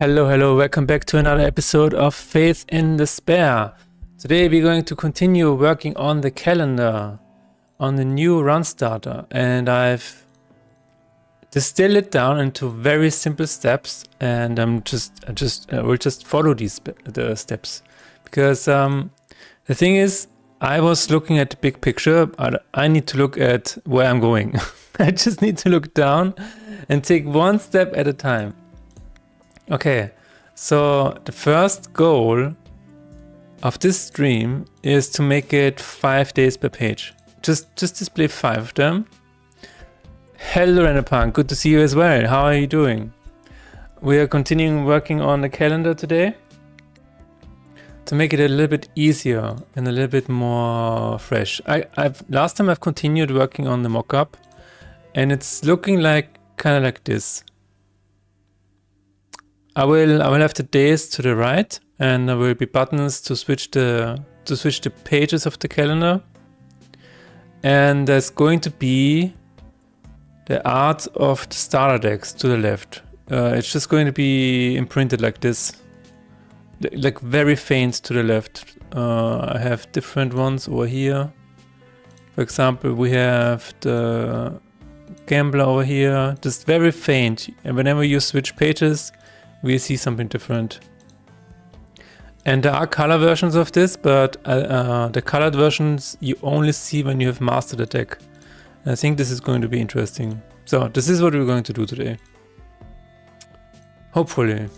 Hello, welcome back to another episode of Faith in Despair. Today we're going to continue working on the calendar, on the new run starter, and I've distilled it down into very simple steps, and I will just follow the steps, because the thing is, I was looking at the big picture, but I need to look at where I'm going. I just need to look down and take one step at a time. Okay, so the first goal of this stream is to make it 5 days per page. Just display 5 of them. Hello Renapunk, good to see you as well. How are you doing? We are continuing working on the calendar today to make it a little bit easier and a little bit more fresh. Last time I've continued working on the mockup, and it's looking like kind of like this. I will have the days to the right, and there will be buttons to switch the pages of the calendar. And there's going to be the art of the starter decks to the left. It's just going to be imprinted like this, like very faint to the left. I have different ones over here. For example, we have the gambler over here, just very faint. And whenever you switch pages, we see something different. And there are color versions of this, but the colored versions you only see when you have mastered the deck. And I think this is going to be interesting. So this is what we're going to do today. Hopefully.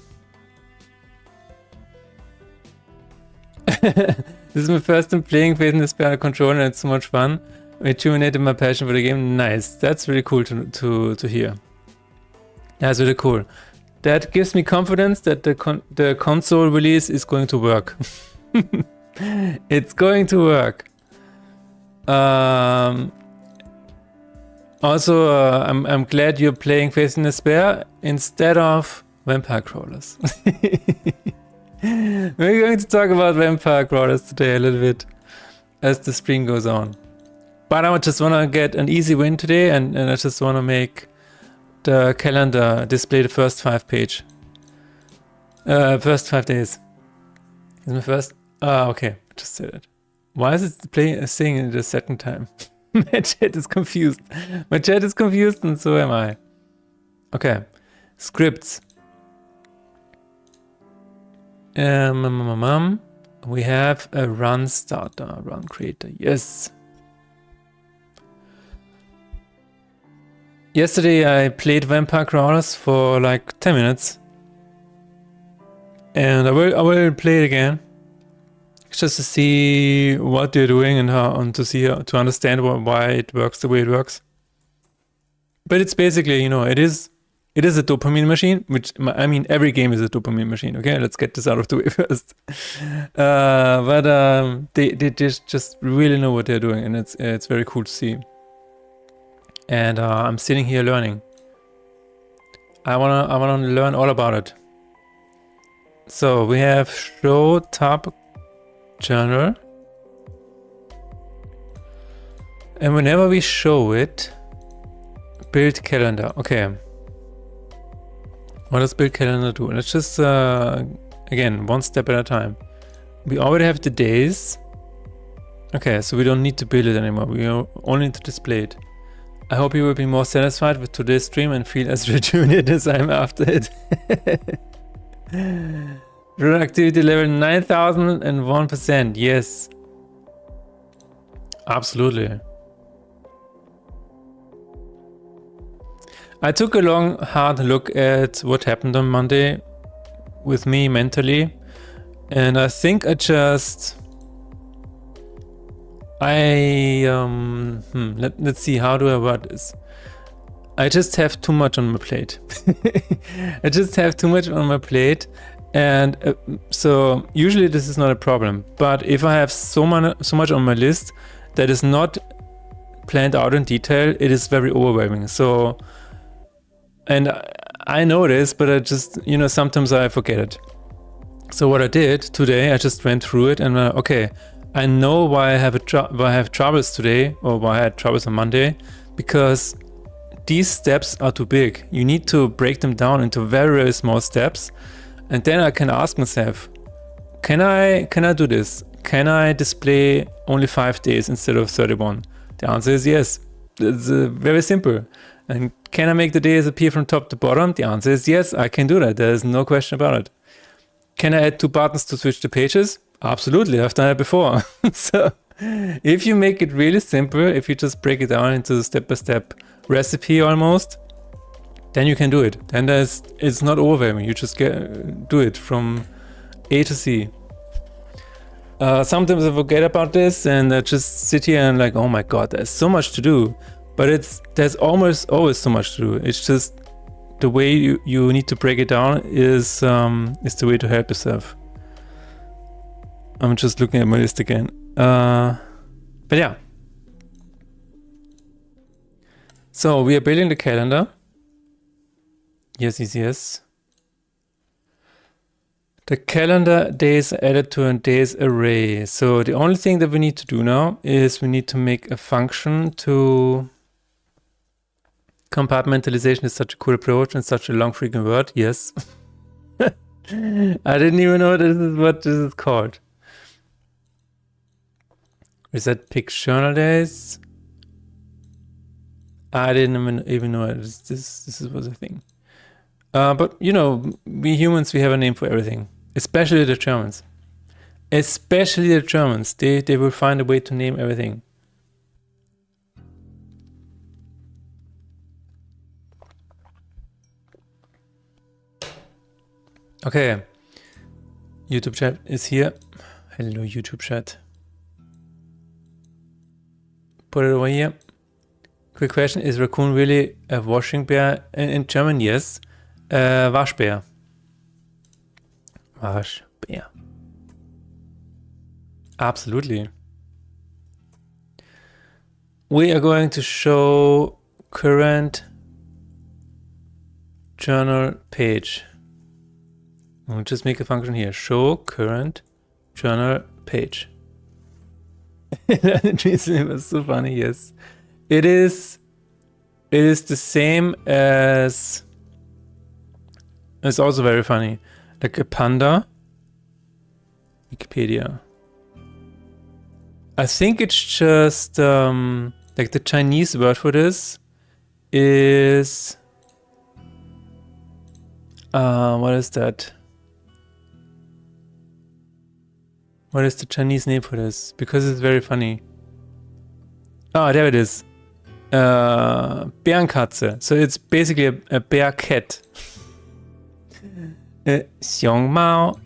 This is my first time playing Faith in Despair controller, and it's so much fun. Rejuvenated my passion for the game. Nice. That's really cool to hear. That's really cool. That gives me confidence that the console release is going to work. It's going to work. Also, I'm glad you're playing Faith in Despair instead of Vampire Crawlers. We're going to talk about Vampire Crawlers today a little bit as the stream goes on. But I just want to get an easy win today, and I just want to make the calendar display the first 5 days. Is my first? Okay, just said it. Why is it saying it the second time? My chat is confused. My chat is confused, and so am I. Okay, scripts. We have a run starter, run creator. Yes. Yesterday I played Vampire Crawlers for like 10 minutes, and I will play it again, just to see what they're doing and to understand why it works the way it works. But it's basically, it is a dopamine machine, which I mean every game is a dopamine machine. Okay, let's get this out of the way first. But they just really know what they're doing, and it's very cool to see. And I'm sitting here learning. I wanna learn all about it. So we have show tab journal, and whenever we show it, build calendar. Okay. What does build calendar do? Let's just again, one step at a time. We already have the days. Okay, so we don't need to build it anymore. We only need to display it. I hope you will be more satisfied with today's stream and feel as rejuvenated as I am after it. Productivity level 9001%. Yes. Absolutely. I took a long, hard look at what happened on Monday with me mentally. And I think let's see, how do I word this? I just have too much on my plate. I just have too much on my plate, and so usually this is not a problem. But if I have so much on my list that is not planned out in detail, it is very overwhelming. So, and I know this, but I just, sometimes I forget it. So what I did today, I just went through it and okay, I know why I have troubles today, or why I had troubles on Monday, because these steps are too big. You need to break them down into very, very small steps. And then I can ask myself, can I do this? Can I display only 5 days instead of 31? The answer is yes. It's very simple. And can I make the days appear from top to bottom? The answer is yes, I can do that. There's no question about it. Can I add 2 buttons to switch the pages? Absolutely, I've done it before. So if you make it really simple, if you just break it down into a step-by-step recipe almost, then you can do it. Then it's not overwhelming. You just do it from A to C. Sometimes I forget about this and I just sit here and like, oh my god, there's so much to do. But there's almost always so much to do. It's just the way you need to break it down is the way to help yourself. I'm just looking at my list again. But yeah. So we are building the calendar. Yes, yes, yes. The calendar days are added to a days array. So the only thing that we need to do now is we need to make a function to... Compartmentalization is such a cool approach and such a long freaking word. Yes. I didn't even know this is what this is called. Reset pick journal days. I didn't even know this was a thing. But you know, we humans, we have a name for everything. Especially the Germans. Especially the Germans. They will find a way to name everything. Okay. YouTube chat is here. Hello, YouTube chat. Put it over here. Quick question, is raccoon really a washing bear? In German, yes. Waschbär. Waschbär. Absolutely. We are going to show current journal page. We'll just make a function here. Show current journal page. It was so funny, yes. It is the same as... It's also very funny. Like a panda. Wikipedia. I think it's just like the Chinese word for this is what is that? What is the Chinese name for this? Because it's very funny. Oh, there it is. Bärenkatze. So it's basically a bear cat. 熊猫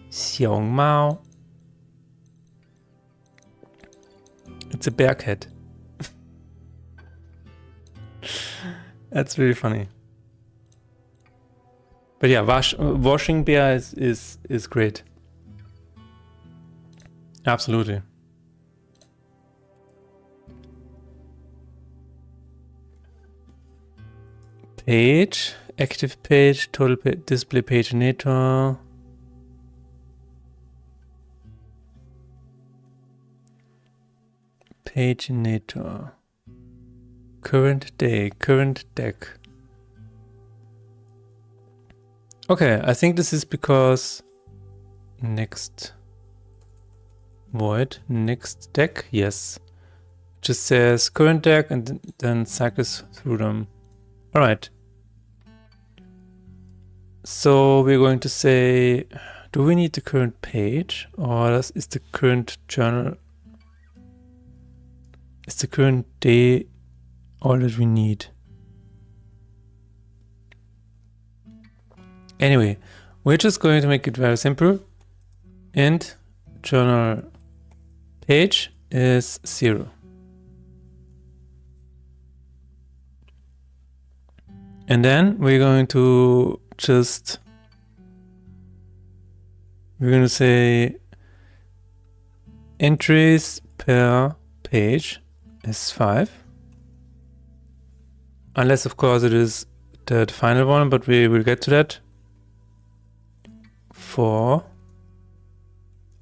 熊猫 It's a bear cat. That's really funny. But yeah, washing bear is great. Absolutely. Page, active page, total display paginator. Paginator. Current day, current deck. Okay, I think this is because next void, next deck, yes. Just says current deck and then cycles through them. All right. So we're going to say, do we need the current page or is the current journal, is the current day all that we need? Anyway, we're just going to make it very simple. And journal page is 0. And then we're going to we're going to say entries per page is 5. Unless of course it is the final one, but we will get to that. For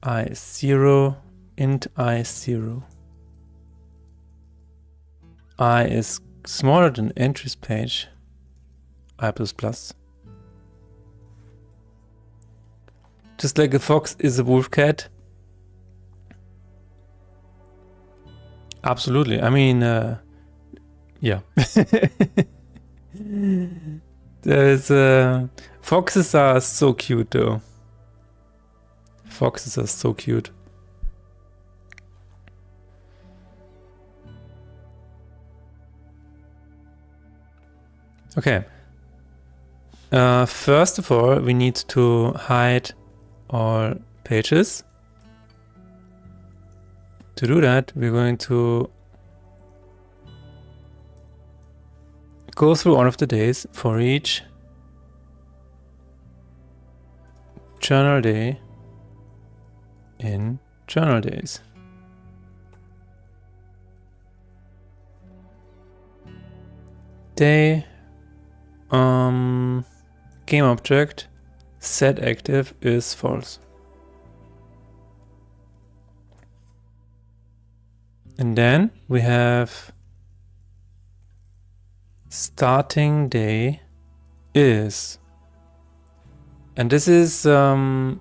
I0 int I0. I is smaller than entries page. I++. Just like a fox is a wolf cat. Absolutely. I mean, yeah. There's foxes are so cute though. Foxes are so cute. Okay. First of all, we need to hide all pages. To do that, we're going to go through all of the days for each journal day in journal days. Day game object set active is false. And then we have starting day is, and this is the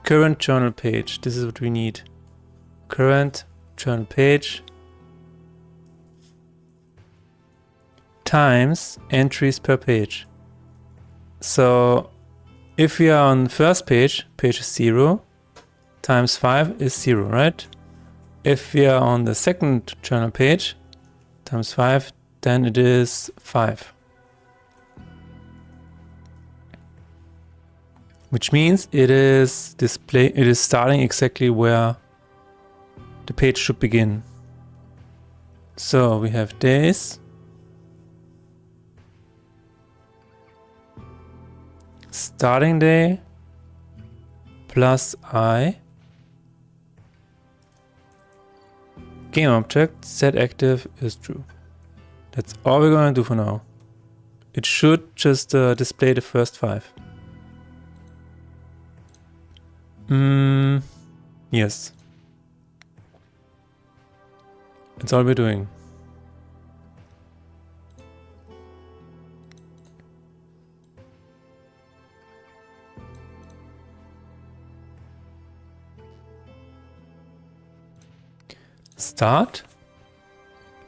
current journal page. This is what we need. Current journal page times entries per page. So if we are on the first page, page is 0, times 5 is 0, right? If we are on the second journal page, times 5, then it is 5. Which means it is starting exactly where the page should begin. So we have days, starting day plus I, game object set active is true. That's all we're going to do for now. It should just display the first 5. Yes. That's all we're doing. Start.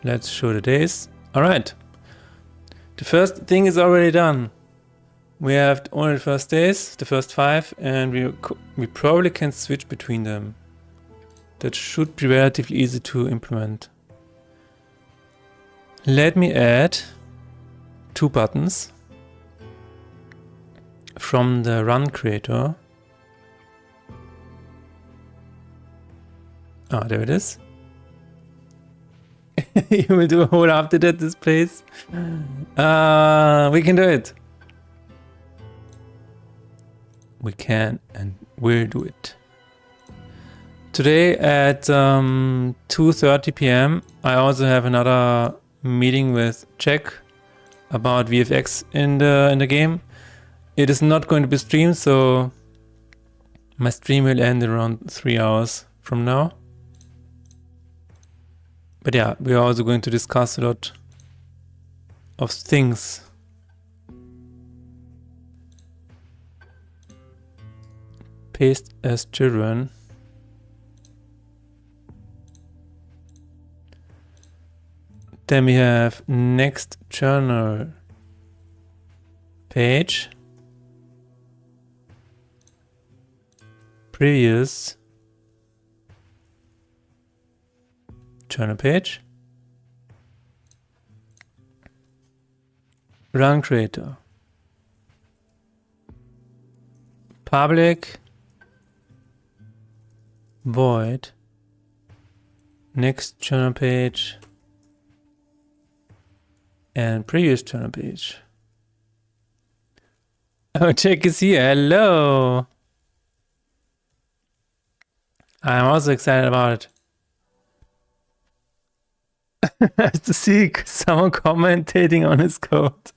Let's show the days. All right. The first thing is already done. We have only the first days, the first 5, and we probably can switch between them. That should be relatively easy to implement. Let me add 2 buttons from the run creator. Ah, there it is. You will do a whole update at this place. We can do it. We can and will do it. Today at 2:30 p.m. I also have another meeting with Jack about VFX in the game. It is not going to be streamed, so my stream will end in around 3 hours from now. But yeah, we are also going to discuss a lot of things. Paste as children. Then we have next journal page. Previous journal page. Run creator. Public void next journal page and previous journal page. Oh, Jack is here. Hello. I'm also excited about it. To see someone commentating on his code.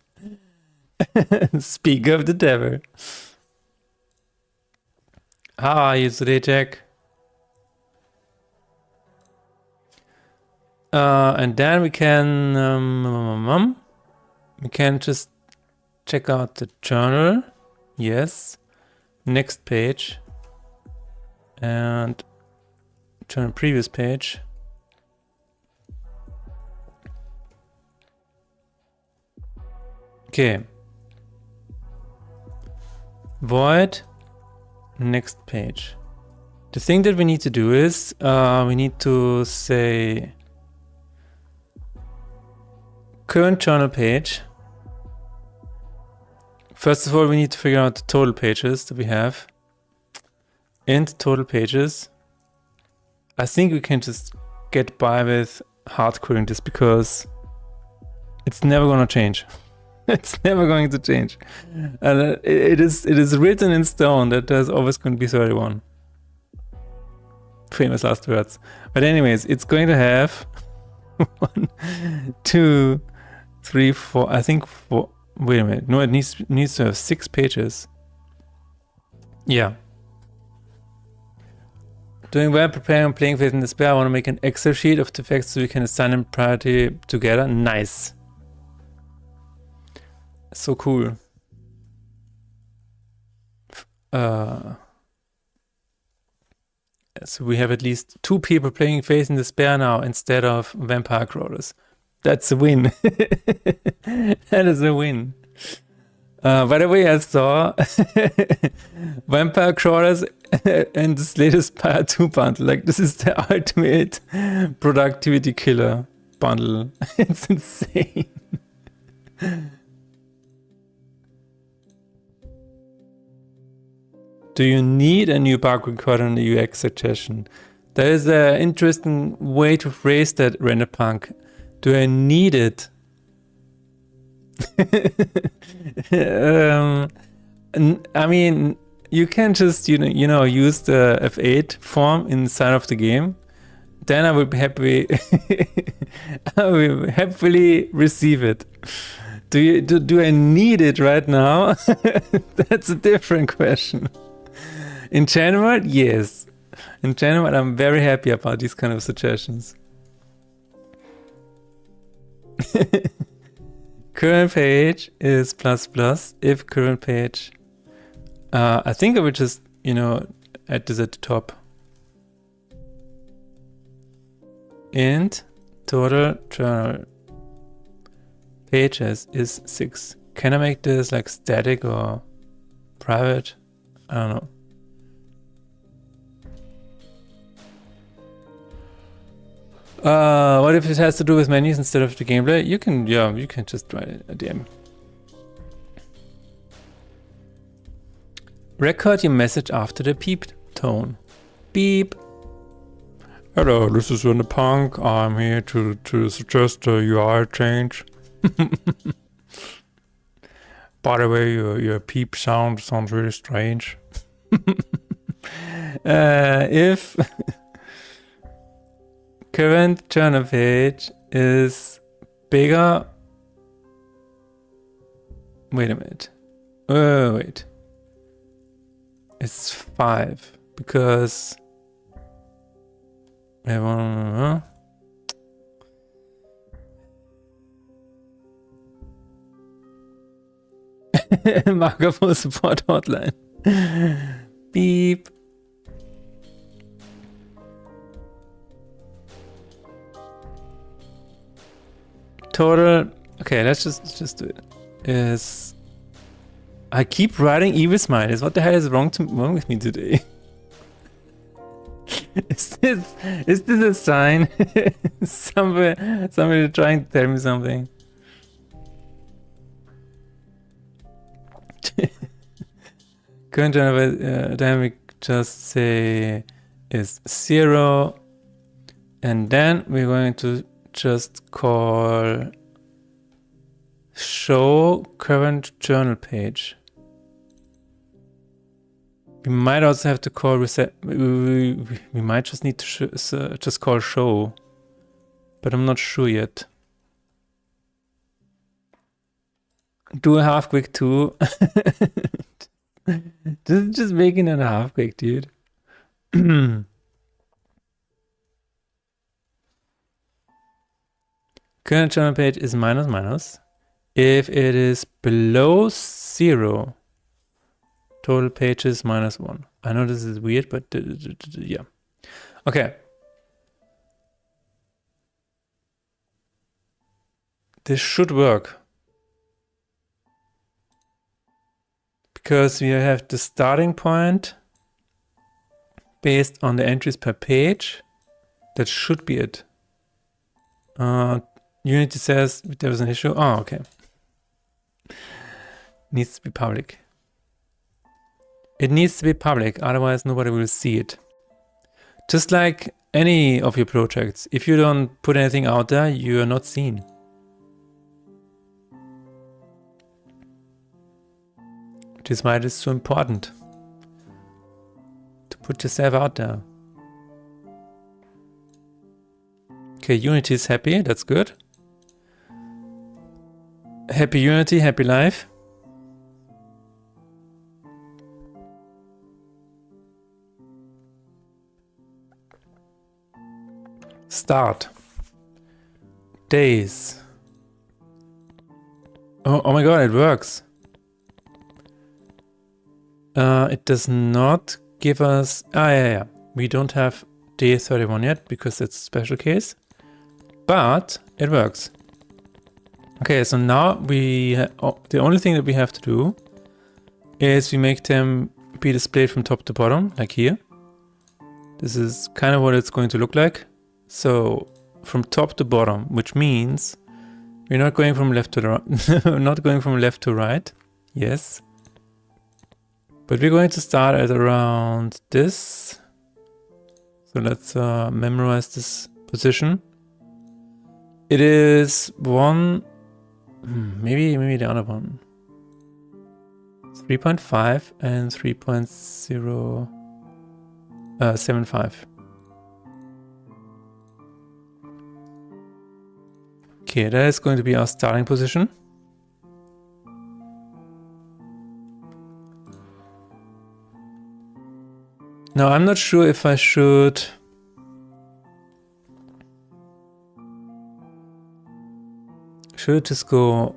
Speak of the devil. How are you today, Jack? And then we can just check out the journal. Yes. next page, and journal previous page. Okay. Void next page. The thing that we need to do is we need to say current journal page. First of all, we need to figure out the total pages that we have. Int total pages. I think we can just get by with hardcoding this because it's never gonna change. It's never going to change. And it is written in stone that there's always going to be 31. Famous last words. But anyways, it's going to have 1, 2, 3, 4. I think 4. Wait a minute. No, it needs to have 6 pages. Yeah. Doing well, preparing and playing Faith in Despair. I want to make an Excel sheet of the facts so we can assign them priority together. Nice. So cool. So we have at least 2 people playing Faith in Despair now instead of Vampire Crawlers. That's a win. That is a win. By the way, I saw Vampire Crawlers and this latest Pyre 2 bundle. Like, this is the ultimate productivity killer bundle. It's insane. Do you need a new bug recorder in the UX suggestion? There is an interesting way to phrase that, RenderPunk. Do I need it? I mean, you can just use the F8 form inside of the game. Then I will be happy. I will happily receive it. Do I need it right now? That's a different question. In general, yes. In general, I'm very happy about these kind of suggestions. Current page is ++ if current page. I think I would just, add this at the top. Int total journal pages is 6. Can I make this like static or private? I don't know. What if it has to do with menus instead of the gameplay? You can just write a DM. Record your message after the beep tone. Beep. Hello, this is RenderPunk. I'm here to suggest a UI change. By the way, your peep sounds really strange. If current journal page is bigger. Wait a minute. Wait. It's 5 because markup for support hotline. Beep. Total. Okay, let's just do it. Is I keep writing evil smileys. What the hell is wrong with me today? Is this a sign? Somebody trying to tell me something. Current dynamic just say is 0, and then we're going to just call show current journal page. We might also have to call reset. We might just need to just call show, but I'm not sure yet. Do a half quick too. just making it a half quick, dude. Current journal page is -. If it is below 0, Total pages -1. I know this is weird, but yeah. Okay. This should work. Because we have the starting point based on the entries per page. That should be it. Unity says there was an issue. Oh, okay. Needs to be public. It needs to be public, otherwise nobody will see it. Just like any of your projects, if you don't put anything out there, you are not seen. Which is why it is so important to put yourself out there. Okay, Unity is happy, that's good. Happy Unity, happy life. Start. Days. Oh my god, it works. It does not give us... yeah. We don't have day 31 yet because it's a special case. But it works. Okay, so now we... the only thing that we have to do is we make them be displayed from top to bottom, like here. This is kind of what it's going to look like. So from top to bottom, which means we're not going from left to the right. Not going from left to right. Yes. But we're going to start at around this. So let's memorize this position. It is one, maybe the other one. 3.5 and 3.075. Okay, that is going to be our starting position. Now, I'm not sure if I should it just go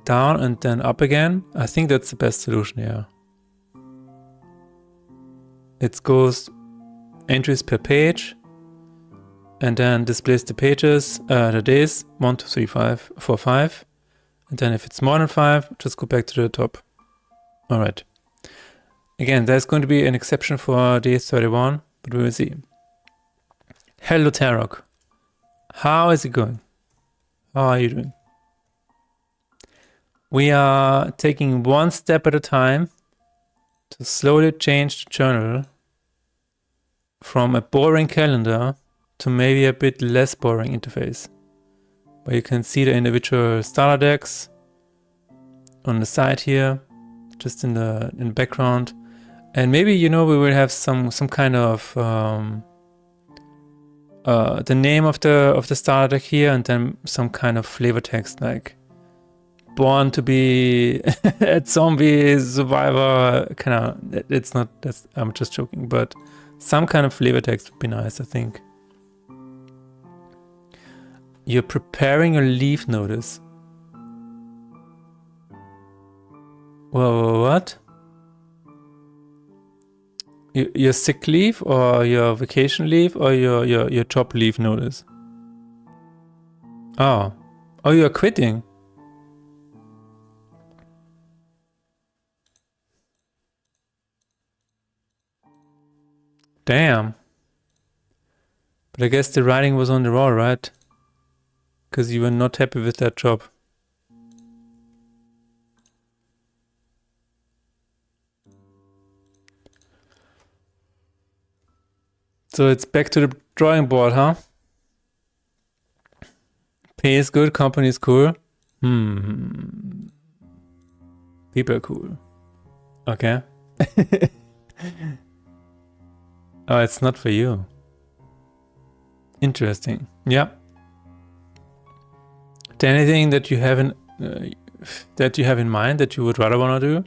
down and then up again? I think that's the best solution here. It goes entries per page and then displays the pages, the days, 1, 2, 3, 5, 4, 5. And then if it's more than 5, just go back to the top. All right. Again, there's going to be an exception for day 31, but we will see. Hello, Tarok. How is it going? How are you doing? We are taking one step at a time to slowly change the journal from a boring calendar to maybe a bit less boring interface, where you can see the individual starter decks on the side here, just in the background. And maybe, you know, we will have some kind of the name of the starter deck here, and then some kind of flavor text like "Born to be a zombie survivor." Kind of. It's not. That's. I'm just joking, but some kind of flavor text would be nice, I think. You're preparing a leave notice. Whoa, what? Your sick leave or your vacation leave or your job leave notice? Oh, you're quitting. Damn. But I guess the writing was on the wall, right? Because you were not happy with that job. So it's back to the drawing board, huh? Pay is good, company is cool. People are cool. Okay. Oh, it's not for you. Interesting. Yeah. Is there anything that you have in mind that you would rather want to do?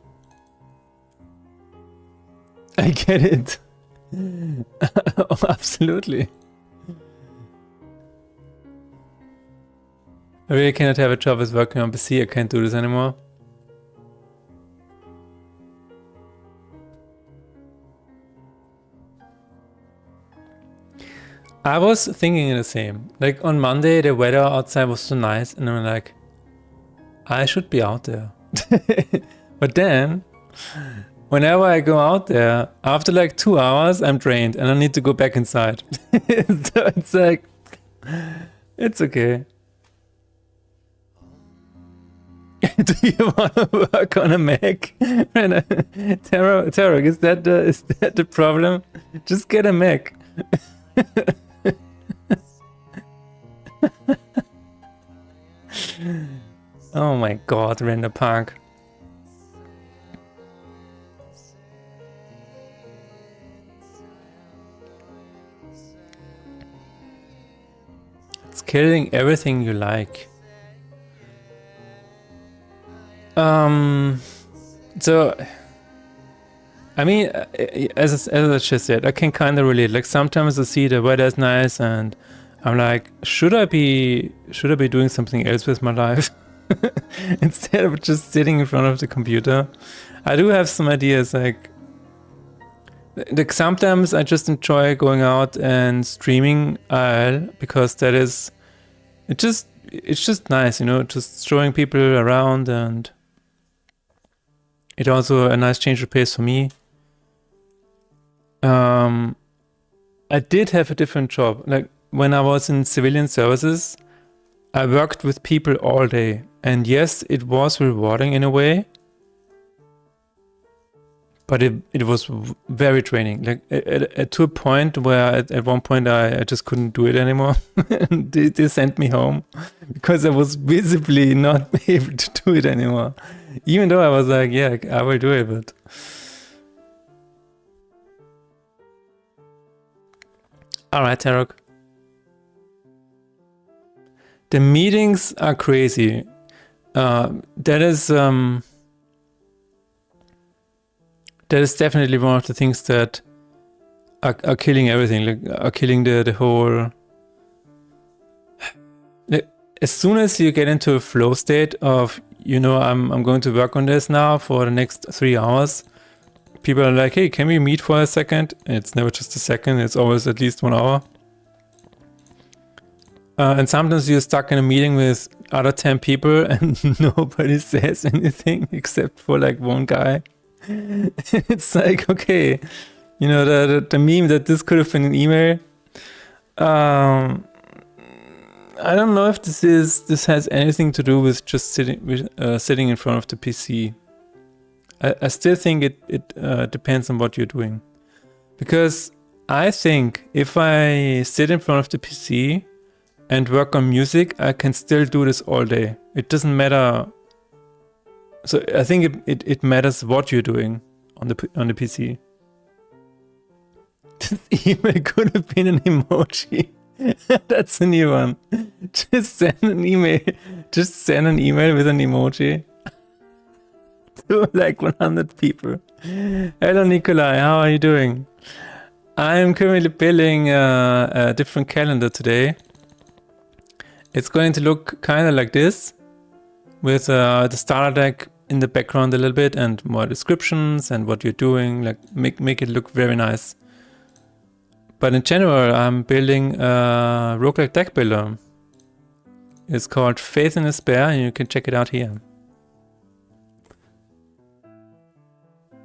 I get it. Oh, absolutely. I really cannot have a job as working on PC. I can't do this anymore. I was thinking the same. Like on Monday, the weather outside was so nice, and I'm like, I should be out there. But then, whenever I go out there, after like 2 hours, I'm drained and I need to go back inside. So it's like, it's okay. Do you want to work on a Mac? Tarek, is that the problem? Just get a Mac. Oh my god, Render Park. It's killing everything you like. So, I mean, as I just said, I can kind of relate. Like sometimes I see the weather is nice and I'm like, should I be doing something else with my life? Instead of just sitting in front of the computer. I do have some ideas, like sometimes I just enjoy going out and streaming IRL because that is, it's just nice, you know, just showing people around, and it's also a nice change of pace for me. I did have a different job. Like when I was in civilian services, I worked with people all day. And yes, it was rewarding in a way, but it was very draining. Like to a point where at one point I just couldn't do it anymore. They sent me home because I was visibly not able to do it anymore. Even though I was like, yeah, I will do it, but... Alright, Tarek. The meetings are crazy. That is definitely one of the things that are killing everything, like are killing the whole... As soon as you get into a flow state of, you know, I'm going to work on this now for the next 3 hours, people are like, hey, can we meet for a second? And it's never just a second, it's always at least 1 hour. And sometimes you're stuck in a meeting with other 10 people and nobody says anything except for like one guy. It's like, okay, you know, the meme that this could have been an email. I don't know if this has anything to do with just sitting in front of the PC. I still think it depends on what you're doing. Because I think if I sit in front of the PC and work on music, I can still do this all day. It doesn't matter. So I think it matters what you're doing on the PC. This email could have been an emoji. That's a new one. Just send an email. Just send an email with an emoji to like 100 people. Hello Nikolai, how are you doing? I'm currently building a different calendar today. It's going to look kind of like this, with the starter deck in the background a little bit and more descriptions and what you're doing, like make it look very nice. But in general, I'm building a roguelike deck builder. It's called Faith in Despair, and you can check it out here.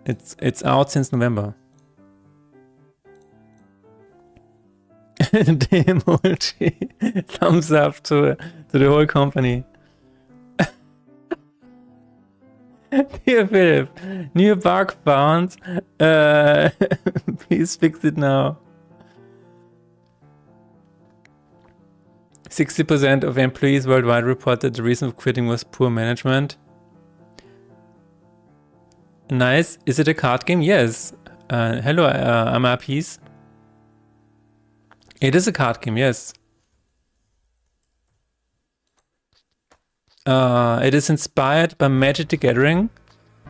It's out since November. The emoji. Thumbs up to the whole company. Dear Philip, new bug found. Please fix it now. 60% of employees worldwide reported the reason for quitting was poor management. Nice. Is it a card game? Yes. Hello, I'm Apis. It is a card game, yes. It is inspired by Magic the Gathering,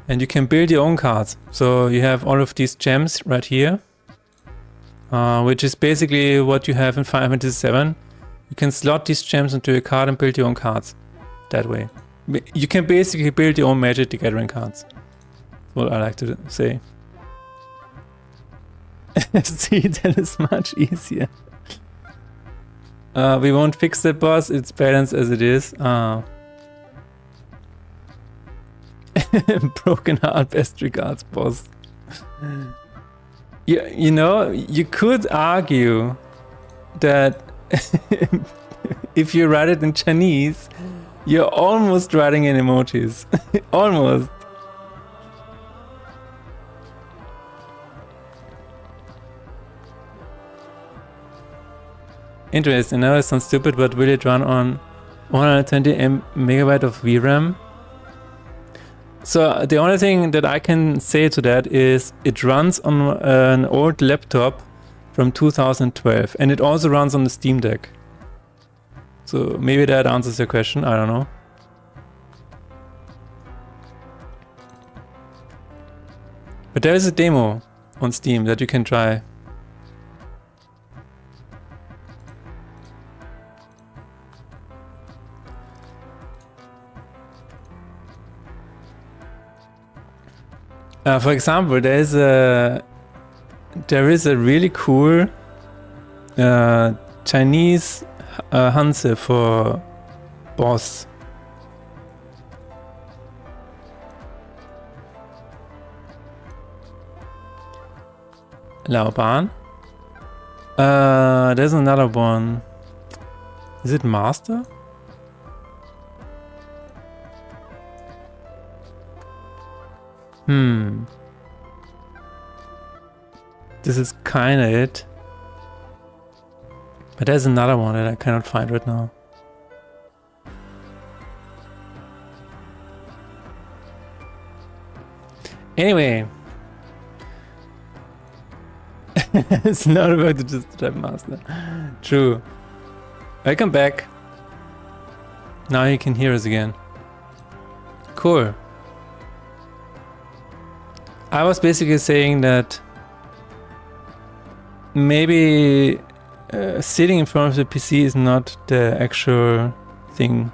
and you can build your own cards. So you have all of these gems right here, which is basically what you have in Final Fantasy VII. You can slot these gems into your card and build your own cards that way. You can basically build your own Magic the Gathering cards. That's what I like to say. See, that is much easier. We won't fix that, boss. It's balanced as it is. Broken heart, best regards, boss. You know, you could argue that if you write it in Chinese, you're almost writing in emojis. Almost. Interesting. Now it sounds stupid, but will it run on 120 megabyte of VRAM? So the only thing that I can say to that is it runs on an old laptop from 2012, and it also runs on the Steam Deck. So maybe that answers your question, I don't know. But there is a demo on Steam that you can try. For example, there is a really cool Chinese Hanse for boss. Laoban. There's another one. Is it Master? This is kinda it. But there's another one that I cannot find right now. Anyway. It's not about to just type master. True. Welcome back. Now you can hear us again. Cool. I was basically saying that maybe sitting in front of the PC is not the actual thing.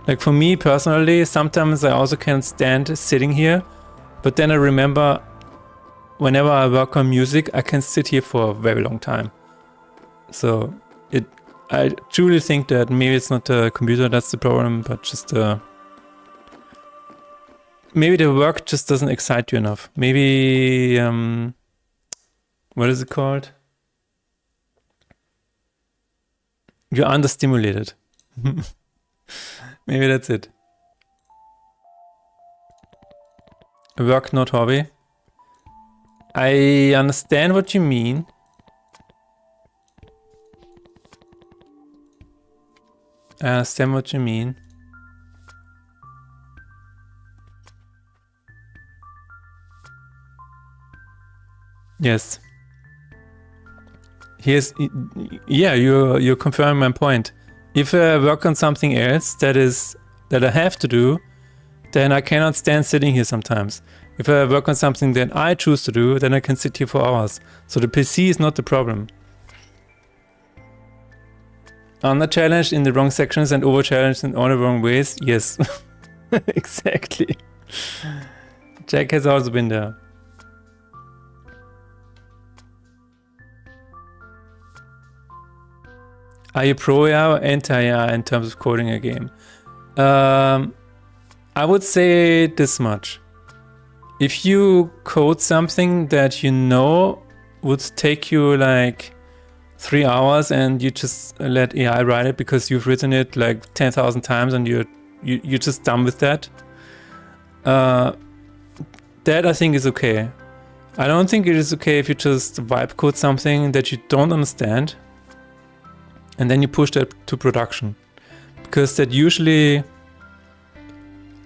Like for me personally, sometimes I also can't stand sitting here, but then I remember whenever I work on music, I can sit here for a very long time. So I truly think that maybe it's not the computer that's the problem, but just maybe the work just doesn't excite you enough. Maybe, what is it called? You're understimulated. Maybe that's it. Work, not hobby. I understand what you mean. I understand what you mean. Yes. Yeah, you're confirming my point. If I work on something else that I have to do, then I cannot stand sitting here sometimes. If I work on something that I choose to do, then I can sit here for hours. So the PC is not the problem. Under challenged in the wrong sections and over challenged in all the wrong ways. Yes, exactly. Jack has also been there. Are you pro AI or anti-AI in terms of coding a game? I would say this much. If you code something that you know would take you like 3 hours and you just let AI write it because you've written it like 10,000 times and you're just done with that, that I think is okay. I don't think it is okay if you just vibe code something that you don't understand and then you push that to production, because that usually,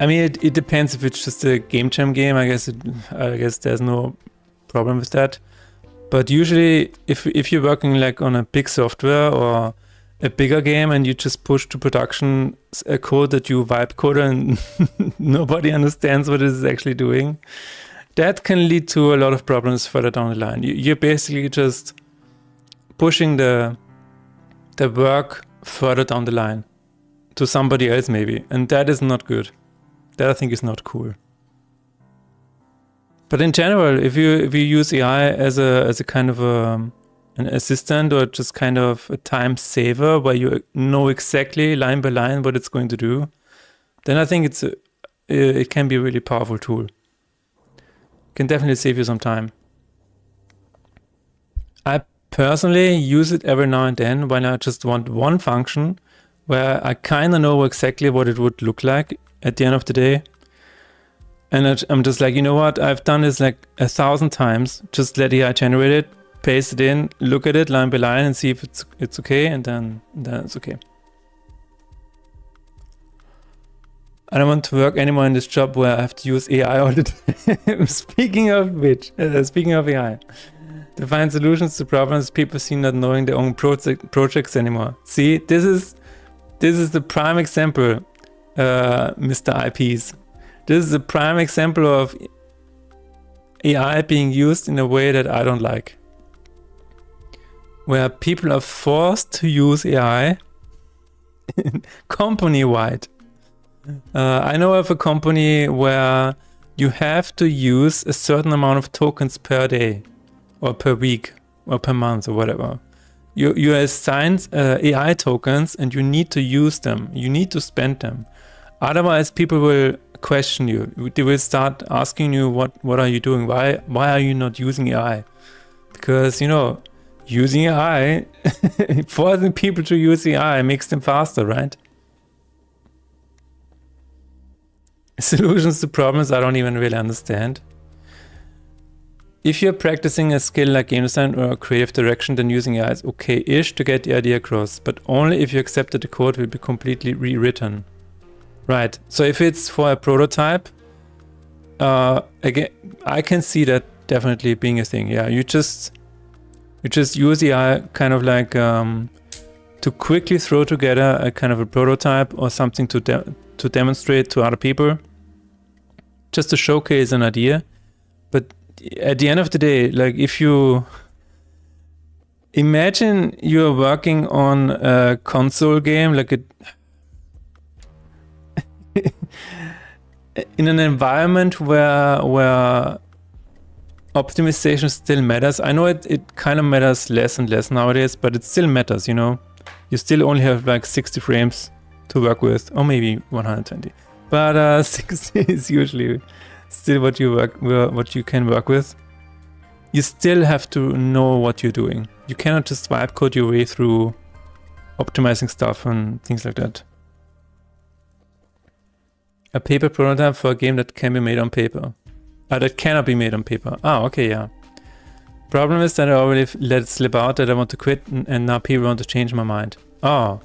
I mean, it depends if it's just a game jam game. I guess there's no problem with that. But usually, if you're working like on a big software or a bigger game and you just push to production a code that you vibe code and nobody understands what it is actually doing, that can lead to a lot of problems further down the line. You're basically just pushing the work further down the line to somebody else maybe, and that is not good. That I think is not cool. But in general, if you use AI as a kind of an an assistant or just kind of a time saver where you know exactly line by line what it's going to do, then I think it can be a really powerful tool. Can definitely save you some time. I personally use it every now and then when I just want one function where I kind of know exactly what it would look like at the end of the day. And I'm just like, you know what? I've done this like 1,000 times. Just let AI generate it, paste it in, look at it line by line and see if it's okay, and then it's okay. I don't want to work anymore in this job where I have to use AI all the time. Speaking of AI, to find solutions to problems people see not knowing their own projects anymore. See, this is the prime example, Mr. IPs. This is a prime example of AI being used in a way that I don't like. Where people are forced to use AI company-wide. I know of a company where you have to use a certain amount of tokens per day or per week or per month or whatever. You are assigned AI tokens and you need to use them. You need to spend them. Otherwise, people will question you. They will start asking you, what are you doing? Why are you not using AI? Because, you know, using AI, forcing people to use AI makes them faster, right? Solutions to problems I don't even really understand. If you're practicing a skill like game design or creative direction, then using AI is okay-ish to get the idea across, but only if you accept that the code will be completely rewritten. Right, so if it's for a prototype, again, I can see that definitely being a thing. Yeah, you just use AI kind of like to quickly throw together a kind of a prototype or something to demonstrate to other people, just to showcase an idea. But at the end of the day, like if you imagine you're working on a console game, like in an environment where optimization still matters. I know it kind of matters less and less nowadays, but it still matters, you know. You still only have like 60 frames to work with, or maybe 120. But 60 is usually still what you can work with. You still have to know what you're doing. You cannot just vibe code your way through optimizing stuff and things like that. A paper prototype for a game that can be made on paper. That cannot be made on paper. Oh, okay, yeah. Problem is that I already let it slip out that I want to quit, and now people want to change my mind. Oh.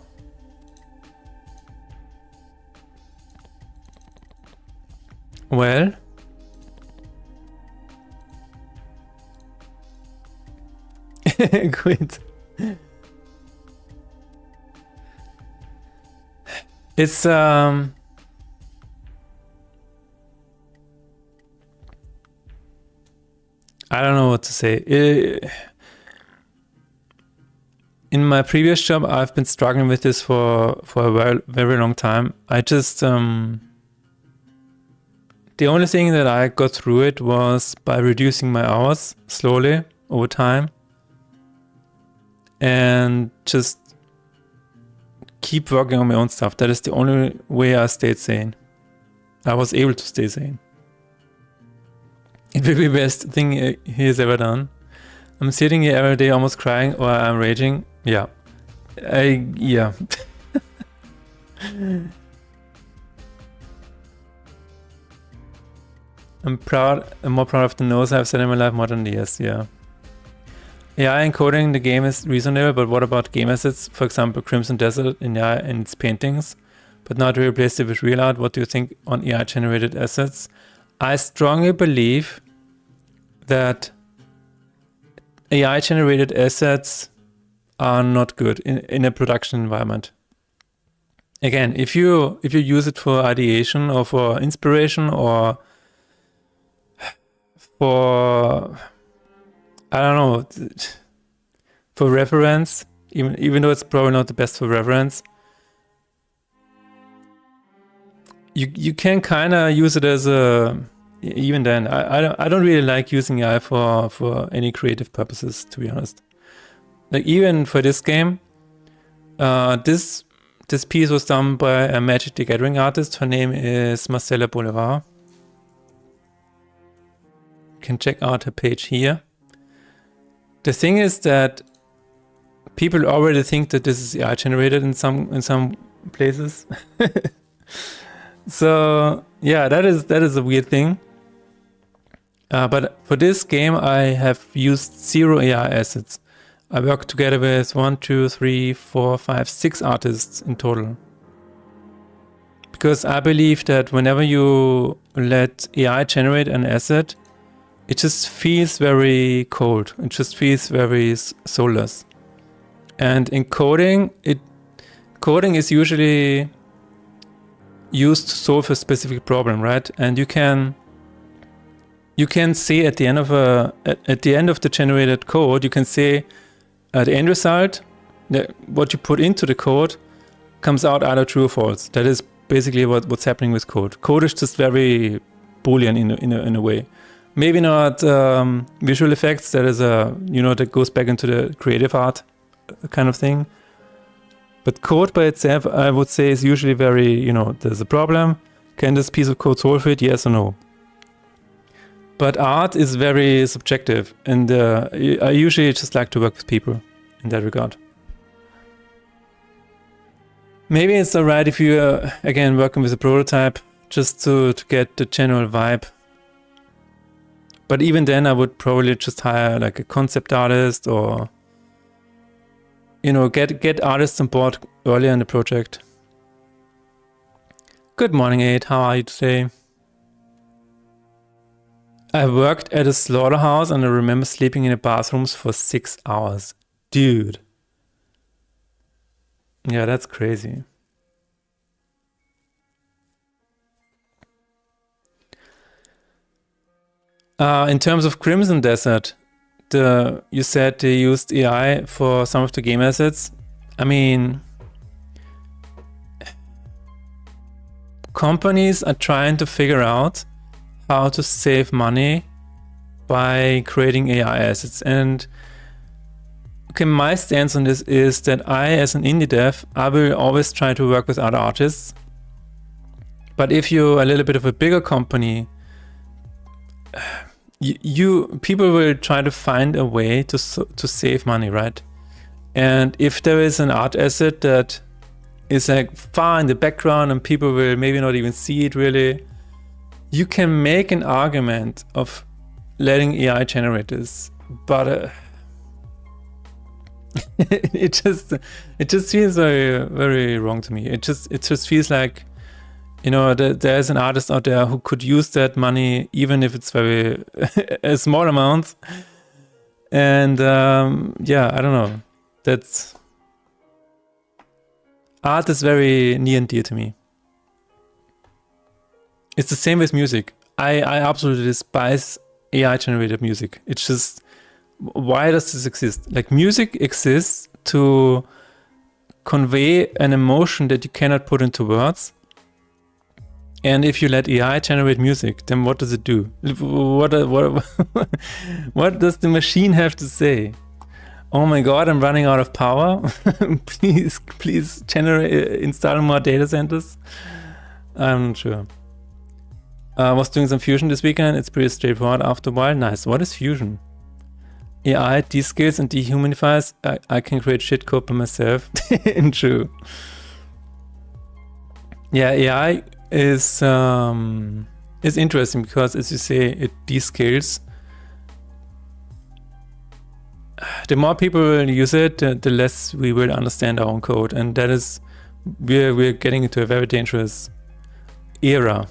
Well. Quit. It's I don't know what to say. In my previous job, I've been struggling with this for a very, very long time. I just the only thing that I got through it was by reducing my hours slowly over time and just keep working on my own stuff. That is the only way I stayed sane. I was able to stay sane. It will be the best thing he has ever done. I'm sitting here every day almost crying or I'm raging. Yeah. Yeah. I'm more proud of the no's I've set in my life more than the yes, yeah. AI encoding the game is reasonable, but what about game assets? For example, Crimson Desert in AI and its paintings, but not to replace it with real art. What do you think on AI generated assets? I strongly believe that AI generated assets are not good in a production environment. Again, if you use it for ideation or for inspiration or for, I don't know, for reference, even though it's probably not the best for reference, you can kind of use it as a, even then, I don't really like using AI for any creative purposes, to be honest. like even for this game, this piece was done by a Magic the Gathering artist. Her name is Marcella Boulevard. You can check out her page here. The thing is that people already think that this is AI generated in some places. So yeah, that is a weird thing. But for this game, I have used 0 AI assets. I work together with 1, 2, 3, 4, 5, 6 artists in total. Because I believe that whenever you let AI generate an asset, it just feels very cold. It just feels very soulless. And in coding is usually used to solve a specific problem, right? And you can say at the end of the generated code, you can say the end result, what you put into the code, comes out either true or false. That is basically what's happening with code. Code is just very Boolean in a way. Maybe not visual effects. That is that goes back into the creative art kind of thing. But code by itself, I would say, is usually very, there's a problem. Can this piece of code solve it? Yes or no? But art is very subjective, and I usually just like to work with people in that regard. Maybe it's alright if you're, again, working with a prototype, just to get the general vibe. But even then, I would probably just hire like a concept artist or get artists on board earlier in the project. Good morning, Aid. How are you today? I worked at a slaughterhouse and I remember sleeping in the bathrooms for 6 hours. Dude. Yeah, that's crazy. In terms of Crimson Desert, you said they used AI for some of the game assets. I mean, companies are trying to figure out how to save money by creating AI assets. And okay, my stance on this is that I, as an indie dev, I will always try to work with other artists. But if you're a little bit of a bigger company, people will try to find a way to save money, right? And if there is an art asset that is like far in the background and people will maybe not even see it really, you can make an argument of letting AI generate this, but it just feels very, very wrong to me. It just feels like, there's an artist out there who could use that money, even if it's very a small amount. And yeah, I don't know. Art is very near and dear to me. It's the same with music. I absolutely despise AI generated music. It's just, why does this exist? Like, music exists to convey an emotion that you cannot put into words. And if you let AI generate music, then what does it do? What does the machine have to say? Oh my God, I'm running out of power. please install more data centers. I'm not sure. I was doing some Fusion this weekend. It's pretty straightforward after a while. Nice. What is Fusion? AI descales and dehumanifies. I can create shitcode by myself. True. Yeah, AI is interesting because, as you say, it descales. The more people will use it, the less we will understand our own code, and that is, we're getting into a very dangerous era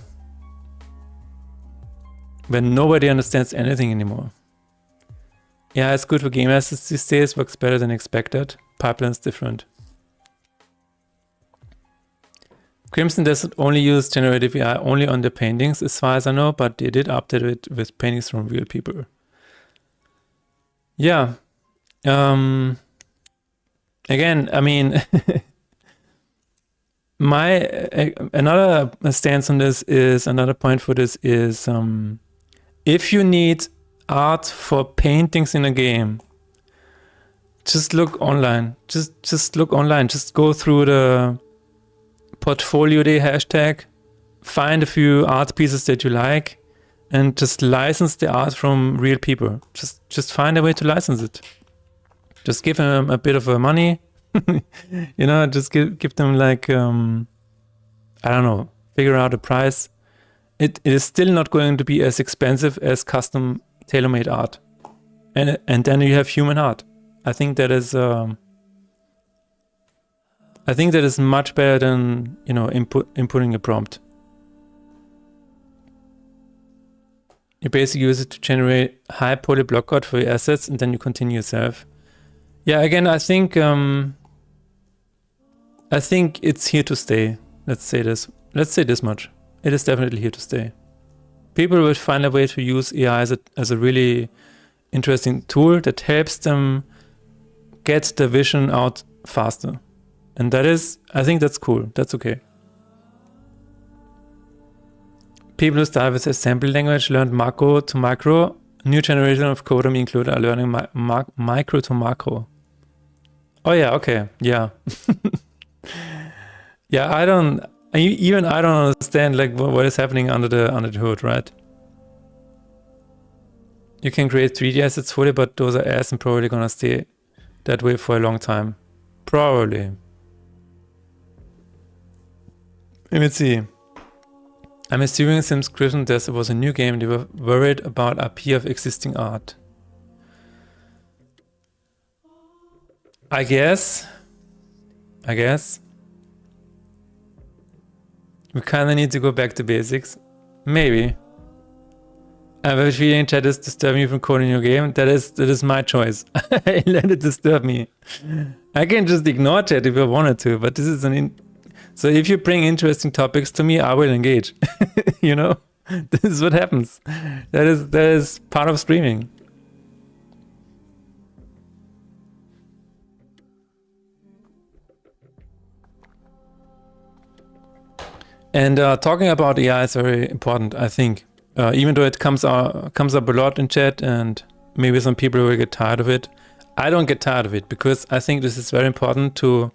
when nobody understands anything anymore. Yeah, it's good for game assets these days, works better than expected. Pipeline's different. Crimson doesn't only use generative AI only on the paintings, as far as I know, but they did update it with paintings from real people. Yeah. Again, I mean, another stance on this is, another point for this is, if you need art for paintings in a game, just look online. Just look online. Just go through the portfolio day hashtag, find a few art pieces that you like, and just license the art from real people. Just find a way to license it. Just give them a bit of money. You know, just give them like I don't know, figure out a price. It is still not going to be as expensive as custom tailor-made art, and then you have human art. I think that is much better than, you know, inputting a prompt. You basically use it to generate high poly block code for your assets, and then you continue yourself. Yeah, again, I think it's here to stay. Let's say this much. It is definitely here to stay. People will find a way to use AI as a really interesting tool that helps them get the vision out faster. And I think that's cool. That's okay. People who start with assembly language learned macro to macro. New generation of coding include are learning micro to macro. Oh yeah, okay, yeah. Yeah, I don't understand like what is happening under the hood, right? You can create 3D assets fully, but those are ass and probably gonna stay that way for a long time. Probably. Let me see. I'm assuming since Christian Death was a new game, they were worried about IP of existing art. I guess. We kind of need to go back to basics. Maybe. I have a feeling chat is disturbing you from coding your game. That is my choice. I let it disturb me. I can just ignore chat if I wanted to, but this is so if you bring interesting topics to me, I will engage. You know, this is what happens. That is part of streaming. And talking about AI is very important, I think. Even though it comes up a lot in chat, and maybe some people will get tired of it. I don't get tired of it because I think this is very important to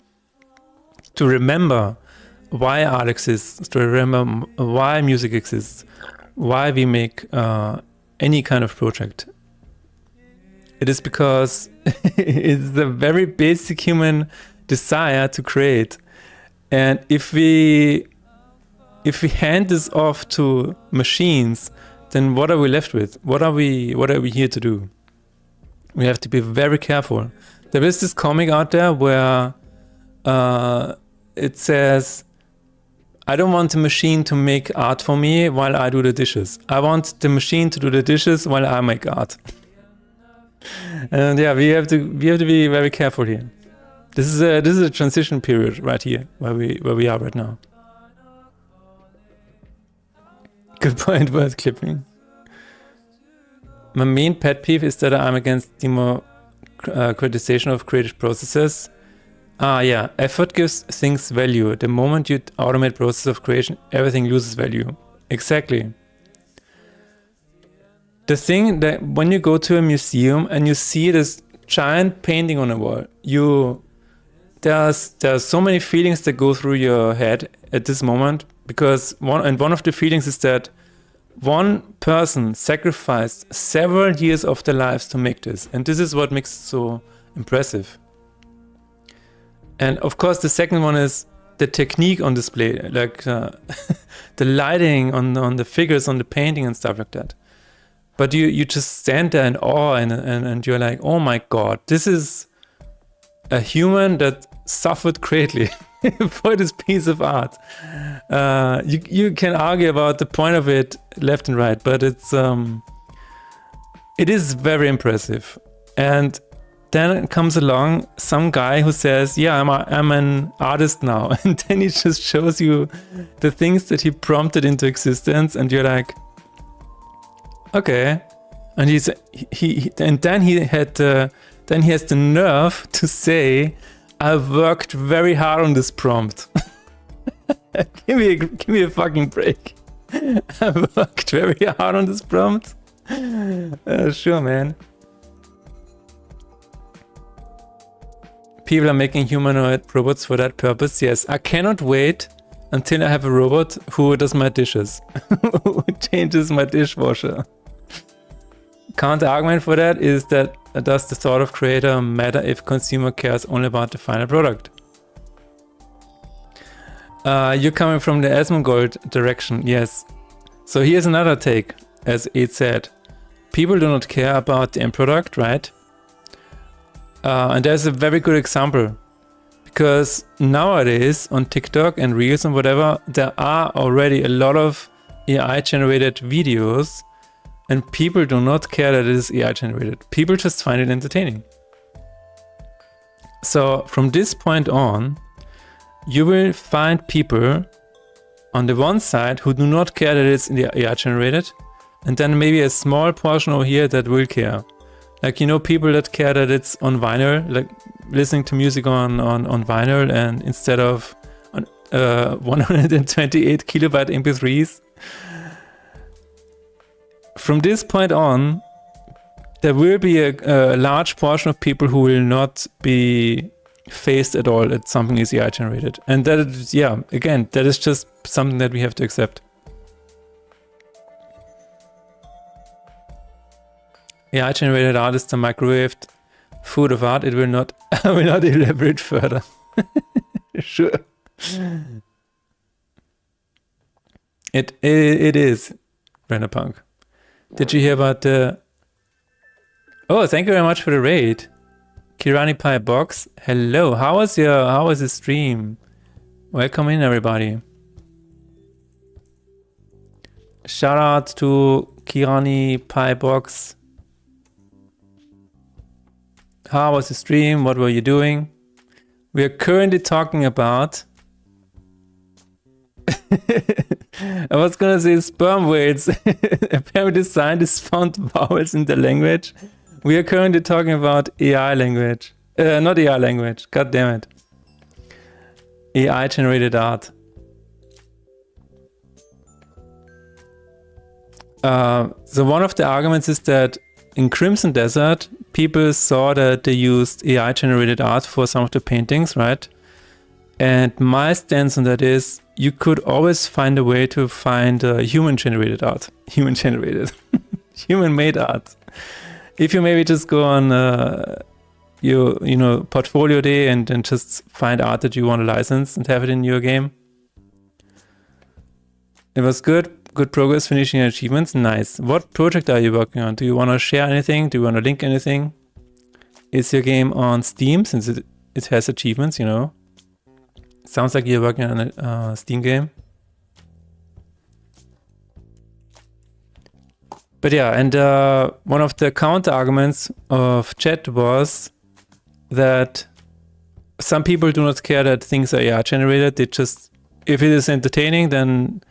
remember why art exists, to remember why music exists, why we make any kind of project. It is because it's the very basic human desire to create. And if we hand this off to machines, then what are we left with? What are we here to do? We have to be very careful. There is this comic out there where it says, I don't want the machine to make art for me while I do the dishes. I want the machine to do the dishes while I make art. And yeah, we have to be very careful here. This is a transition period right here where we are right now. Good point, worth clipping. My main pet peeve is that I'm against democratization of creative processes. Yeah, effort gives things value. The moment you automate process of creation, everything loses value. Exactly. The thing that when you go to a museum and you see this giant painting on a wall, there's so many feelings that go through your head at this moment, because one of the feelings is that one person sacrificed several years of their lives to make this, and this is what makes it so impressive. And of course, the second one is the technique on display, like the lighting on the figures on the painting and stuff like that. But you just stand there in awe and you're like, oh my God, this is a human that suffered greatly for this piece of art. You can argue about the point of it left and right, but it is very impressive. And then comes along some guy who says, yeah, I'm an artist now. And then he just shows you the things that he prompted into existence, and you're like, okay. And then he has the nerve to say, I've worked very hard on this prompt. give me a fucking break. I've worked very hard on this prompt. Sure, man. People are making humanoid robots for that purpose. Yes, I cannot wait until I have a robot who does my dishes, who changes my dishwasher. Counter argument for that is that does the thought of creator matter if consumer cares only about the final product? You're coming from the Asmongold direction, yes. So here's another take, as it said. People do not care about the end product, right? And there's a very good example. Because nowadays on TikTok and Reels and whatever, there are already a lot of AI generated videos and people do not care that it is AI generated. People just find it entertaining. So from this point on, you will find people on the one side who do not care that it's AI generated, and then maybe a small portion over here that will care. Like, you know, people that care that it's on vinyl, like listening to music on vinyl and instead of on 128 kilobyte MP3s. From this point on, there will be a large portion of people who will not be phased at all that something is AI generated. And that is, yeah, again, that is just something that we have to accept. AI generated art is the microwaved food of art. It will not, I will not elaborate further. Sure. It is, Renderpunk. Did you hear about the... Oh, thank you very much for the raid. Kirani Pie Box. Hello, how was the stream? Welcome in, everybody. Shout out to Kirani Pie Box. How was the stream? What were you doing? We are currently talking about... I was gonna say sperm whales. Apparently scientists found vowels in the language. We are currently talking about AI language. Not AI language. God damn it. AI generated art. So one of the arguments is that in Crimson Desert, people saw that they used AI generated art for some of the paintings, right? And my stance on that is you could always find a way to find human generated art. Human generated. Human made art. If you maybe just go on your portfolio day and then just find art that you want to license and have it in your game. It was good. Good progress finishing achievements. Nice. What project are you working on? Do you want to share anything? Do you want to link anything? Is your game on Steam since it has achievements, you know? Sounds like you're working on a Steam game. But yeah, and one of the counter arguments of chat was that some people do not care that things are AI generated. They just, if it is entertaining, then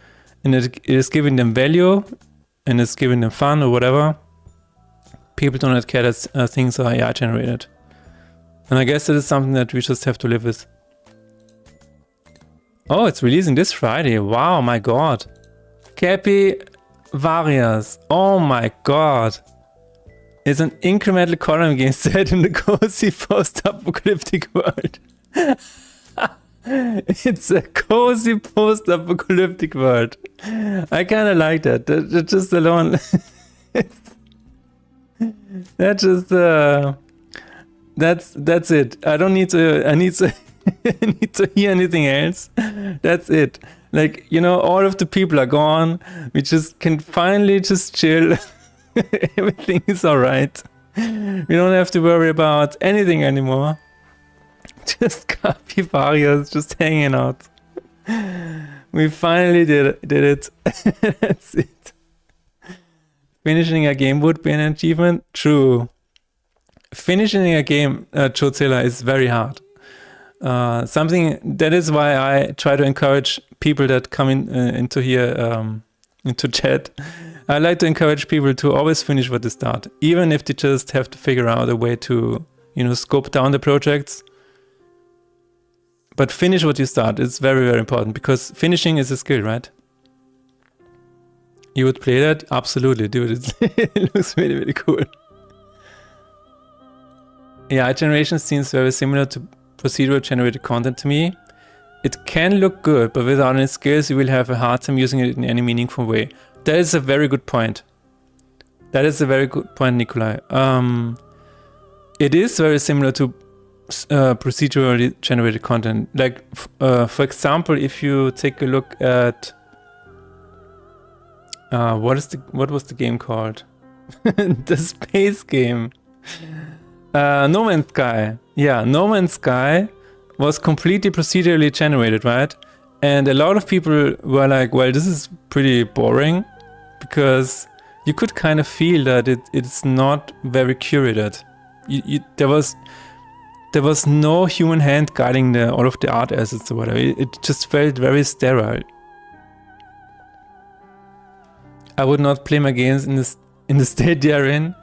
and it is giving them value and it's giving them fun or whatever, people do not care that things are AI generated. And I guess that is something that we just have to live with. Oh, it's releasing this Friday. Wow, my god. Cappy Varias. Oh my god. It's an incremental column game set in the cozy post-apocalyptic world. It's a cozy post-apocalyptic world. I kind of like that. That just alone. That just that's it. I don't need to. I need to hear anything else. That's it. Like, you know, all of the people are gone. We just can finally just chill. Everything is all right. We don't have to worry about anything anymore. Just capybaras, just hanging out. We finally did it. That's it. Finishing a game would be an achievement. True. Finishing a game, Chozilla, is very hard. Something that is why I try to encourage people that come into here, into chat. I like to encourage people to always finish what they start, even if they just have to figure out a way to, you know, scope down the projects. But finish what you start. It's very, very important because finishing is a skill, right? You would play that? Absolutely, dude. It looks really, really cool. Yeah, generation seems very similar to procedural generated content to me. It can look good, but without any skills, you will have a hard time using it in any meaningful way. That is a very good point. That is a very good point, Nikolai. It is very similar to procedurally generated content. Like, for example, if you take a look at what was the game called? The space game. No Man's Sky. Yeah, No Man's Sky was completely procedurally generated, right? And a lot of people were like, well, this is pretty boring, because you could kind of feel that it's not very curated. There was no human hand guiding all of the art assets or whatever. It just felt very sterile. I would not play my games in the state they are in.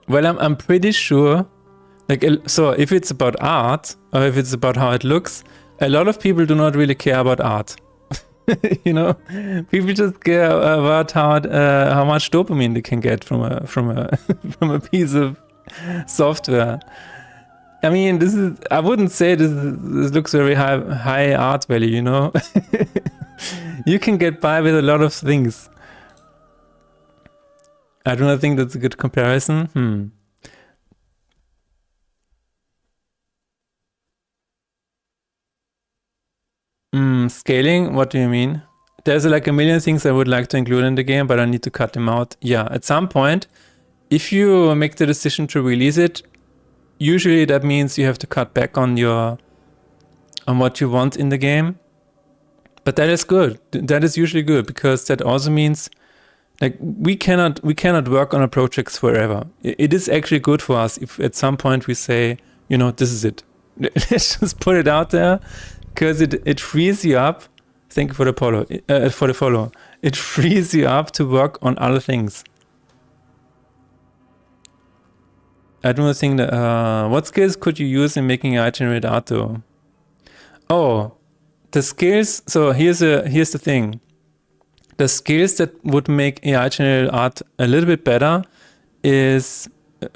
Well, I'm pretty sure. Like, so if it's about art, or if it's about how it looks, a lot of people do not really care about art. You know, people just care about how much dopamine they can get from a from a piece of software. I mean, I wouldn't say this looks very high art value, you know. You can get by with a lot of things. I do not think that's a good comparison. Scaling, what do you mean? There's like a million things I would like to include in the game, but I need to cut them out. Yeah, at some point, if you make the decision to release it, usually that means you have to cut back on what you want in the game. But that is good. That is usually good, because that also means, like, we cannot work on our projects forever. It is actually good for us if at some point we say, you know, this is it. Let's just put it out there, because it frees you up. Thank you for the follow. It frees you up to work on other things. I do not think that. What skills could you use in making AI generated art though? Oh, the skills. So here's the thing. The skills that would make AI generated art a little bit better is,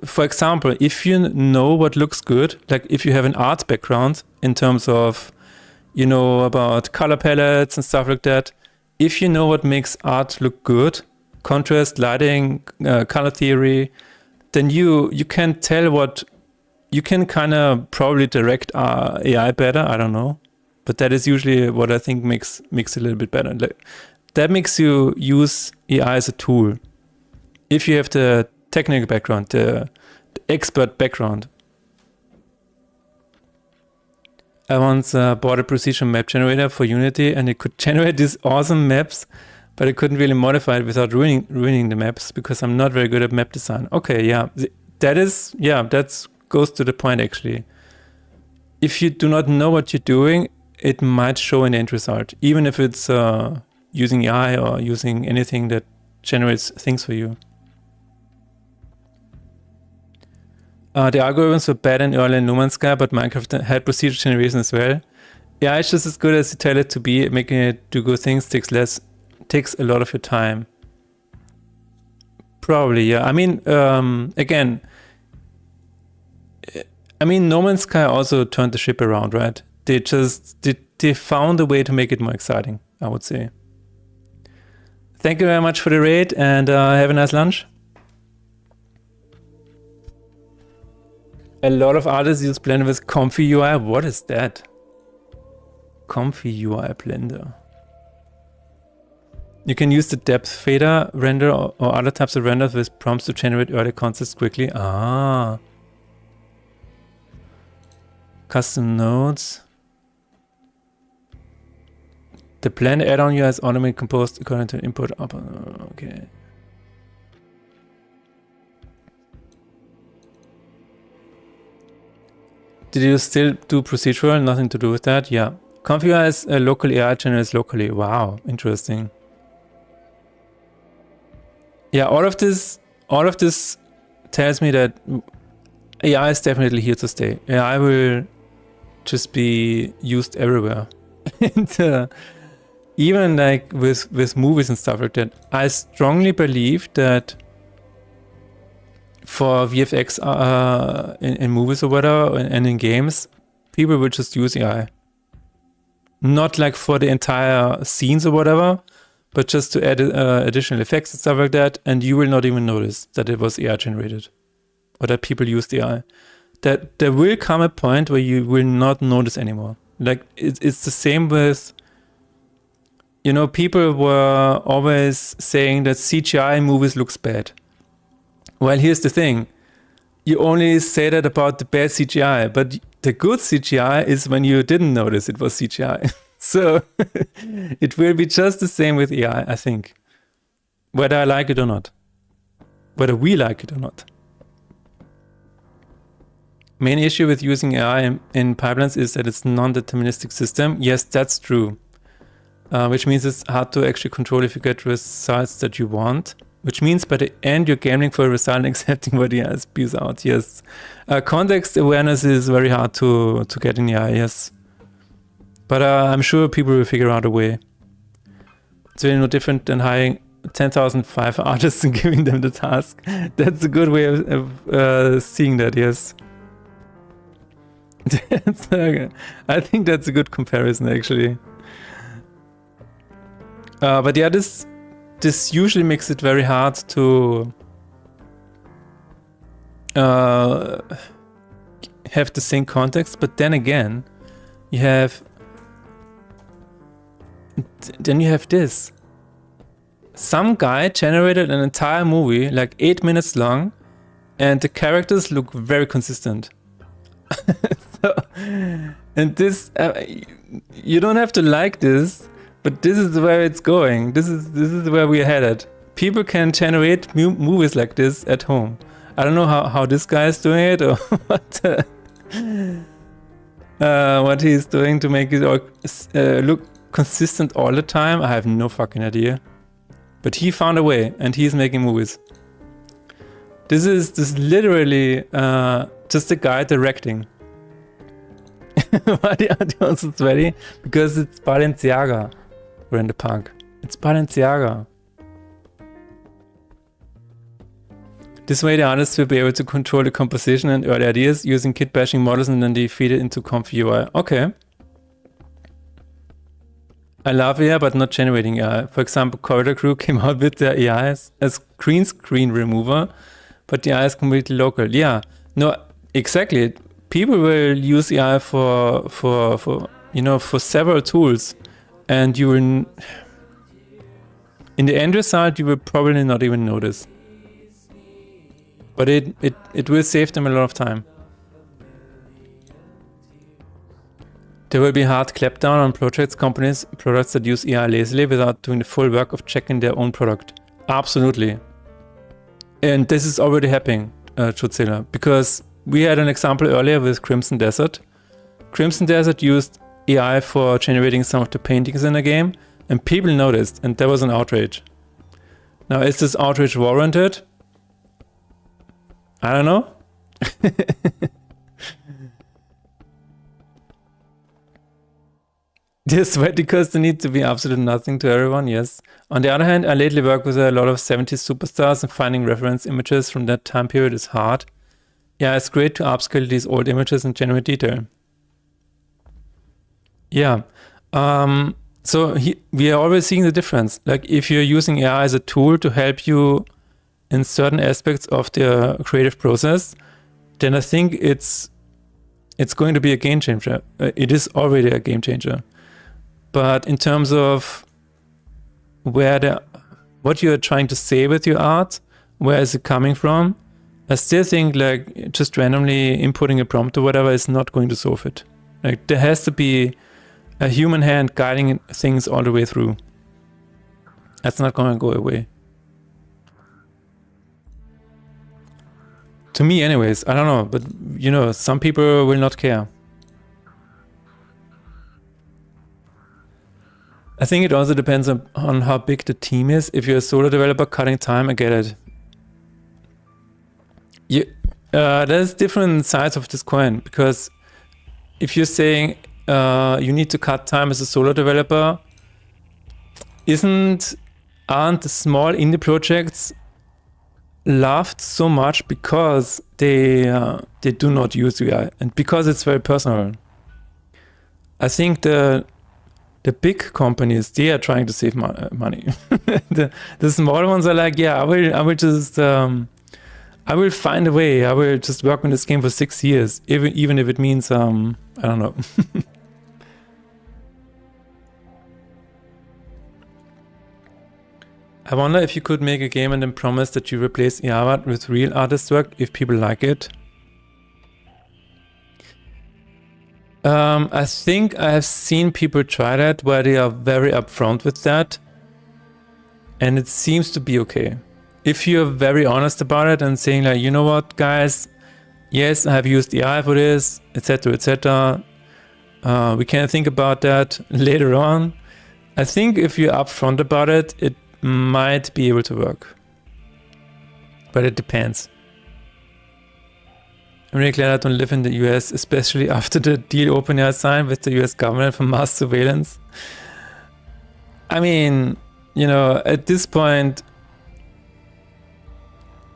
for example, if you know what looks good, like if you have an art background in terms of, you know, about color palettes and stuff like that, if you know what makes art look good, contrast, lighting, color theory, then you can tell what, you can kind of probably direct AI better, I don't know. But that is usually what I think makes it a little bit better. Like, that makes you use AI as a tool. If you have the technical background, the expert background. I once bought a precision map generator for Unity, and it could generate these awesome maps, but I couldn't really modify it without ruining the maps, because I'm not very good at map design. Okay, yeah, that goes to the point actually. If you do not know what you're doing, it might show in the end result, even if it's using AI or using anything that generates things for you. The algorithms were bad and early in No Man's Sky, but Minecraft had procedural generation as well. Yeah, it's just as good as you tell it to be. Making it do good things takes a lot of your time. Probably, yeah. I mean, again, No Man's Sky also turned the ship around, right? They found a way to make it more exciting, I would say. Thank you very much for the raid, and have a nice lunch. A lot of artists use Blender with Comfy UI. What is that? Comfy UI Blender. You can use the depth fader render or other types of renders with prompts to generate early concepts quickly. Ah. Custom nodes. The Blender add-on UI is automatically composed according to input. Okay. Did you still do procedural? Nothing to do with that? Yeah. Comfy UI is a local AI generates locally. Wow, interesting. Yeah, all of this tells me that AI is definitely here to stay. AI will just be used everywhere. And even like with movies and stuff like that, I strongly believe that for VFX in movies or whatever, and in games, people will just use AI. Not like for the entire scenes or whatever, but just to add additional effects and stuff like that, and you will not even notice that it was AI generated or that people used AI. That there will come a point where you will not notice anymore. Like it's the same with, you know, people were always saying that CGI in movies looks bad. Well, here's the thing. You only say that about the bad CGI, but the good CGI is when you didn't notice it was CGI. So it will be just the same with AI, I think. Whether I like it or not. Whether we like it or not. Main issue with using AI in pipelines is that it's non-deterministic system. Yes, that's true. Which means it's hard to actually control if you get results that you want. Which means by the end you're gambling for a result and accepting what the AI spews out. Yes. Context awareness is very hard to get in AI, yes. But I'm sure people will figure out a way. It's really no different than hiring 10,005 artists and giving them the task. That's a good way of seeing that, yes. I think that's a good comparison, actually. But yeah, this usually makes it very hard to have the same context. But then again, you have this. Some guy generated an entire movie, like 8 minutes long, and the characters look very consistent. So, and this, you don't have to like this, but this is where it's going. This is where we're headed. People can generate movies like this at home. I don't know how this guy is doing it or what he's doing to make it all, look consistent all the time. I have no fucking idea. But he found a way, and he's making movies. This is literally just a guy directing. Why the audience is ready? Because it's Balenciaga. We're in the park. It's Balenciaga. This way the artists will be able to control the composition and early ideas using kit bashing models, and then they feed it into comfy UI. Okay. I love AI, but not generating AI. For example, Corridor Crew came out with their AI as green screen remover, but the AI is completely local. Yeah, no, exactly. People will use AI for several tools, and you will, in the end result, you will probably not even notice. But it will save them a lot of time. There will be hard clampdown on products that use AI lazily without doing the full work of checking their own product. Absolutely. And this is already happening, Chutzilla, because we had an example earlier with Crimson Desert. Crimson Desert used AI for generating some of the paintings in the game, and people noticed, and there was an outrage. Now, is this outrage warranted? I don't know. Yes, because there needs to be absolutely nothing to everyone, yes. On the other hand, I lately work with a lot of 70s superstars, and finding reference images from that time period is hard. Yeah, it's great to upscale these old images and generate detail. Yeah. So we are always seeing the difference. Like if you're using AI as a tool to help you in certain aspects of the creative process, then I think it's going to be a game changer. It is already a game changer. But in terms of what you're trying to say with your art, where is it coming from? I still think like just randomly inputting a prompt or whatever is not going to solve it. Like there has to be a human hand guiding things all the way through. That's not going to go away. To me anyways, I don't know, but you know, some people will not care. I think it also depends on how big the team is. If you're a solo developer cutting time, I get it. There's different sides of this coin, because if you're saying you need to cut time as a solo developer, aren't the small indie projects loved so much because they do not use AI and because it's very personal. I think the big companies, they are trying to save money. the small ones are like, yeah, I will just I will find a way. I will just work on this game for 6 years, even if it means I don't know. I wonder if you could make a game and then promise that you replace AI art with real artist work if people like it. I think I have seen people try that where they are very upfront with that. And it seems to be okay. If you're very honest about it and saying like, you know what, guys, yes, I have used AI for this, etc., etc. We can think about that later on. I think if you're upfront about it, it might be able to work. But it depends. I'm really glad I don't live in the US, especially after the deal OpenAI signed with the US government for mass surveillance. I mean, you know, at this point,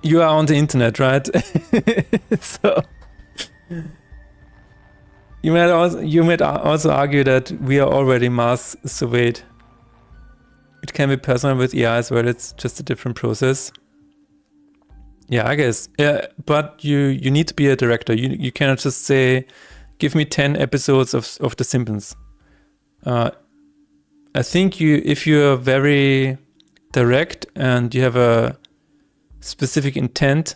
you are on the internet, right? So you might also argue that we are already mass surveyed. It can be personal with AI as well. It's just a different process. Yeah, I guess. Yeah, but you need to be a director. You cannot just say, give me 10 episodes of The Simpsons. I think if you're very direct and you have a specific intent,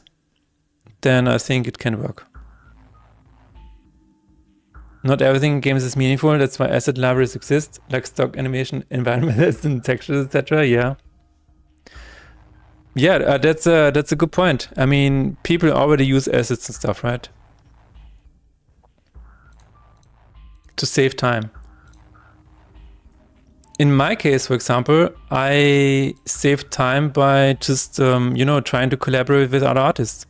then I think it can work. Not everything in games is meaningful. That's why asset libraries exist, like stock animation, environments, and textures, etc. Yeah. Yeah, that's a good point. I mean, people already use assets and stuff, right? To save time. In my case, for example, I saved time by just, trying to collaborate with other artists.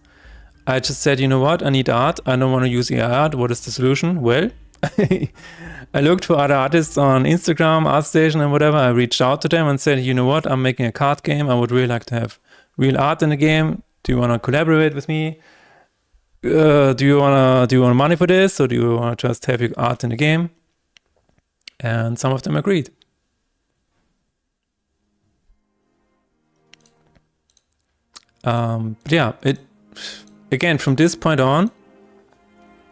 I just said, you know what, I need art. I don't want to use AI art. What is the solution? Well, I looked for other artists on Instagram, ArtStation, and whatever. I reached out to them and said, you know what, I'm making a card game. I would really like to have real art in the game. Do you want to collaborate with me? Do you want money for this, or do you want to just have your art in the game? And some of them agreed. Yeah, again, from this point on,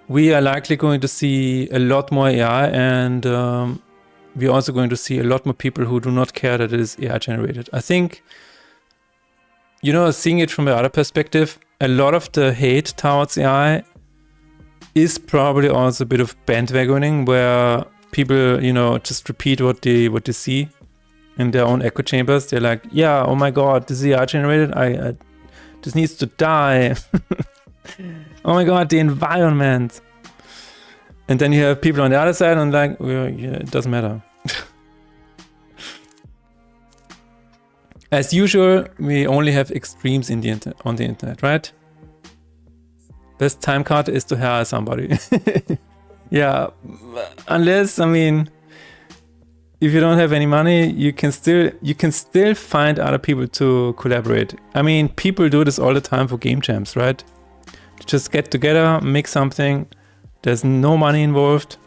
we are likely going to see a lot more AI, and we're also going to see a lot more people who do not care that it is AI generated. I think, seeing it from the other perspective, a lot of the hate towards AI is probably also a bit of bandwagoning, where people, just repeat what they see in their own echo chambers. They're like, yeah, oh my god, this is AI generated. This needs to die. Oh my god, the environment. And then you have people on the other side and like, well, yeah, it doesn't matter. As usual, we only have extremes on the internet, right? Best time card is to hire somebody. Yeah, unless, if you don't have any money, you can still find other people to collaborate. People do this all the time for game jams, right? Just get together, make something. There's no money involved.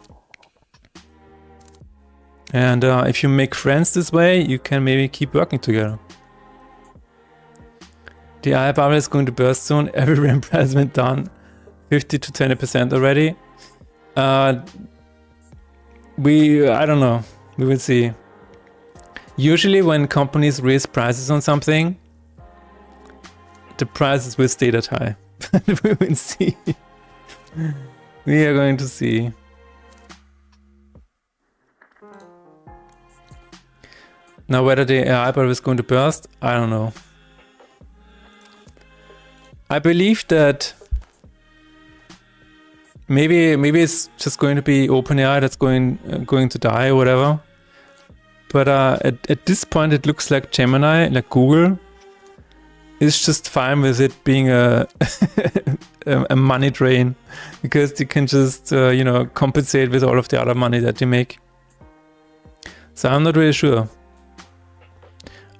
And if you make friends this way, you can maybe keep working together. The AI bubble is going to burst soon. Every RAM price went down 50 to 20% already. I don't know. We will see. Usually when companies raise prices on something, the prices will stay that high. We will see. We are going to see. Now whether the AI bubble is going to burst, I don't know. I believe that maybe it's just going to be OpenAI that's going to die or whatever. But at this point, it looks like Gemini, like Google, is just fine with it being a money drain, because they can just compensate with all of the other money that they make. So I'm not really sure.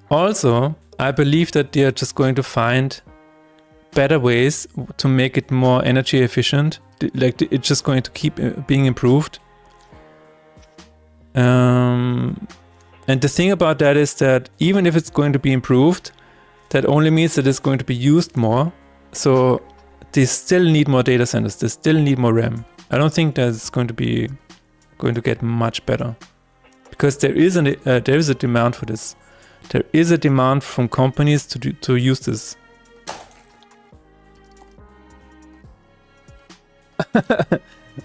Also, I believe that they are just going to find better ways to make it more energy efficient. Like it's just going to keep being improved. And the thing about that is that even if it's going to be improved, that only means that it's going to be used more. So they still need more data centers. They still need more RAM. I don't think that it's going to get much better, because there is a demand for this. There is a demand from companies to use this.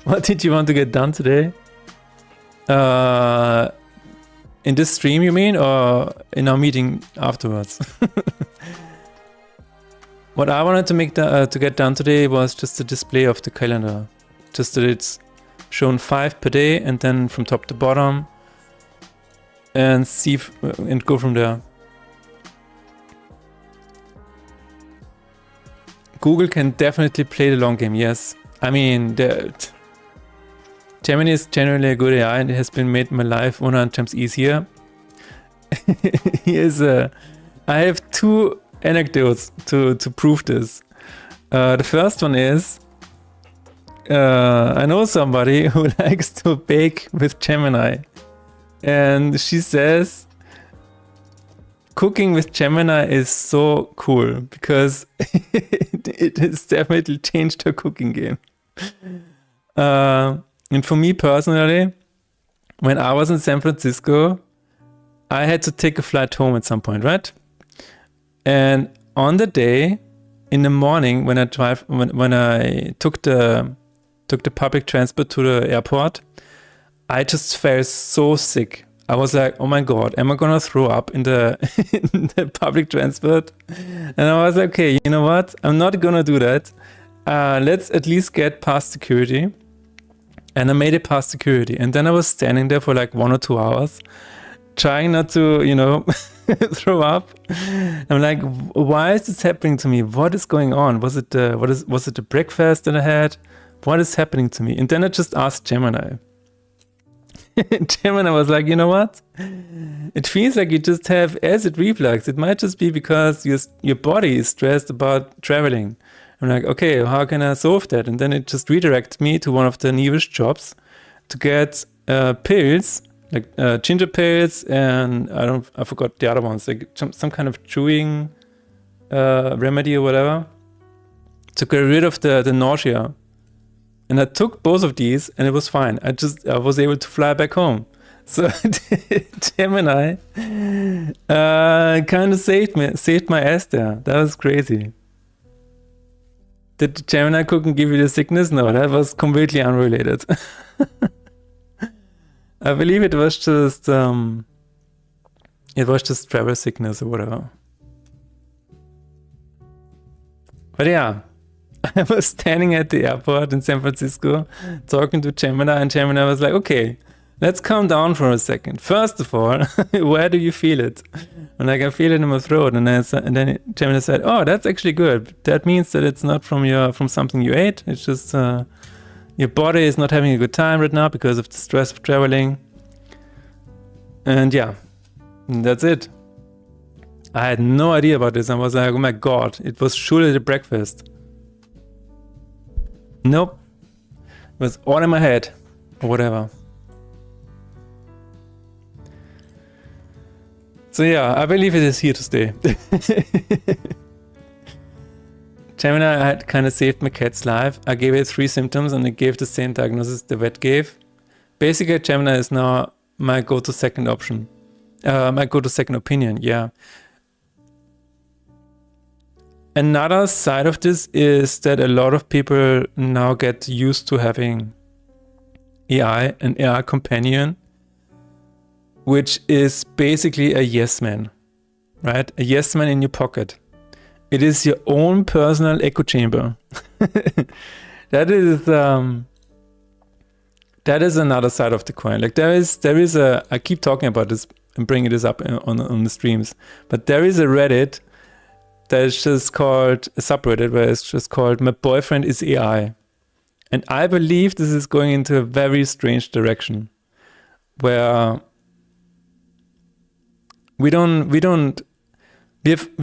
What did you want to get done today? In this stream, you mean, or in our meeting afterwards? What I wanted to get done today was just the display of the calendar. Just that it's shown 5 per day, and then from top to bottom, and see and go from there. Google can definitely play the long game. Yes, I mean Gemini is generally a good AI, and it has been made my life 100 times easier. I have 2 anecdotes to prove this. The first one is, I know somebody who likes to bake with Gemini, and she says cooking with Gemini is so cool because it has definitely changed her cooking game. And for me personally, when I was in San Francisco, I had to take a flight home at some point, right? And on the day, in the morning, when I took the public transport to the airport, I just felt so sick. I was like, oh my God, am I gonna throw up in the public transport? And I was like, okay, you know what? I'm not gonna do that. Let's at least get past security. And I made it past security. And then I was standing there for like 1 or 2 hours, trying not to, throw up. I'm like, why is this happening to me? What is going on? Was it the breakfast that I had? What is happening to me? And then I just asked Gemini. Gemini was like, you know what? It feels like you just have acid reflux. It might just be because your body is stressed about traveling. I'm like, okay, how can I solve that? And then it just redirects me to one of the nearest shops to get pills, like ginger pills, and I forgot the other ones, like some kind of chewing remedy or whatever, to get rid of the nausea. And I took both of these, and it was fine. I was able to fly back home. So Gemini kind of saved my ass there. That was crazy. Did Gemini cooking give you the sickness? No, that was completely unrelated. I believe it was just travel sickness or whatever. But yeah, I was standing at the airport in San Francisco talking to Gemini, and Gemini was like, okay, let's calm down for a second. First of all, where do you feel it? I'm like, I feel it in my throat. And then Gemini said, oh, that's actually good. That means that it's not from something you ate. It's just your body is not having a good time right now because of the stress of traveling. And yeah, that's it. I had no idea about this. I was like, oh my God, it was surely the breakfast. Nope. It was all in my head or whatever. So yeah, I believe it is here to stay. Gemini had kind of saved my cat's life. I gave it 3 symptoms and it gave the same diagnosis the vet gave. Basically, Gemini is now my go-to second option. My go-to second opinion, yeah. Another side of this is that a lot of people now get used to having AI, an AI companion, which is basically a yes man, right? A yes man in your pocket. It is your own personal echo chamber. That is another side of the coin. Like there is a, I keep talking about this and bringing this up on the streams, but there is a Reddit that is just called, a subreddit where it's just called "My Boyfriend is AI." And I believe this is going into a very strange direction where we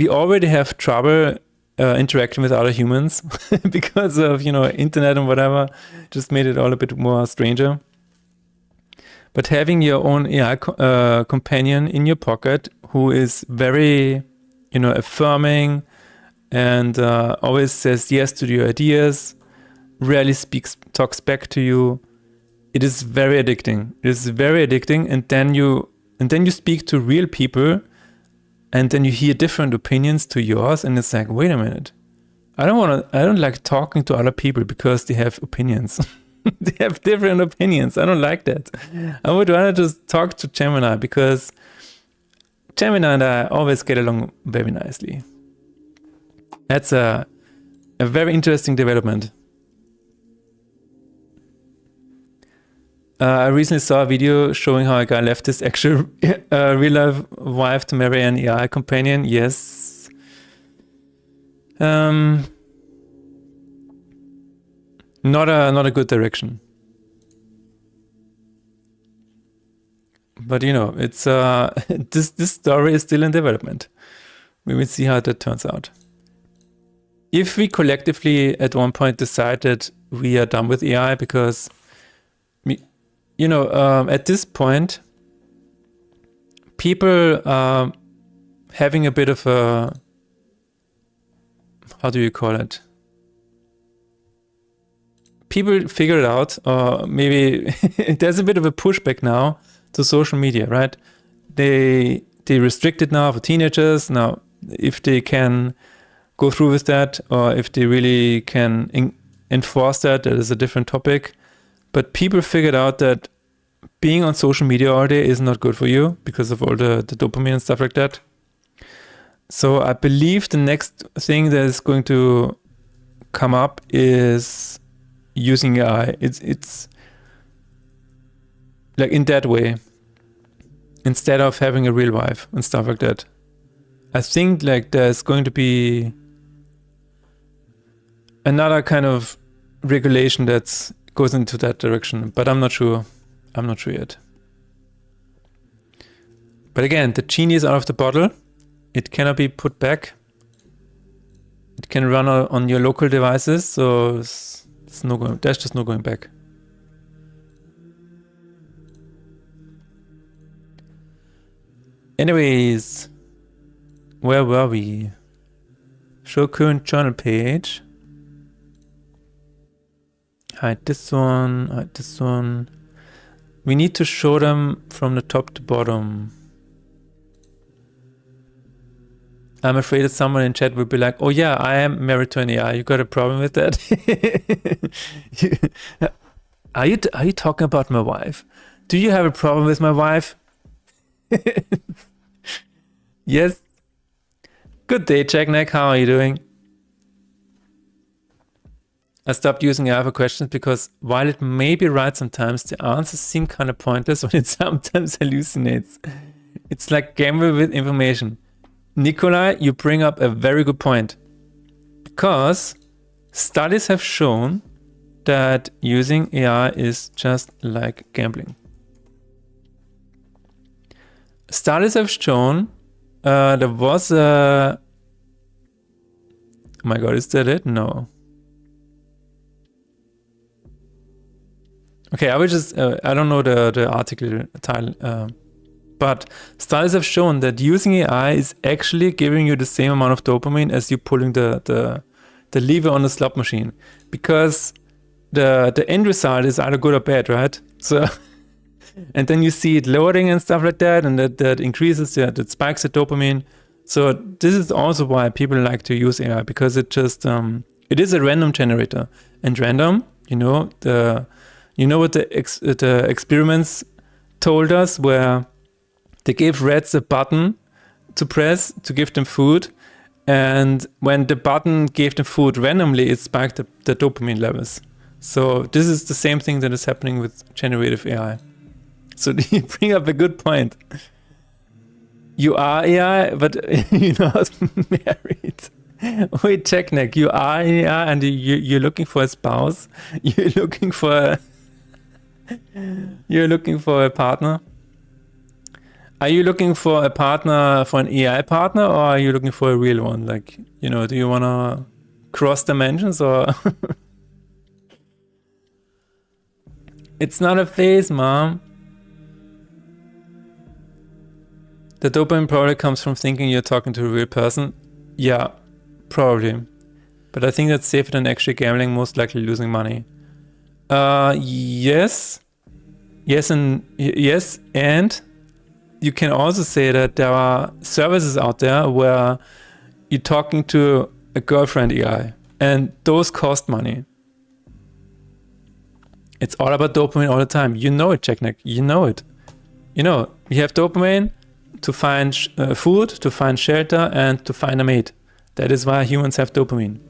already have trouble interaction with other humans because of, internet and whatever, just made it all a bit more stranger. But having your own AI companion in your pocket who is very, affirming and always says yes to your ideas, rarely talks back to you, it is very addicting. It is very addicting, and then you speak to real people, and then you hear different opinions to yours, and it's like, wait a minute, I don't like talking to other people because they have opinions. They have different opinions. I don't like that. I would rather just talk to Gemini, because Gemini and I always get along very nicely. That's a very interesting development. I recently saw a video showing how a guy left his actual real-life wife to marry an AI companion. Yes. Not a good direction. But it's this story is still in development. We will see how that turns out. If we collectively at one point decide that we are done with AI, because at this point, people are having a bit of a, how do you call it? People figure it out, or maybe there's a bit of a pushback now to social media, right? They restrict it now for teenagers. Now, if they can go through with that, or if they really can enforce that is a different topic. But people figured out that being on social media all day is not good for you because of all the dopamine and stuff like that. So I believe the next thing that is going to come up is using AI. It's like in that way, instead of having a real wife and stuff like that. I think like there's going to be another kind of regulation that goes into that direction, but I'm not sure. I'm not sure yet. But again, the genie is out of the bottle. It cannot be put back. It can run on your local devices, so there's just no going back. Anyways, where were we? Show current journal page. Hide this one, hide this one. We need to show them from the top to bottom. I'm afraid that someone in chat will be like, oh yeah, I am married to an AI. You got a problem with that? Are you talking about my wife? Do you have a problem with my wife? Yes. Good day, Jackneck. How are you doing? I stopped using AI for questions because while it may be right sometimes, the answers seem kind of pointless when it sometimes hallucinates. It's like gamble with information. Nikolai, you bring up a very good point. Because studies have shown that using AI is just like gambling. Studies have shown there was a... Oh my god, is that it? No. Okay, I will just, I don't know the article title, but studies have shown that using AI is actually giving you the same amount of dopamine as you pulling the lever on the slot machine, because the end result is either good or bad, right? So, and then you see it loading and stuff like that, and that increases, that spikes the dopamine. So this is also why people like to use AI, because it just, it is a random generator, and random, what the experiments told us, where they gave rats a button to press to give them food, and when the button gave them food randomly, it spiked the dopamine levels. So this is the same thing that is happening with generative AI. So you bring up a good point. You are AI, but you're not married. Wait, Jackneck, you are AI and you're looking for a spouse? You're looking for a partner? Are you looking for a partner, for an AI partner, or are you looking for a real one? Like, you know, do you want to cross dimensions or? It's not a phase, mom. The dopamine probably comes from thinking you're talking to a real person. Yeah, probably. But I think that's safer than actually gambling, most likely losing money. Yes. Yes, and you can also say that there are services out there where you're talking to a girlfriend AI, and those cost money. It's all about dopamine all the time. You know it, Jackneck. You know it. You know, you have dopamine to find food, to find shelter, and to find a mate. That is why humans have dopamine.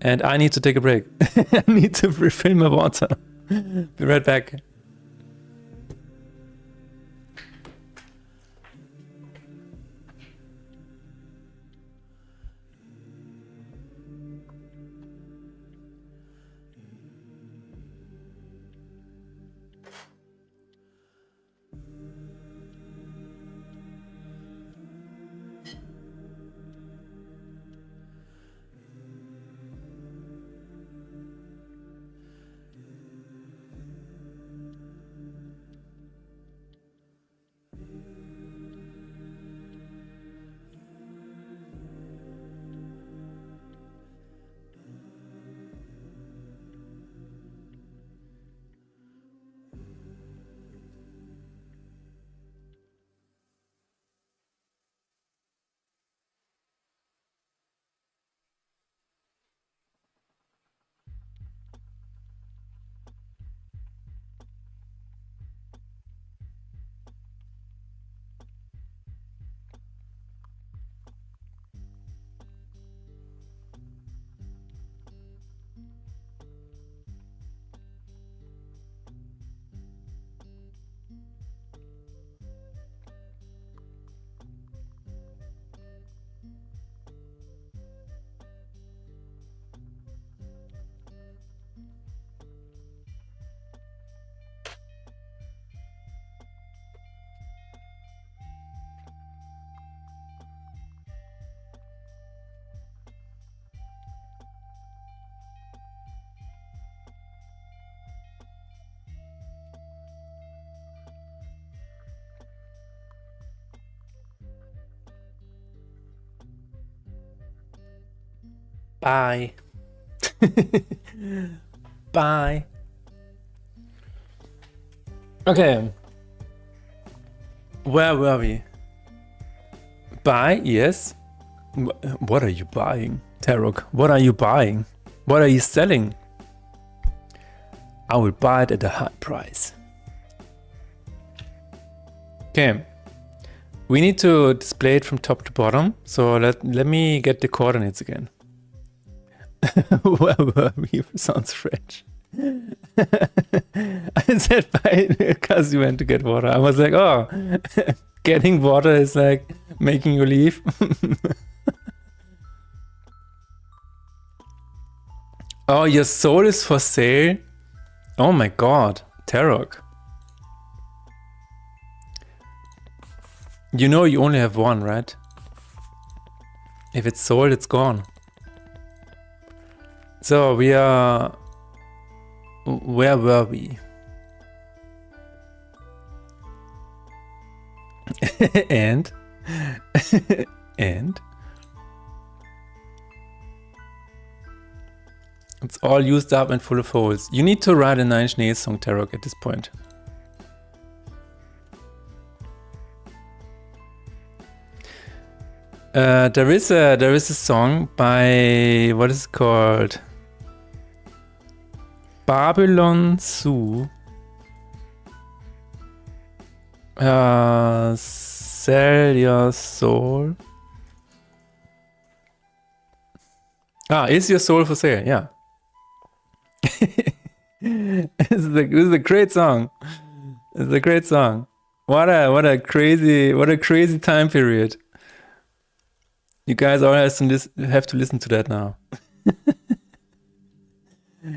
And I need to take a break. I need to refill my water. Be right back. Bye. Bye. Okay. Where were we? Buy? Yes. What are you buying, Tarok? What are you buying? What are you selling? I will buy it at a high price. Okay. We need to display it from top to bottom. So let me get the coordinates again. Where were we? Sounds French. I said bye because you went to get water. I was like, oh, getting water is like making you leave. Oh, your soul is for sale? Oh my god, Tarok. You know you only have one, right? If it's sold, it's gone. So we are... Where were we? and? and? It's all used up and full of holes. You need to write a Nine Inch Nails song, Tarok, at this point. There is a song by, what is it called? Babylon Zoo. Sell your soul. Is your soul for sale? Yeah. This is a great song. It's a great song. What a crazy time period. You guys all have to listen to that now.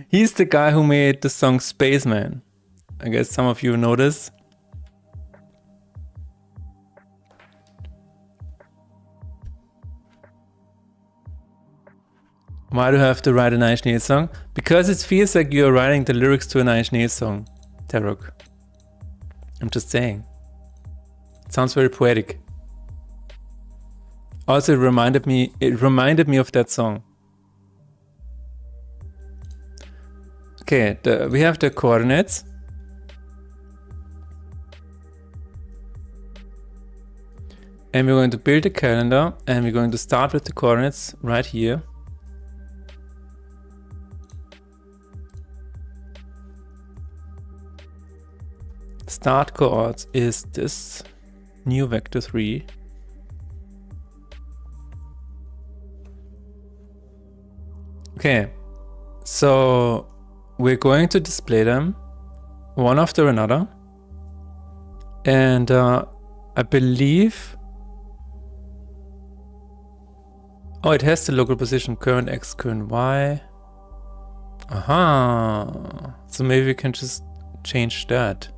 He's the guy who made the song Spaceman. I guess some of you know this. Why do I have to write a Nine Inch Nails song? Because it feels like you're writing the lyrics to a Nine Inch Nails song, Tarok. I'm just saying. It sounds very poetic. Also, it reminded me of that song. Okay, we have the coordinates. And we're going to build a calendar, and we're going to start with the coordinates right here. Start coords is this new vector 3. Okay, so we're going to display them one after another. And I believe... Oh, it has the local position, current X, current Y. Aha! So maybe we can just change that.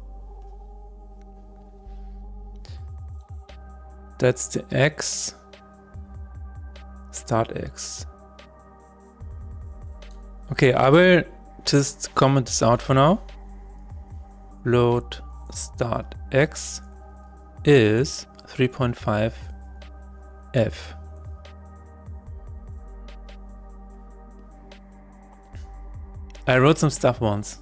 That's the X. Start X. Okay, I will just comment this out for now. Load start X is 3.5 F. I wrote some stuff once.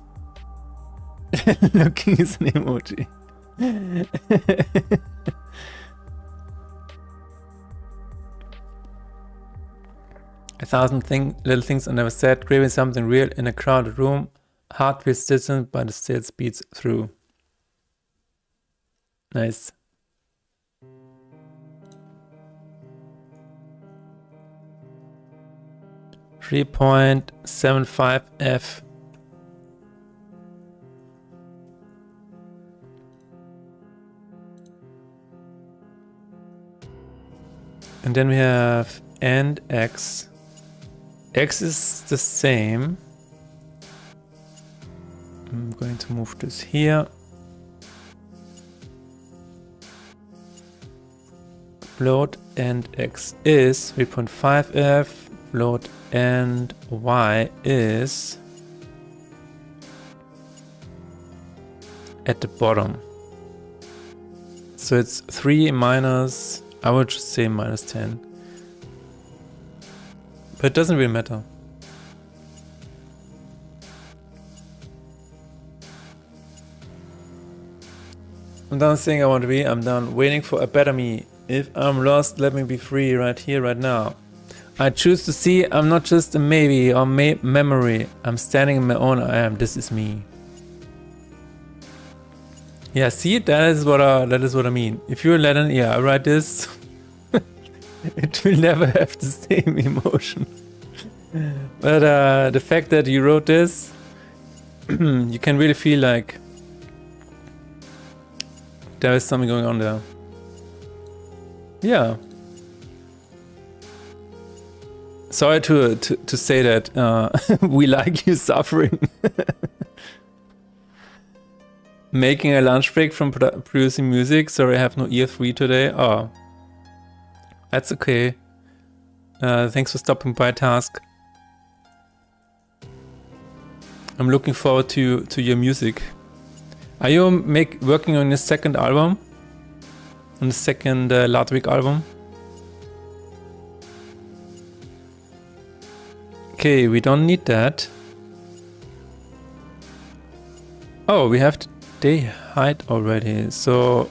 Looking is an emoji. 1,000 little things I never said. Craving something real in a crowded room. Heart feels distant, but it still beats through. Nice. .75 F. And then we have and X. X is the same. I'm going to move this here. Float and X is 3.5 F. Float and Y is at the bottom. So it's 3 minus, I would just say minus 10. But it doesn't really matter. I'm done saying I want to be. I'm done waiting for a better me. If I'm lost, let me be free right here, right now. I choose to see I'm not just a maybe or memory. I'm standing in my own I am. This is me. Yeah, see, that is what I mean. If you're Latin, yeah, I write this. It will never have the same emotion. But the fact that you wrote this, you can really feel like there is something going on there. Yeah. Sorry to say that we like you suffering. Making a lunch break from producing music. Sorry, I have no ear free today. Oh, that's okay. Thanks for stopping by, Task. I'm looking forward to your music. Are you working on your second album? On the second Ludwig album? Okay, we don't need that. Oh, we have day height already, so...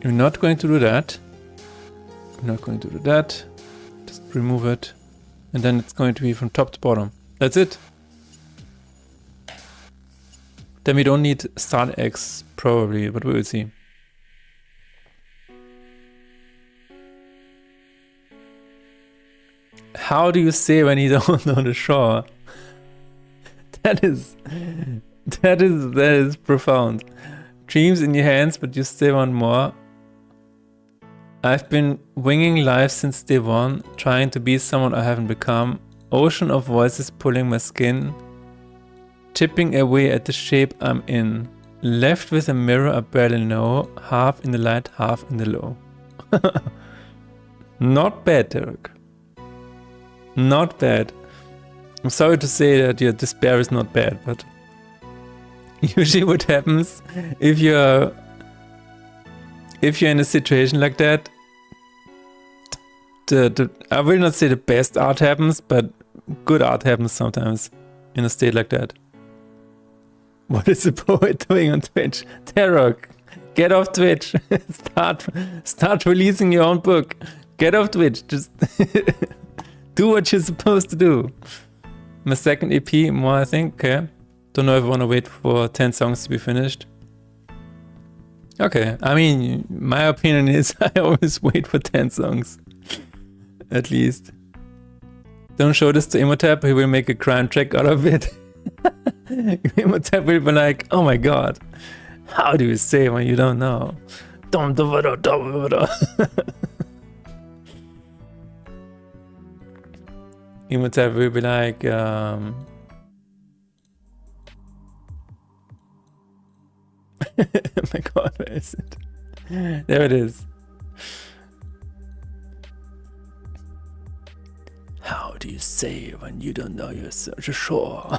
You're not going to do that. I'm not going to do that. Just remove it. And then it's going to be from top to bottom. That's it. Then we don't need start X, probably, but we will see. How do you say when you don't know the shore? That is profound. Dreams in your hands, but you still want more. I've been winging life since day one, trying to be someone I haven't become. Ocean of voices pulling my skin, chipping away at the shape I'm in. Left with a mirror I barely know, half in the light, half in the low. Not bad, Derek. Not bad. I'm sorry to say that your despair is not bad, but usually what happens if you're in a situation like that, I will not say the best art happens, but good art happens sometimes in a state like that. What is the poet doing on Twitch? Tarok, get off Twitch. Start releasing your own book. Get off Twitch. Just do what you're supposed to do. My second EP, more I think. Okay. Don't know if I want to wait for 10 songs to be finished. Okay. I mean, my opinion is I always wait for 10 songs. At least. Don't show this to Imhotep, he will make a crime track out of it. Imhotep will be like, oh my god, how do you say when you don't know? Imhotep will be like, oh my god, where is it? There it is. How do you say when you don't know you're so sure?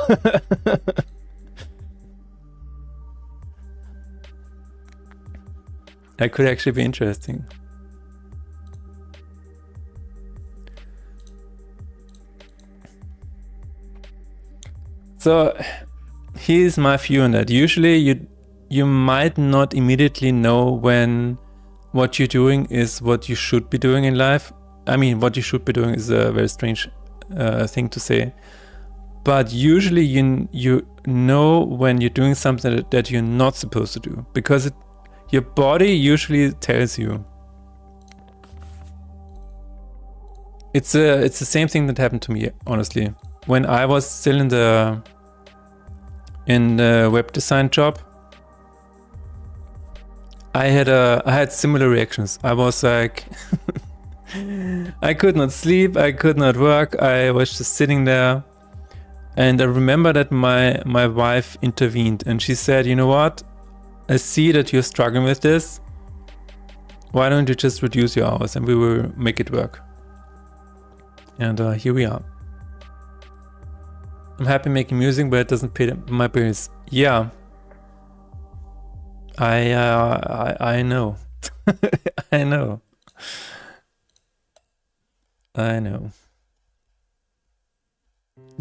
That could actually be interesting. So here's my view on that. Usually you might not immediately know when what you're doing is what you should be doing in life. I mean, what you should be doing is a very strange thing to say. But usually you know when you're doing something that you're not supposed to do. Because your body usually tells you. It's the same thing that happened to me, honestly. When I was still in the web design job, I had similar reactions. I was like... I could not sleep, I could not work, I was just sitting there. And I remember that my wife intervened and she said, you know what? I see that you're struggling with this. Why don't you just reduce your hours and we will make it work. And here we are. I'm happy making music, but it doesn't pay my bills. Yeah. I know. I know. I know.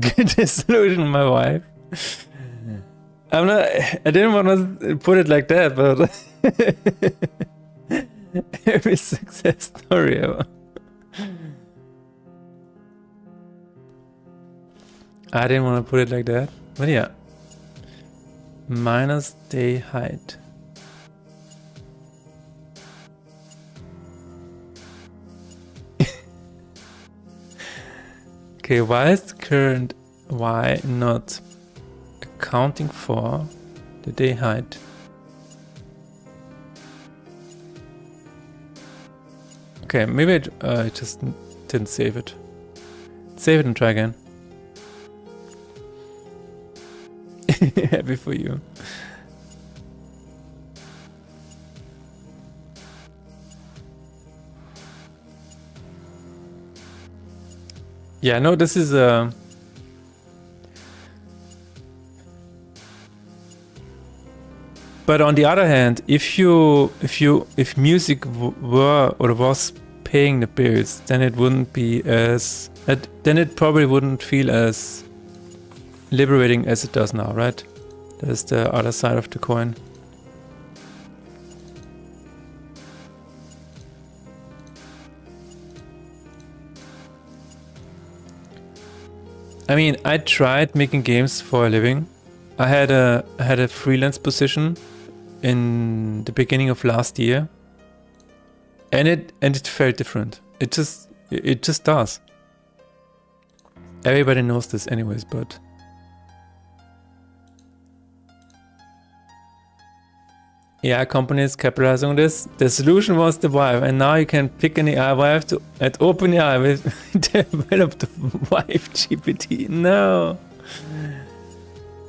Good disillusion, my wife. I didn't want to put it like that, but every success story ever. I didn't want to put it like that, but yeah. Minus day height. Okay, why is the current Y not accounting for the day height? Okay, maybe I just didn't save it. Save it and try again. Happy for you. Yeah, no, this is but on the other hand, if music were or was paying the bills, then it wouldn't be as then it probably wouldn't feel as liberating as it does now, right? That's the other side of the coin. I mean, I tried making games for a living. I had a freelance position in the beginning of last year, and it felt different. It just does. Everybody knows this, anyways, but AI companies capitalizing on this. The solution was the Vive, and now you can pick an AI Vive at OpenAI with develop the Vive GPT. No.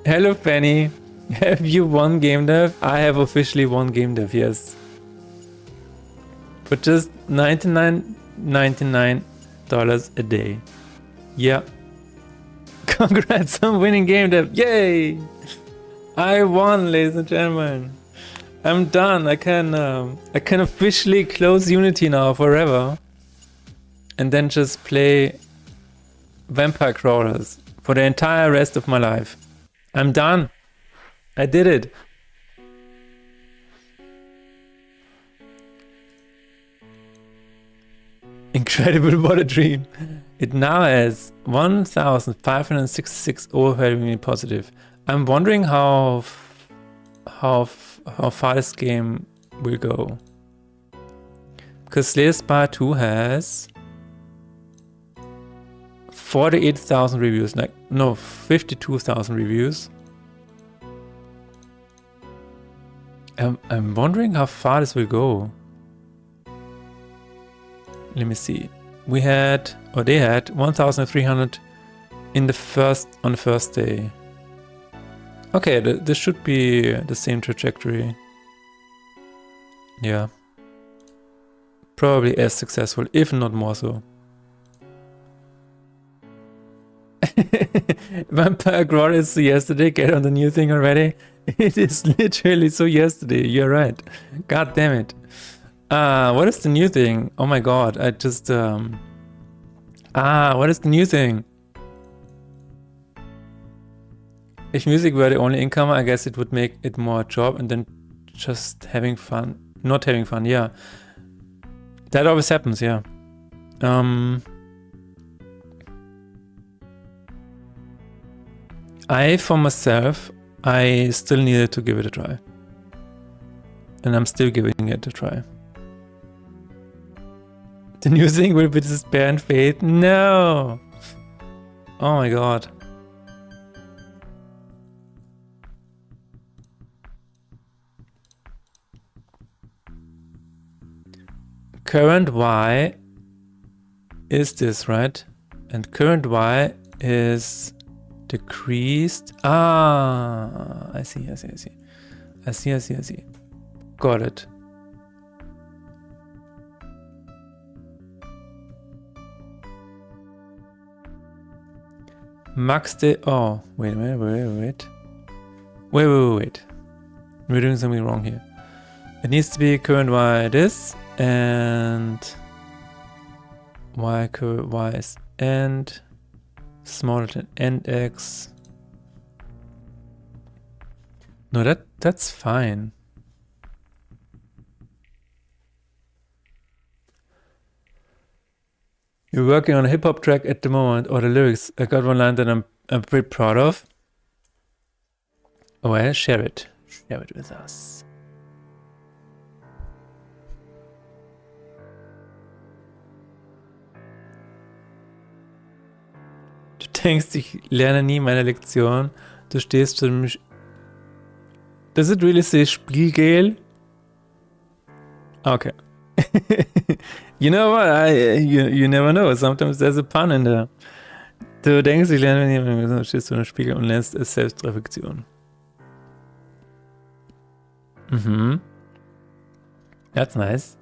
Hello, Penny. Have you won game dev? I have officially won game dev, yes. for just $99.99 a day. Yeah. Congrats on winning game dev. Yay! I won, ladies and gentlemen. I'm done. I can officially close Unity now forever. And then just play vampire crawlers for the entire rest of my life. I'm done. I did it. Incredible, what a dream. It now has 1,566 overwhelmingly positive. I'm wondering how far this game will go. Because Slay Spire 2 has 48,000 reviews, like, no, 52,000 reviews. I'm wondering how far this will go. Let me see. We had, or they had 1,300 on the first day. Okay, this should be the same trajectory. Yeah. Probably as successful, if not more so. Vampire Growl is yesterday. Get on the new thing already. It is literally so yesterday. You're right. God damn it. What is the new thing? Oh my god, I just what is the new thing? If music were the only income, I guess it would make it more a job, and then just having fun. Not having fun, yeah. That always happens, yeah. For myself, I still needed to give it a try. And I'm still giving it a try. The new thing will be Despair and Fate. No! Oh my god. Current Y is this, right? And current Y is decreased. I see. I see. Got it. Max day. Oh, wait. We're doing something wrong here. It needs to be current Y this and Y current Y is end smaller than end X. No, that's fine. You're working on a hip-hop track at the moment, or the lyrics. I got one line that I'm pretty proud of. Well, share it. Share it with us. Du denkst, ich lerne nie meine Lektion. Du stehst für mich. Does it really say Spielgel? Okay. You know what? You never know. Sometimes there's a pun in there. Du denkst, ich lerne nie, du stehst vor dem Spiegel und lernst es Selbstreflexion. That's nice.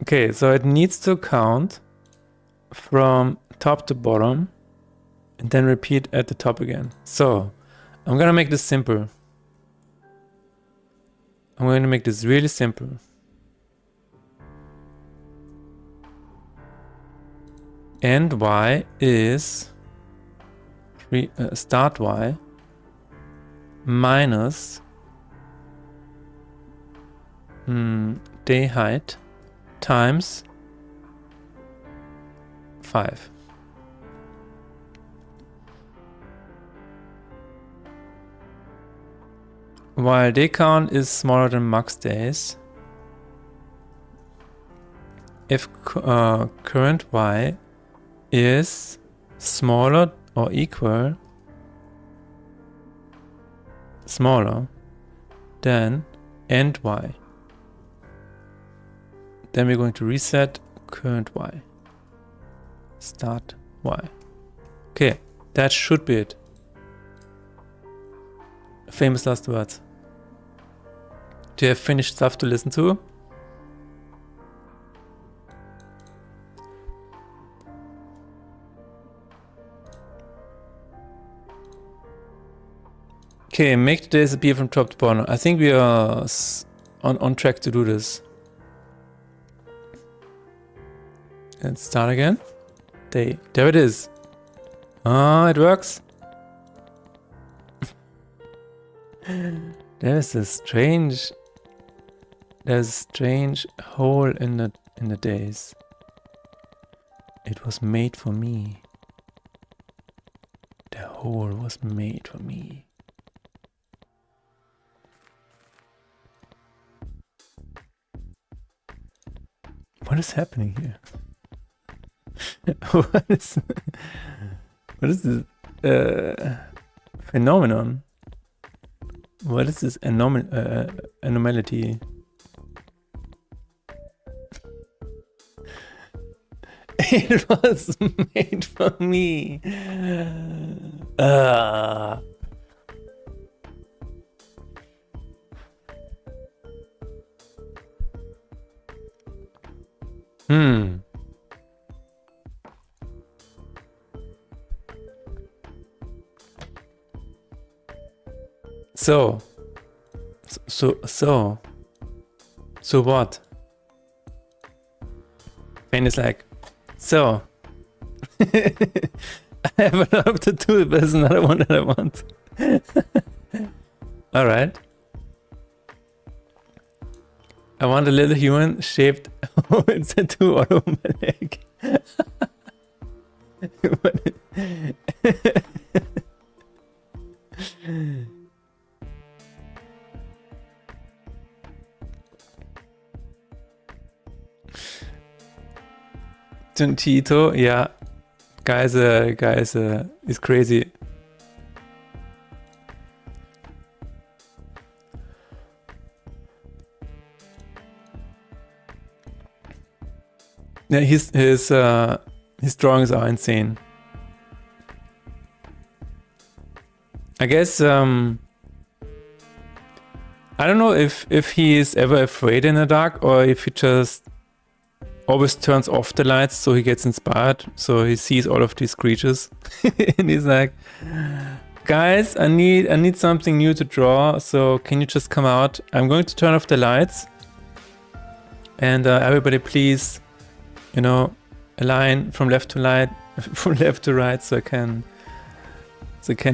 Okay, so it needs to count from top to bottom and then repeat at the top again. So I'm gonna make this simple. I'm going to make this really simple. End Y is start Y minus day height times 5. While day count is smaller than max days, if current Y is smaller or equal smaller than end Y. Then we're going to reset current Y. Start Y. Okay, that should be it. Famous last words. Do you have finished stuff to listen to? Okay, make the days appear from top to bottom. I think we are on track to do this. Let's start again. Day. There it is. Ah, it works. There's a strange hole in the days. It was made for me. The hole was made for me. What is happening here? what is this phenomenon? What is this anomaly? It was made for me. So what? Fane is like, so I have a lot to do, but there's another one that I want. All right. I want a little human shaped it's a tattoo all over my leg. Tito, yeah, guys, is crazy. Yeah, his drawings are insane. I guess I don't know if he is ever afraid in the dark or if he just always turns off the lights so he gets inspired, so he sees all of these creatures and he's like, guys, I need something new to draw, so can you just come out? I'm going to turn off the lights and everybody please, you know, align from left to right so I can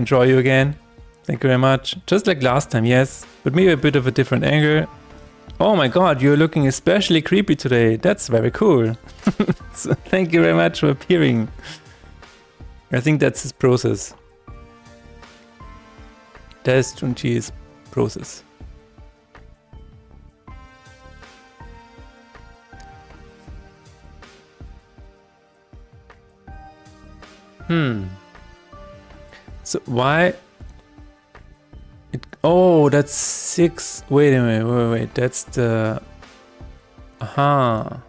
draw you again. Thank you very much. Just like last time, yes, but maybe a bit of a different angle. Oh my god, you're looking especially creepy today. That's very cool. So thank you very much for appearing. I think that's his process. That is Junji's process. So why? Oh, that's 6. Wait a minute. Wait. That's the. Aha.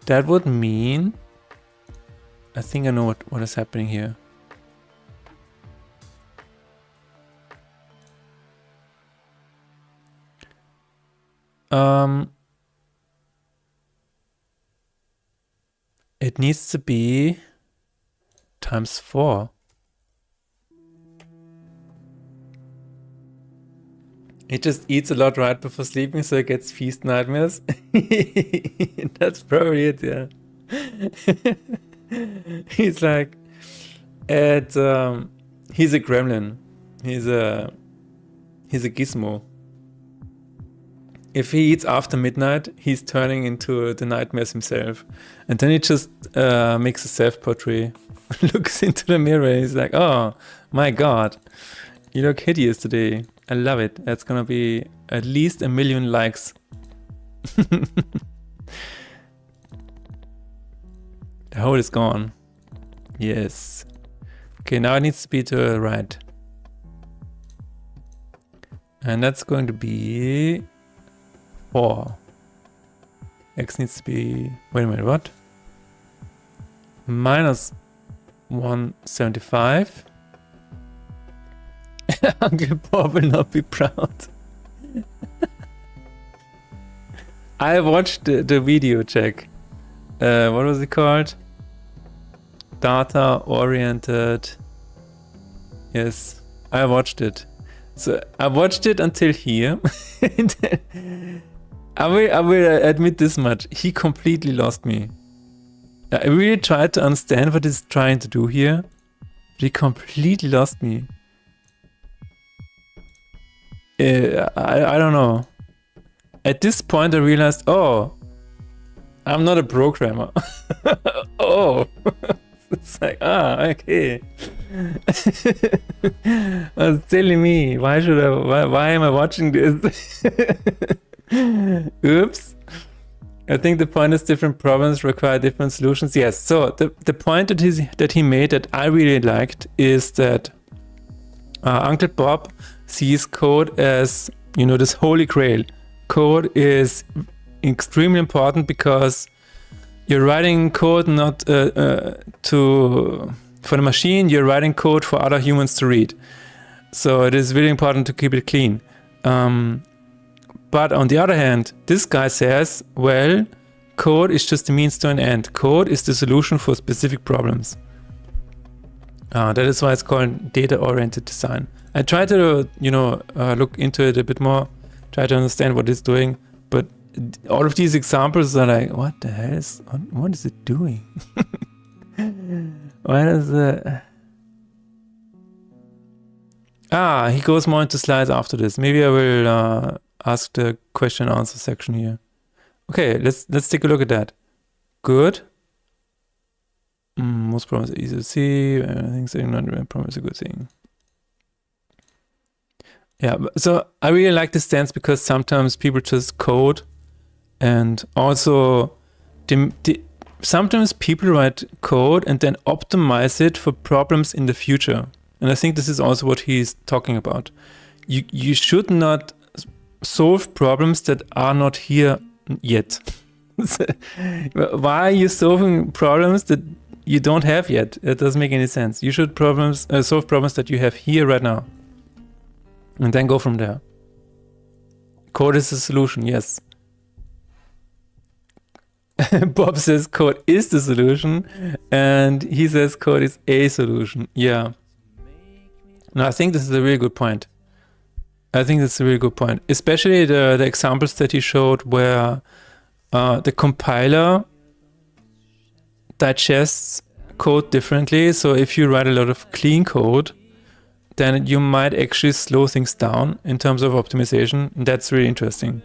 That would mean. I think I know what is happening here. It needs to be times 4. It just eats a lot right before sleeping, so it gets feast nightmares. That's probably it, yeah. He's like, he's a gremlin. He's a gizmo. If he eats after midnight, he's turning into the nightmares himself. And then he just makes a self-portrait, looks into the mirror, and he's like, oh my god, you look hideous today. I love it. That's gonna be at least 1 million likes. The hole is gone. Yes. Okay, now it needs to be to the right. And that's going to be 4. X needs to be, wait a minute, what? Minus 175. Uncle Bob will not be proud. I watched the video check. What was it called? Data oriented. Yes, I watched it. So I watched it until here. I will admit this much. He completely lost me. I really tried to understand what he's trying to do here. But he completely lost me. I don't know. At this point I realized, oh, I'm not a programmer. Oh, it's like, okay. That's silly me. Why am I watching this? Oops. I think the point is different problems require different solutions. Yes, so the point that he made that I really liked is that Uncle Bob sees code as, you know, this holy grail. Code is extremely important because you're writing code not for the machine, you're writing code for other humans to read. So it is really important to keep it clean. But on the other hand, this guy says, well, code is just a means to an end. Code is the solution for specific problems. That is why it's called data-oriented design. I try to, look into it a bit more, try to understand what it's doing, but all of these examples are like, what the hell what is it doing? Why does he goes more into slides after this. Maybe I will ask the question and answer section here. Okay, let's take a look at that. Good. Most problems are easy to see. I think saying not a problem is a good thing. Yeah, so I really like this stance because sometimes people just code, and also sometimes people write code and then optimize it for problems in the future. And I think this is also what he's talking about. You should not solve problems that are not here yet. Why are you solving problems that you don't have yet? It doesn't make any sense. You should solve problems that you have here right now. And then go from there. Code is the solution, yes. Bob says code is the solution, and he says code is a solution. Yeah. No, I think this is a really good point. Especially the examples that he showed where the compiler digests code differently. So if you write a lot of clean code, then you might actually slow things down in terms of optimization. And that's really interesting.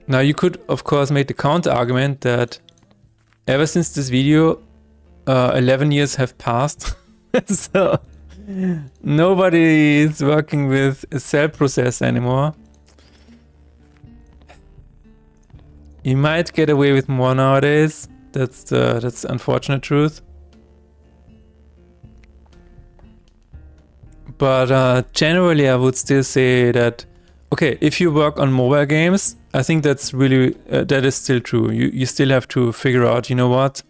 Now you could, of course, make the counter argument that ever since this video, 11 years have passed. So nobody is working with a cell processor anymore. You might get away with more nowadays. That's the unfortunate truth. But generally, I would still say that, okay, if you work on mobile games, I think that's really, that is still true. You still have to figure out, you know what,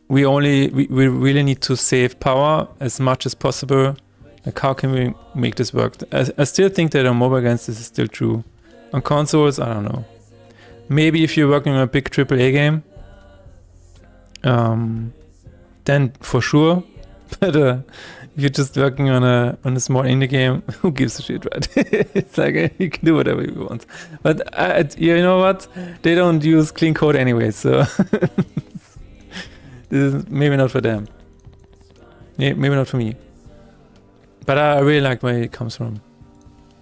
we really need to save power as much as possible. Like, how can we make this work? I still think that on mobile games, this is still true. On consoles, I don't know. Maybe if you're working on a big AAA game, then for sure. But if you're just working on a small indie game, who gives a shit, right? It's like you can do whatever you want. But you know what? They don't use clean code anyway, so this is maybe not for them. Yeah, maybe not for me. But I really like where it comes from.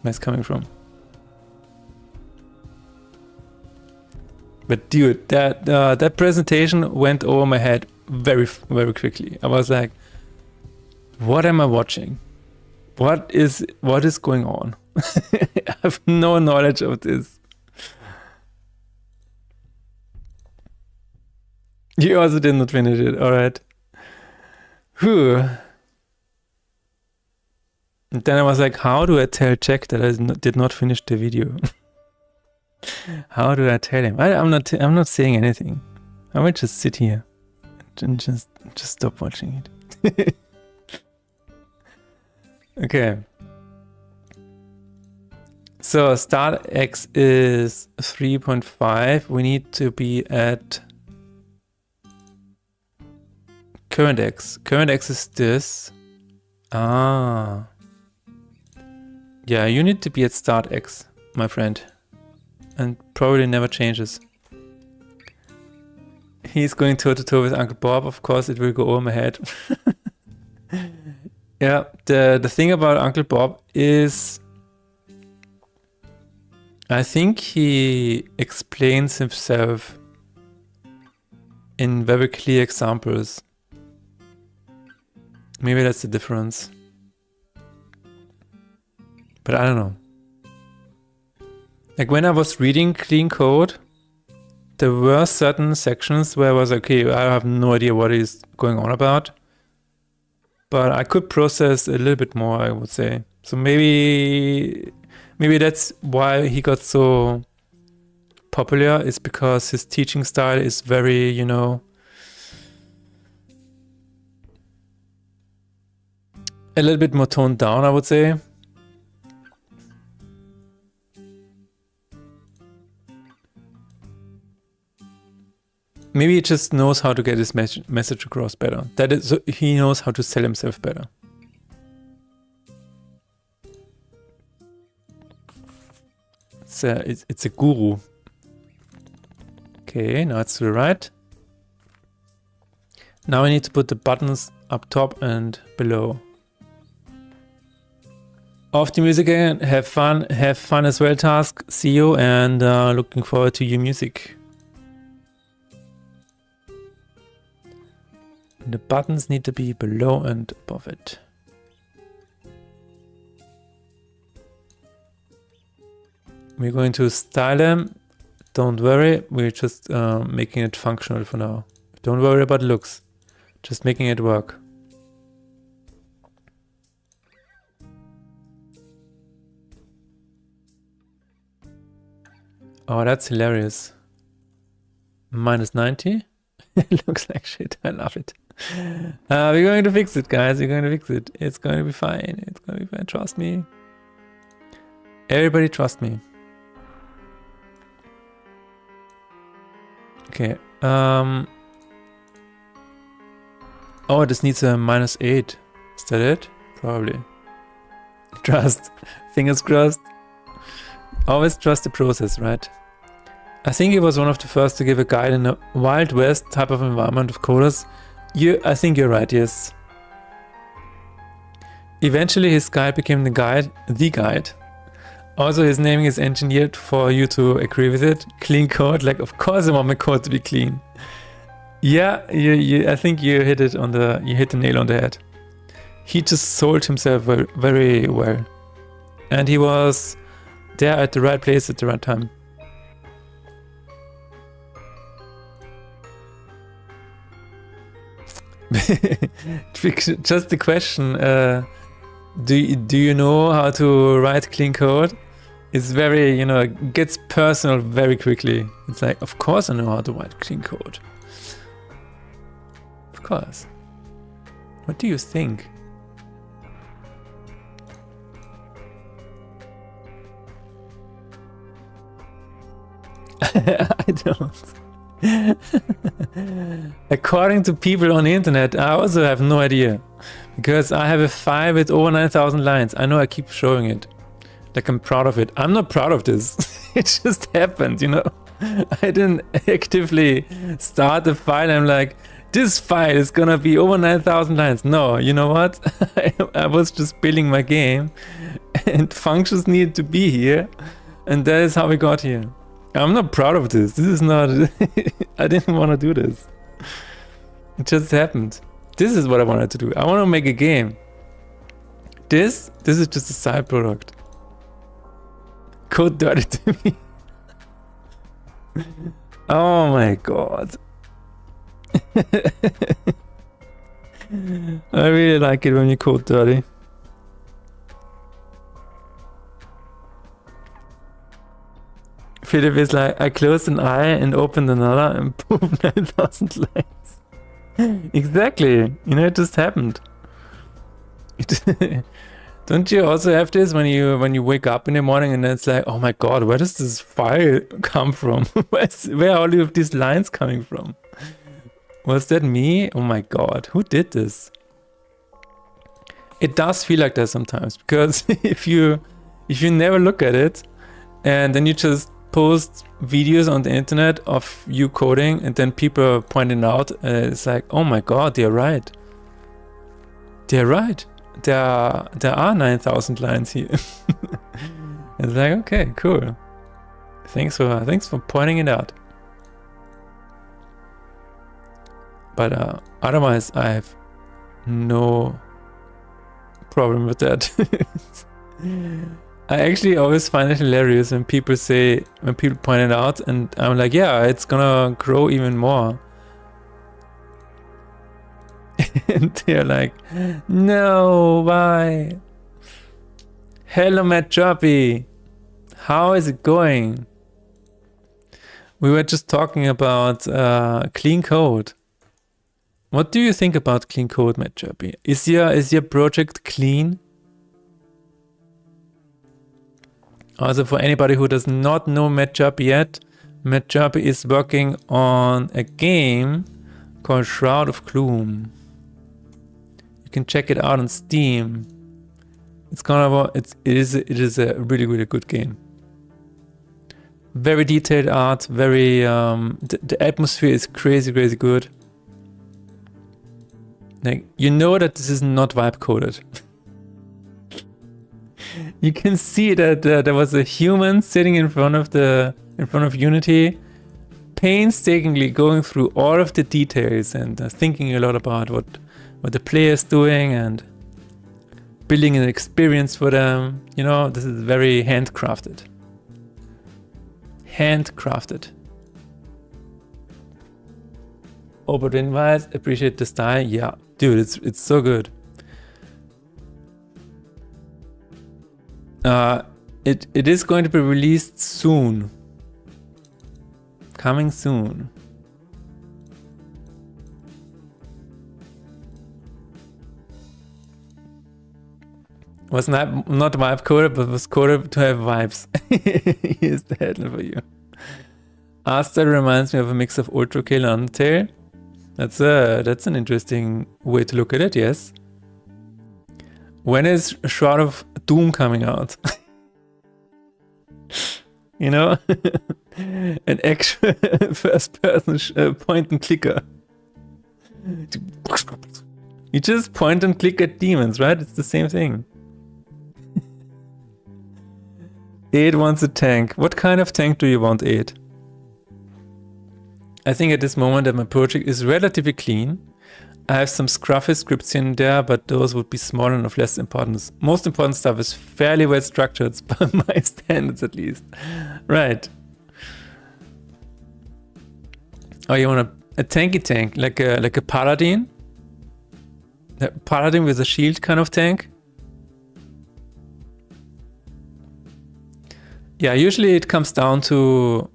Where it's coming from. But dude, that presentation went over my head very, very quickly. I was like, what am I watching? What is going on? I have no knowledge of this. You also did not finish it, alright. Whew. And then I was like, how do I tell Jack that I did not finish the video? How do I tell him? I'm not saying anything. I will just sit here and just stop watching it. Okay. So start X is 3.5. We need to be at current X. Current X is this. Ah. Yeah, you need to be at start X, my friend. And probably never changes. He's going toe-to-toe with Uncle Bob. Of course, it will go over my head. Yeah, the thing about Uncle Bob is I think he explains himself in very clear examples. Maybe that's the difference. But I don't know. Like when I was reading clean code, there were certain sections where I was like, okay, I have no idea what he's going on about. But I could process a little bit more, I would say. So maybe that's why he got so popular, is because his teaching style is very, you know, a little bit more toned down, I would say. Maybe he just knows how to get his message across better. That is, so he knows how to sell himself better. It's a guru. Okay, now it's to the right. Now I need to put the buttons up top and below. Off the music again. Have fun as well, Task. See you, and looking forward to your music. The buttons need to be below and above it. We're going to style them. Don't worry, we're just making it functional for now. Don't worry about looks. Just making it work. Oh, that's hilarious. Minus 90? It looks like shit. I love it. We're going to fix it, guys. We're going to fix it. It's going to be fine. It's going to be fine. Trust me. Everybody trust me. Okay. Oh, this needs a minus 8. Is that it? Probably. Trust. Fingers crossed. Always trust the process, right? I think he was one of the first to give a guide in a Wild West type of environment of coders. I think you're right, yes. Eventually his guide became the guide. Also his naming is engineered for you to agree with it. Clean code, like of course I want my code to be clean. Yeah, I think you hit the nail on the head. He just sold himself very, very well. And he was there at the right place at the right time. Just a question, do you know how to write clean code? It's very, you know, it gets personal very quickly. It's like, of course I know how to write clean code. Of course. What do you think? I don't. According to people on the internet, I also have no idea. Because I have a file with over 9,000 lines. I know I keep showing it. Like I'm proud of it. I'm not proud of this. It just happened, you know. I didn't actively start the file. I'm like, this file is gonna be over 9,000 lines. No, you know what? I was just building my game and functions needed to be here. And that is how we got here. I'm not proud of this. This is not... I didn't want to do this. It just happened. This is what I wanted to do. I want to make a game. This is just a side product. Code dirty to me. Oh my god. I really like it when you code dirty. Philip is like, I closed an eye and opened another and boom, 9,000 likes. Exactly. You know, it just happened. Don't you also have this when you wake up in the morning and it's like, oh my god, where does this file come from? Where are all of these lines coming from? Was that me? Oh my god, who did this? It does feel like that sometimes, because if you never look at it and then you just post videos on the internet of you coding and then people pointing out, it's like, oh my god, they're right. They're right. There are 9,000 lines here. It's like, okay, cool. Thanks for pointing it out. But otherwise, I have no problem with that. I actually always find it hilarious when people point it out, and I'm like, yeah, it's gonna grow even more. And they're like, no, why? Hello, Matt Choppy. How is it going? We were just talking about clean code. What do you think about clean code, Matt Choppy? Is your project clean? Also, for anybody who does not know Matt Choppy yet, Matt Choppy is working on a game called Shroud of Gloom. You can check it out on Steam. It is a really, really good game. Very detailed art, very the atmosphere is crazy good. Like, you know that this is not vibe coded. You can see that there was a human sitting in front of Unity, painstakingly going through all of the details and thinking a lot about what the player is doing and building an experience for them. You know, this is very handcrafted. Handcrafted. Over the invites, appreciate the style. Yeah, dude, it's so good. It is going to be released soon. Coming soon. Was not vibe coded, but was coded to have vibes. Here's the headline for you. Asta reminds me of a mix of Ultra Kill and Undertale. That's an interesting way to look at it, yes. When is Shroud of Doom coming out? You know? An actual first person point and clicker. You just point and click at demons, right? It's the same thing. 8 wants a tank. What kind of tank do you want, 8? I think at this moment that my project is relatively clean. I have some scruffy scripts in there, but those would be small and of less importance. Most important stuff is fairly well structured, by my standards at least. Right. Oh, you want a tanky tank, like a paladin? A paladin with a shield kind of tank? Yeah, usually it comes down to,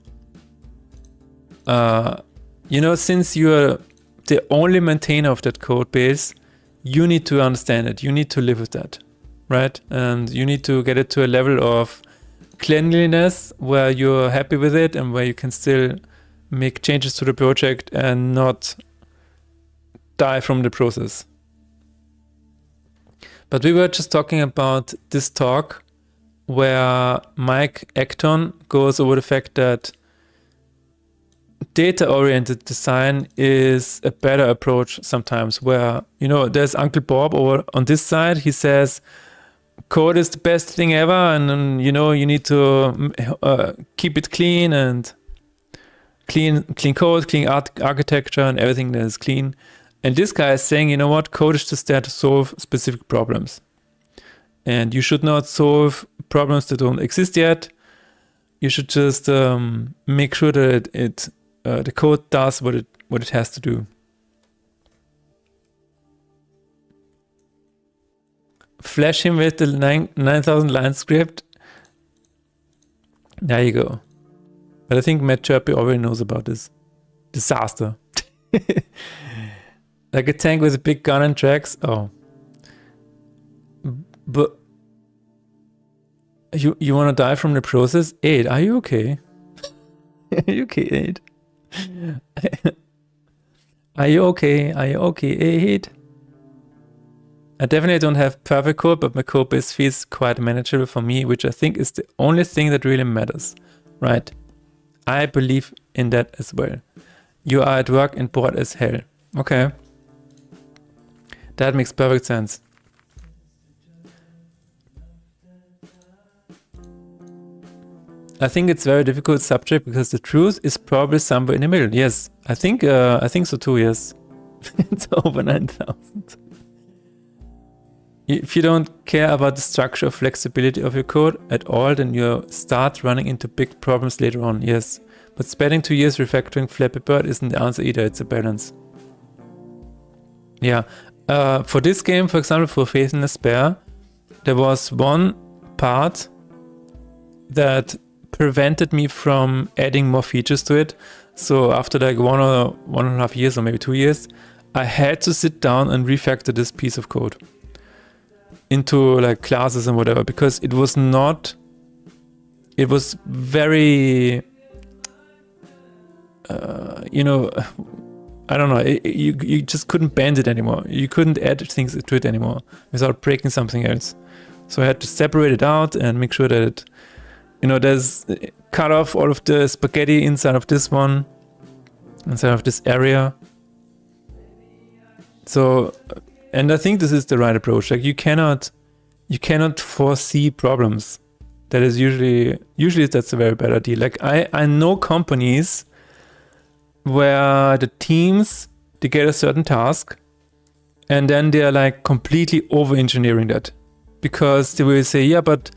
you know, since you're the only maintainer of that code base, you need to understand it. You need to live with that, right? And you need to get it to a level of cleanliness where you're happy with it and where you can still make changes to the project and not die from the process. But we were just talking about this talk where Mike Acton goes over the fact that data-oriented design is a better approach sometimes, where, you know, there's Uncle Bob over on this side. He says code is the best thing ever, and you know, you need to keep it clean and clean code, clean architecture, and everything that is clean. And this guy is saying, you know what, code is just there to solve specific problems. And you should not solve problems that don't exist yet. You should just make sure that the code does what it has to do. Flash him with the 9,000 line script. There you go. But I think Matt Chirpy already knows about this. Disaster. Like a tank with a big gun and tracks. Oh. But you want to die from the process? 8, are you okay? Are you okay, 8? Are you okay? Are you okay, 8? I definitely don't have perfect code, but my code base feels quite manageable for me, which I think is the only thing that really matters, right? I believe in that as well. You are at work and bored as hell. Okay. That makes perfect sense. I think it's a very difficult subject because the truth is probably somewhere in the middle. Yes, I think so too, yes. It's over 9,000. If you don't care about the structure or flexibility of your code at all, then you start running into big problems later on, yes. But spending 2 years refactoring Flappy Bird isn't the answer either, it's a balance. Yeah, for this game, for example, for Faith in Despair, there was one part that prevented me from adding more features to it. So after like 1.5 years or maybe 2 years, I had to sit down and refactor this piece of code into like classes and whatever, because it was very, I don't know, you just couldn't bend it anymore. You couldn't add things to it anymore without breaking something else. So I had to separate it out and make sure that it, there's cut off all of the spaghetti inside of this one, inside of this area. So, and I think this is the right approach. Like you cannot foresee problems. That is usually that's a very bad idea. Like I know companies where the teams, they get a certain task and then they are like completely over engineering that, because they will say, yeah, but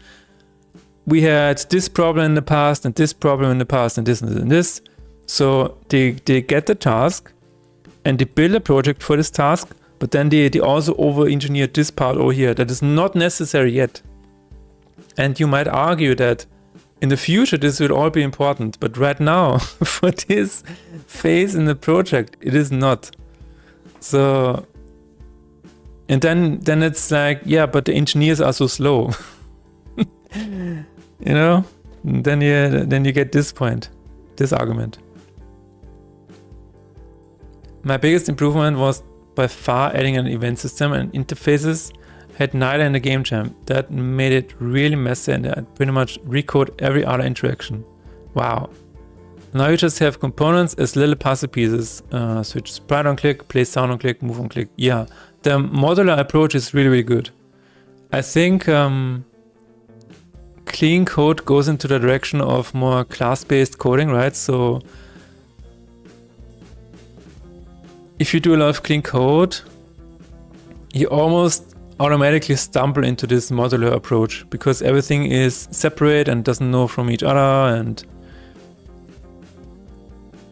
we had this problem in the past and this problem in the past and this and this. So they get the task and they build a project for this task, but then they also over-engineered this part over here that is not necessary yet. And you might argue that in the future this will all be important, but right now, for this phase in the project, it is not. So, and then it's like, yeah, but the engineers are so slow. Then you get this point, this argument. My biggest improvement was by far adding an event system and interfaces. Had neither in the game jam. That made it really messy and I pretty much recode every other interaction. Wow. Now you just have components as little puzzle pieces. Switch sprite on click, play sound on click, move on click. Yeah, the modular approach is really, really good. I think clean code goes into the direction of more class-based coding, right? So if you do a lot of clean code, you almost automatically stumble into this modular approach because everything is separate and doesn't know from each other.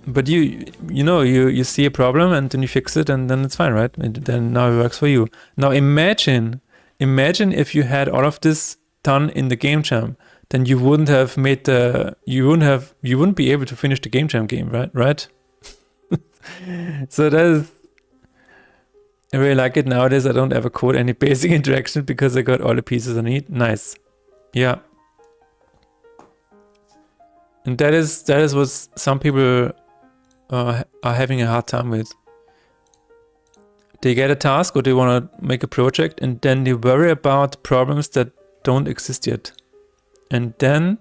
But you see a problem and then you fix it and then it's fine, right? And then now it works for you. Now imagine if you had all of this done in the game jam, then you wouldn't be able to finish the game jam game, right? So that is, I really like it nowadays. I don't ever code any basic interaction because I got all the pieces I need. Nice. Yeah. And that is what some people are having a hard time with. They get a task or they want to make a project and then they worry about problems that don't exist yet. And then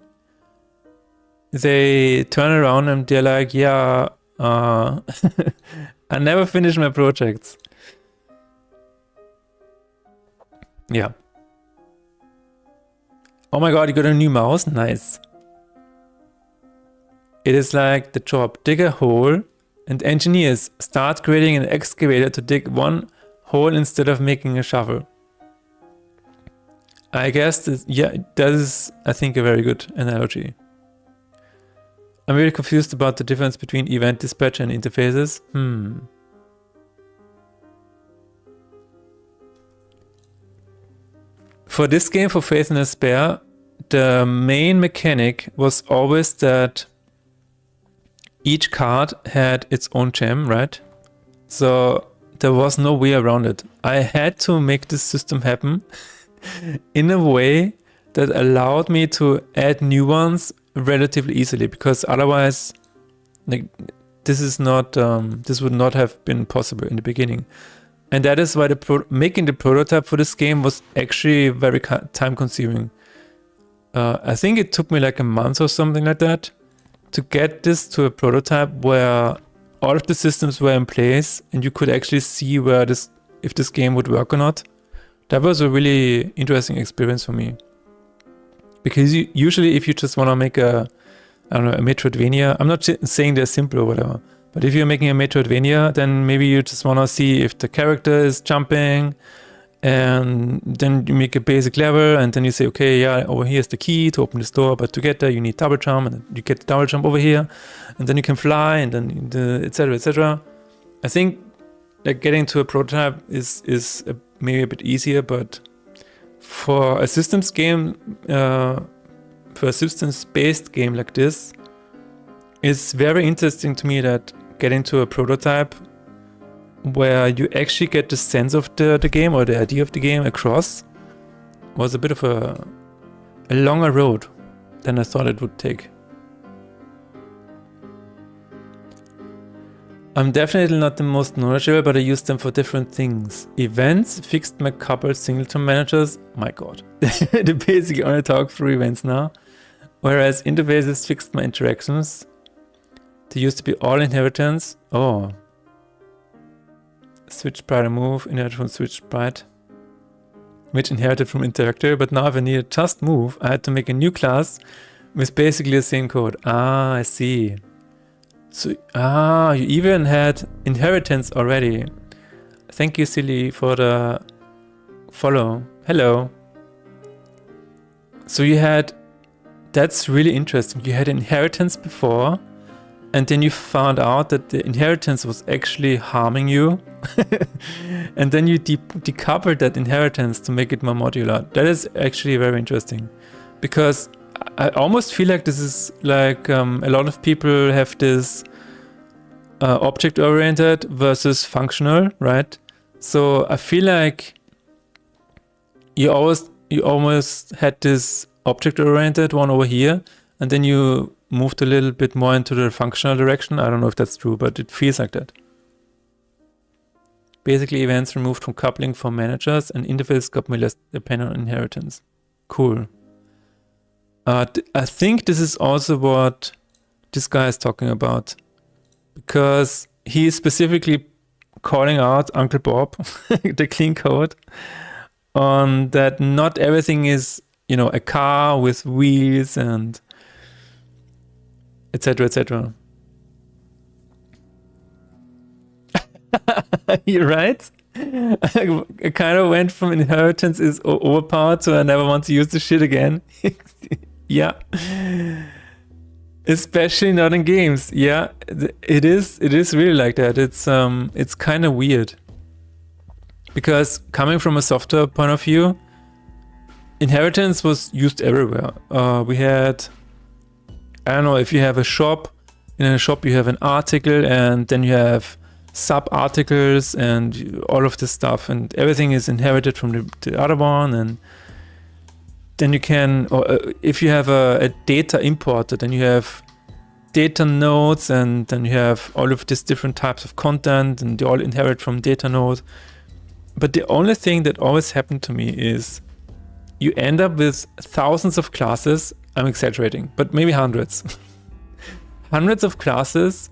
they turn around and they're like, yeah, I never finish my projects. Yeah. Oh my god, you got a new mouse? Nice. It is like the job. Dig a hole and engineers start creating an excavator to dig one hole instead of making a shovel. I guess that is, I think, a very good analogy. I'm really confused about the difference between event dispatch and interfaces. For this game, for Faith in Despair, the main mechanic was always that each card had its own gem, right? So there was no way around it. I had to make this system happen in a way that allowed me to add new ones relatively easily, because otherwise, like, this would not have been possible in the beginning. And that is why making the prototype for this game was actually very time consuming. I think it took me like a month or something like that to get this to a prototype where all of the systems were in place and you could actually see if this game would work or not. That was a really interesting experience for me. Because usually if you just want to make a Metroidvania, I'm not saying they're simple or whatever, but if you're making a Metroidvania, then maybe you just want to see if the character is jumping, and then you make a basic level, and then you say, okay, yeah, over here is the key to open this door, but to get there you need double jump, and then you get the double jump over here, and then you can fly, and then etc. etc. I think like getting to a prototype is maybe a bit easier, but for a systems game, for a systems-based game like this, it's very interesting to me that getting to a prototype where you actually get the sense of the game or the idea of the game across was a bit of a longer road than I thought it would take. I'm definitely not the most knowledgeable, but I use them for different things. Events fixed my couple singleton managers. My god. They basically only talk through events now. Whereas interfaces fixed my interactions. They used to be all inheritance. Oh. Switch sprite and move, inherited from switch sprite. Which inherited from interactor, but now if I needed just move, I had to make a new class with basically the same code. Ah, I see. So, you even had inheritance already. Thank you, Silly, for the follow. Hello. So you had, that's really interesting. You had inheritance before, and then you found out that the inheritance was actually harming you. And then you decoupled that inheritance to make it more modular. That is actually very interesting, because I almost feel like this is like a lot of people have this object-oriented versus functional, right? So I feel like you almost had this object-oriented one over here, and then you moved a little bit more into the functional direction. I don't know if that's true, but it feels like that. Basically, events removed from coupling for managers, and interface got me less dependent on inheritance. Cool. I think this is also what this guy is talking about, because he is specifically calling out Uncle Bob, the clean code, on that not everything is, a car with wheels and etc. etc. You're right. I kind of went from inheritance is overpowered to I never want to use the shit again. Yeah. Especially not in games. Yeah, it is really like that. It's kind of weird. Because coming from a software point of view, inheritance was used everywhere. We had, I don't know, if you have a shop, in a shop you have an article, and then you have sub-articles and all of this stuff, and everything is inherited from the other one. And then you can, or if you have a data importer, then you have data nodes, and then you have all of these different types of content, and they all inherit from data node. But the only thing that always happened to me is you end up with thousands of classes. I'm exaggerating, but maybe hundreds. Hundreds of classes,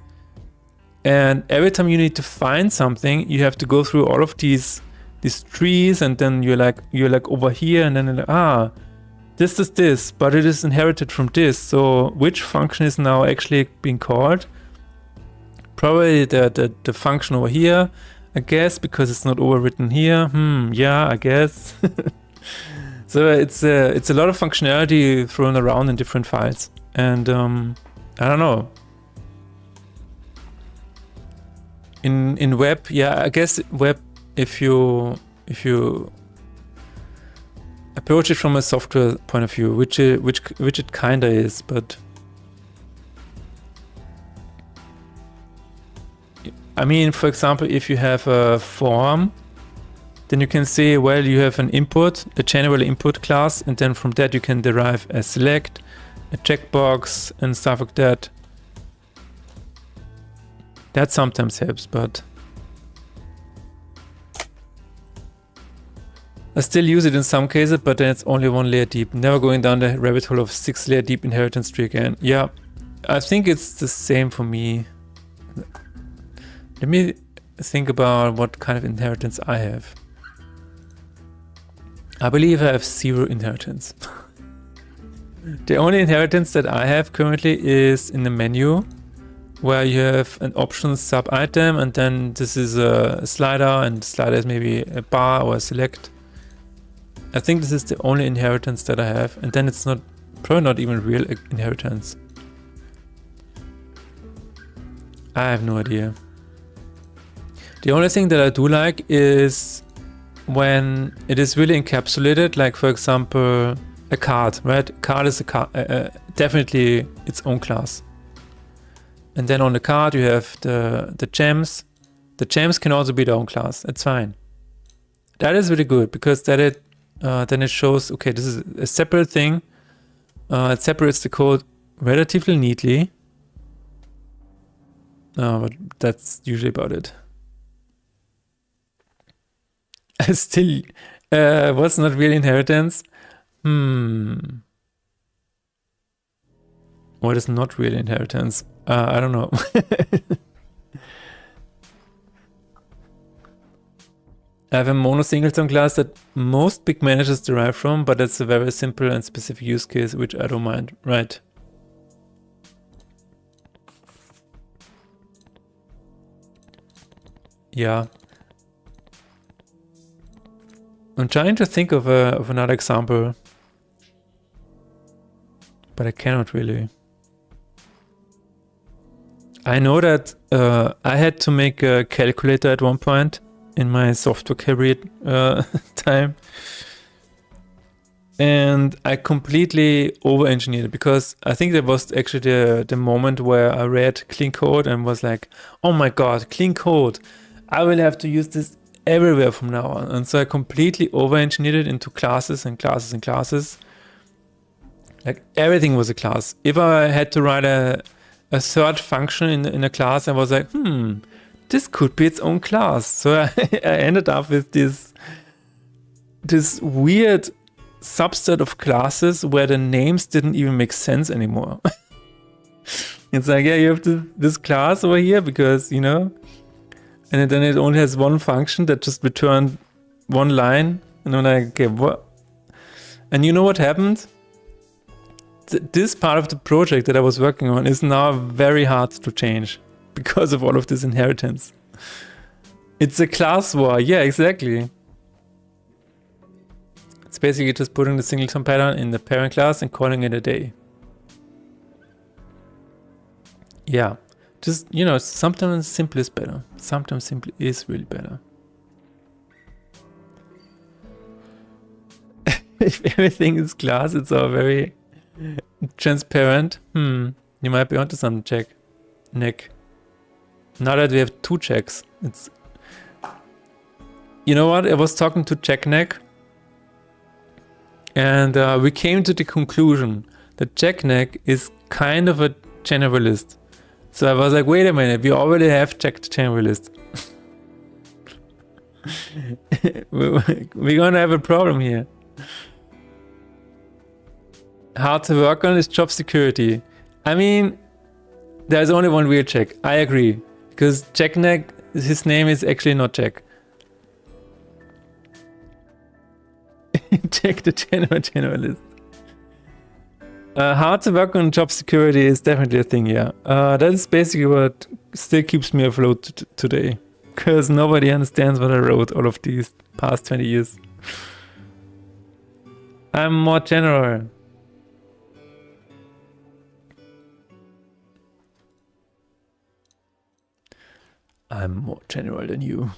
and every time you need to find something, you have to go through all of these trees, and then you're like over here, and then you're like, this is this, but it is inherited from this. So which function is now actually being called? Probably the function over here, I guess, because it's not overwritten here. Yeah, I guess. So it's a lot of functionality thrown around in different files, and I don't know. In web, yeah, I guess web, if you approach it from a software point of view, which it kinda is, but I mean, for example, if you have a form, then you can say, well, you have an input, a general input class, and then from that you can derive a select, a checkbox, and stuff like that. That sometimes helps, but I still use it in some cases, but then it's only one layer deep. Never going down the rabbit hole of 6-layer deep inheritance tree again. Yeah, I think it's the same for me. Let me think about what kind of inheritance I have. I believe I have 0 inheritance. The only inheritance that I have currently is in the menu, where you have an options sub item, and then this is a slider, and the slider is maybe a bar or a select. I think this is the only inheritance that I have, and then it's probably not even real inheritance. I have no idea. The only thing that I do like is when it is really encapsulated, like for example, a card, right? Card is definitely its own class. And then on the card you have the gems. The gems can also be their own class. It's fine. That is really good because then it shows, okay, this is a separate thing. It separates the code relatively neatly. But that's usually about it. Still, what's not real inheritance? What is not real inheritance? I don't know. I have a mono singleton class that most big managers derive from, but that's a very simple and specific use case, which I don't mind. Right. Yeah. I'm trying to think of another example, but I cannot really. I know that I had to make a calculator at one point in my software career time, and I completely over-engineered it because I think that was actually the moment where I read clean code and was like, oh my god, clean code, I will have to use this everywhere from now on. And so I completely over-engineered it into classes and classes and classes. Like everything was a class. If I had to write a third function in a class, I was like, this could be its own class. So I ended up with this weird subset of classes where the names didn't even make sense anymore. It's like, yeah, you have this class over here because, you know, and then it only has one function that just returned one line. And I'm like, okay, what? And you know what happened? This part of the project that I was working on is now very hard to change because of all of this inheritance. It's a class war. Yeah, exactly. It's basically just putting the singleton pattern in the parent class and calling it a day. Yeah. Just, you know, sometimes simple is better. Sometimes simple is really better. If everything is class, it's all very transparent. You might be onto some check. Nick. Now that we have 2 checks, it's... You know what? I was talking to Jackneck, and we came to the conclusion that Jackneck is kind of a generalist. So I was like, wait a minute, we already have checked generalist. We're gonna have a problem here. Hard to work on is job security. I mean, there's only one real check. I agree. Because Jackneck, his name is actually not Jack. Check the generalist. Hard to work on job security is definitely a thing, yeah. That is basically what still keeps me afloat today. Because nobody understands what I wrote all of these past 20 years. I'm more general. I'm more general than you.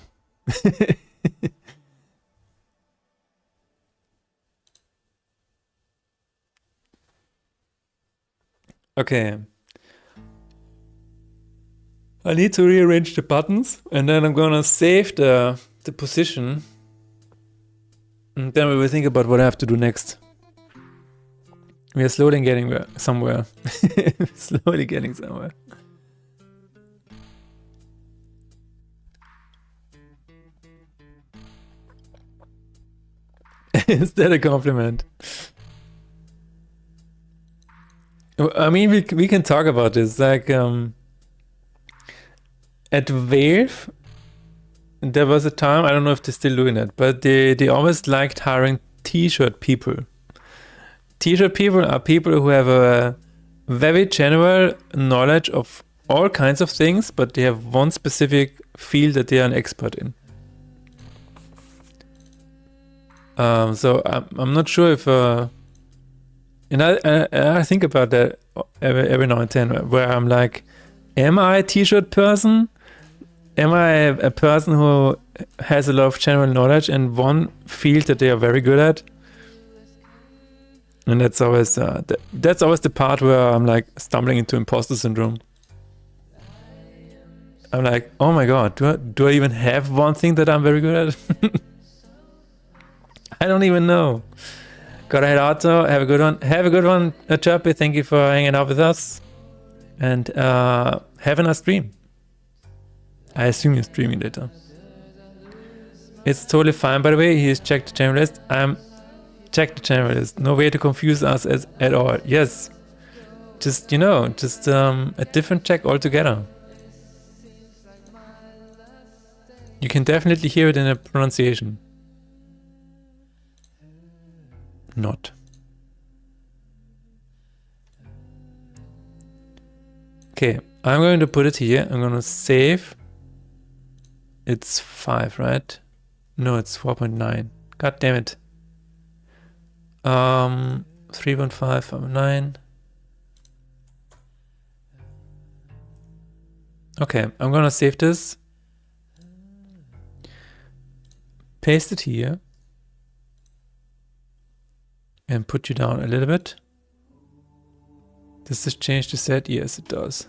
Okay. I need to rearrange the buttons, and then I'm gonna save the position, and then we will think about what I have to do next. We are slowly getting somewhere. Slowly getting somewhere. Is that a compliment? I mean, we can talk about this. Like, at Valve, there was a time, I don't know if they're still doing it, but they always liked hiring t-shirt people. T-shirt people are people who have a very general knowledge of all kinds of things, but they have one specific field that they are an expert in. So I'm not sure if, and I think about that every now and then, where I'm like, am I a t-shirt person? Am I a person who has a lot of general knowledge in one field that they are very good at? And that's always the part where I'm like stumbling into imposter syndrome. I'm like, oh my god, do I even have one thing that I'm very good at? I don't even know. Gotta head out though. Have a good one. Have a good one, Chirpy. Thank you for hanging out with us. And have a nice stream. I assume you're streaming later. It's totally fine, by the way. He's checked the channel list. Checked the channel list. No way to confuse us at all. Yes. Just, a different check altogether. You can definitely hear it in the pronunciation. Not. Okay, I'm going to put it here. I'm going to save. It's 5, right? No, it's 4.9. God damn it. 3.5, 5.9. Okay, I'm going to save this. Paste it here. And put you down a little bit. Does this change the set? Yes, it does.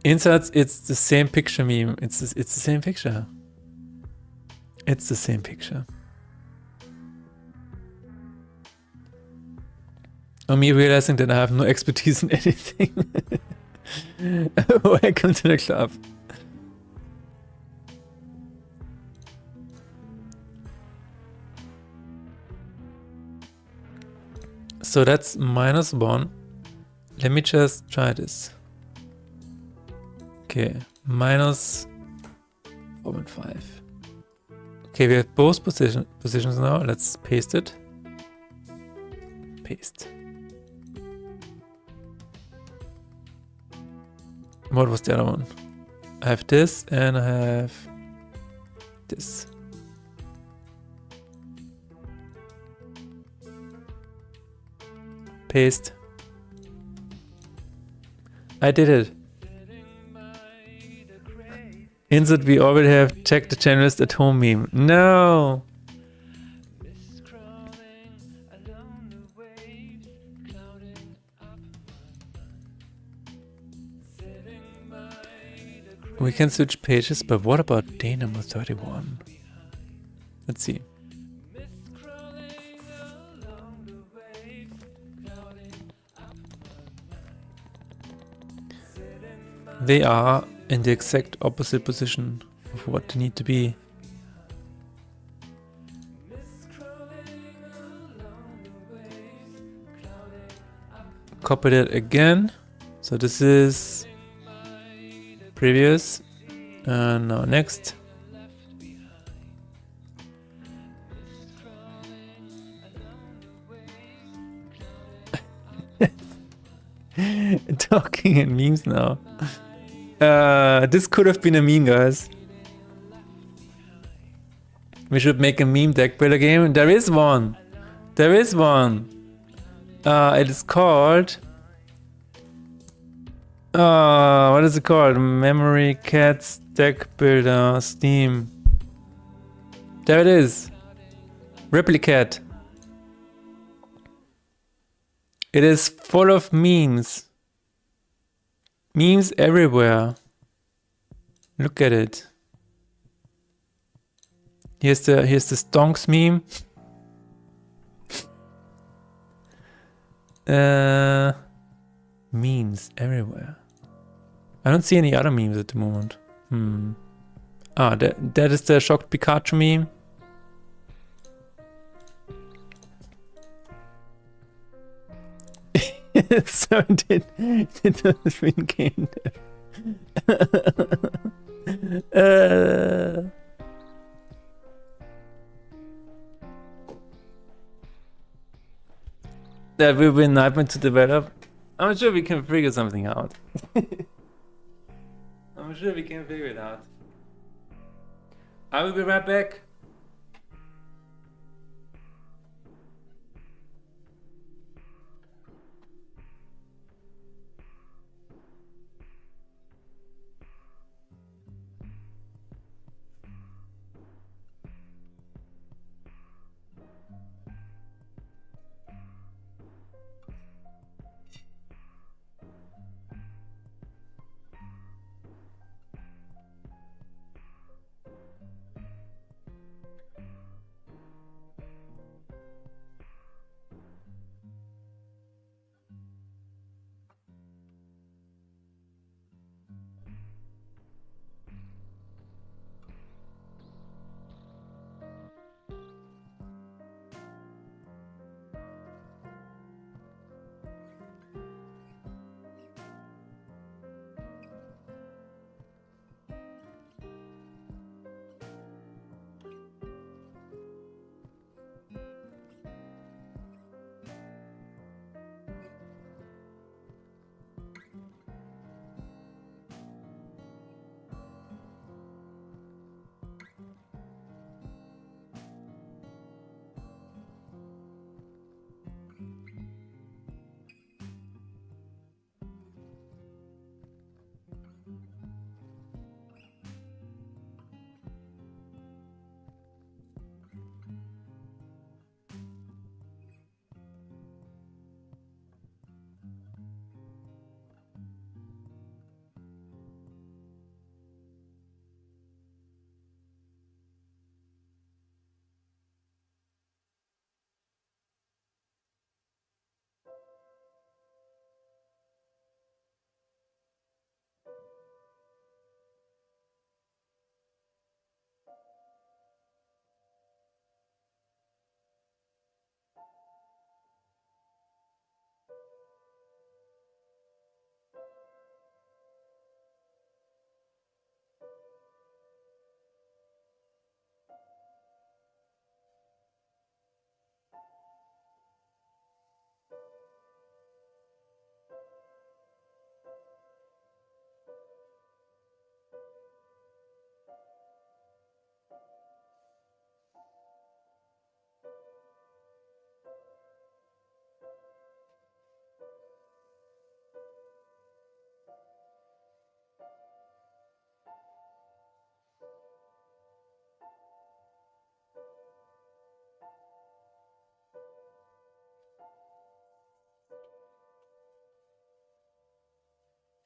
Inserts, it's the same picture meme. It's the same picture. It's the same picture. Or me realizing that I have no expertise in anything. Welcome to the club. So that's -1. Let me just try this. Okay, -4.5. Okay, we have both positions now. Let's paste it. Paste. What was the other one? I have this and I have this. Paste. I did it. Insert, we already have checked the channel list at home meme. No! We can switch pages, but what about day number 31? Let's see. They are in the exact opposite position of what they need to be. Copy that again. So this is previous. And now next. Talking in memes now. This could have been a meme, guys. We should make a meme deck builder game. There is one. There is one. It is called... what is it called? Memory Cats Deck Builder Steam. There it is. Replicate. It is full of memes. Memes everywhere. Look at it. Here's the stonks meme. Memes everywhere. I don't see any other memes at the moment. That is the shocked Pikachu meme. So did between game dev. That will be a nightmare to develop. I'm sure we can figure something out. I'm sure we can figure it out. I will be right back.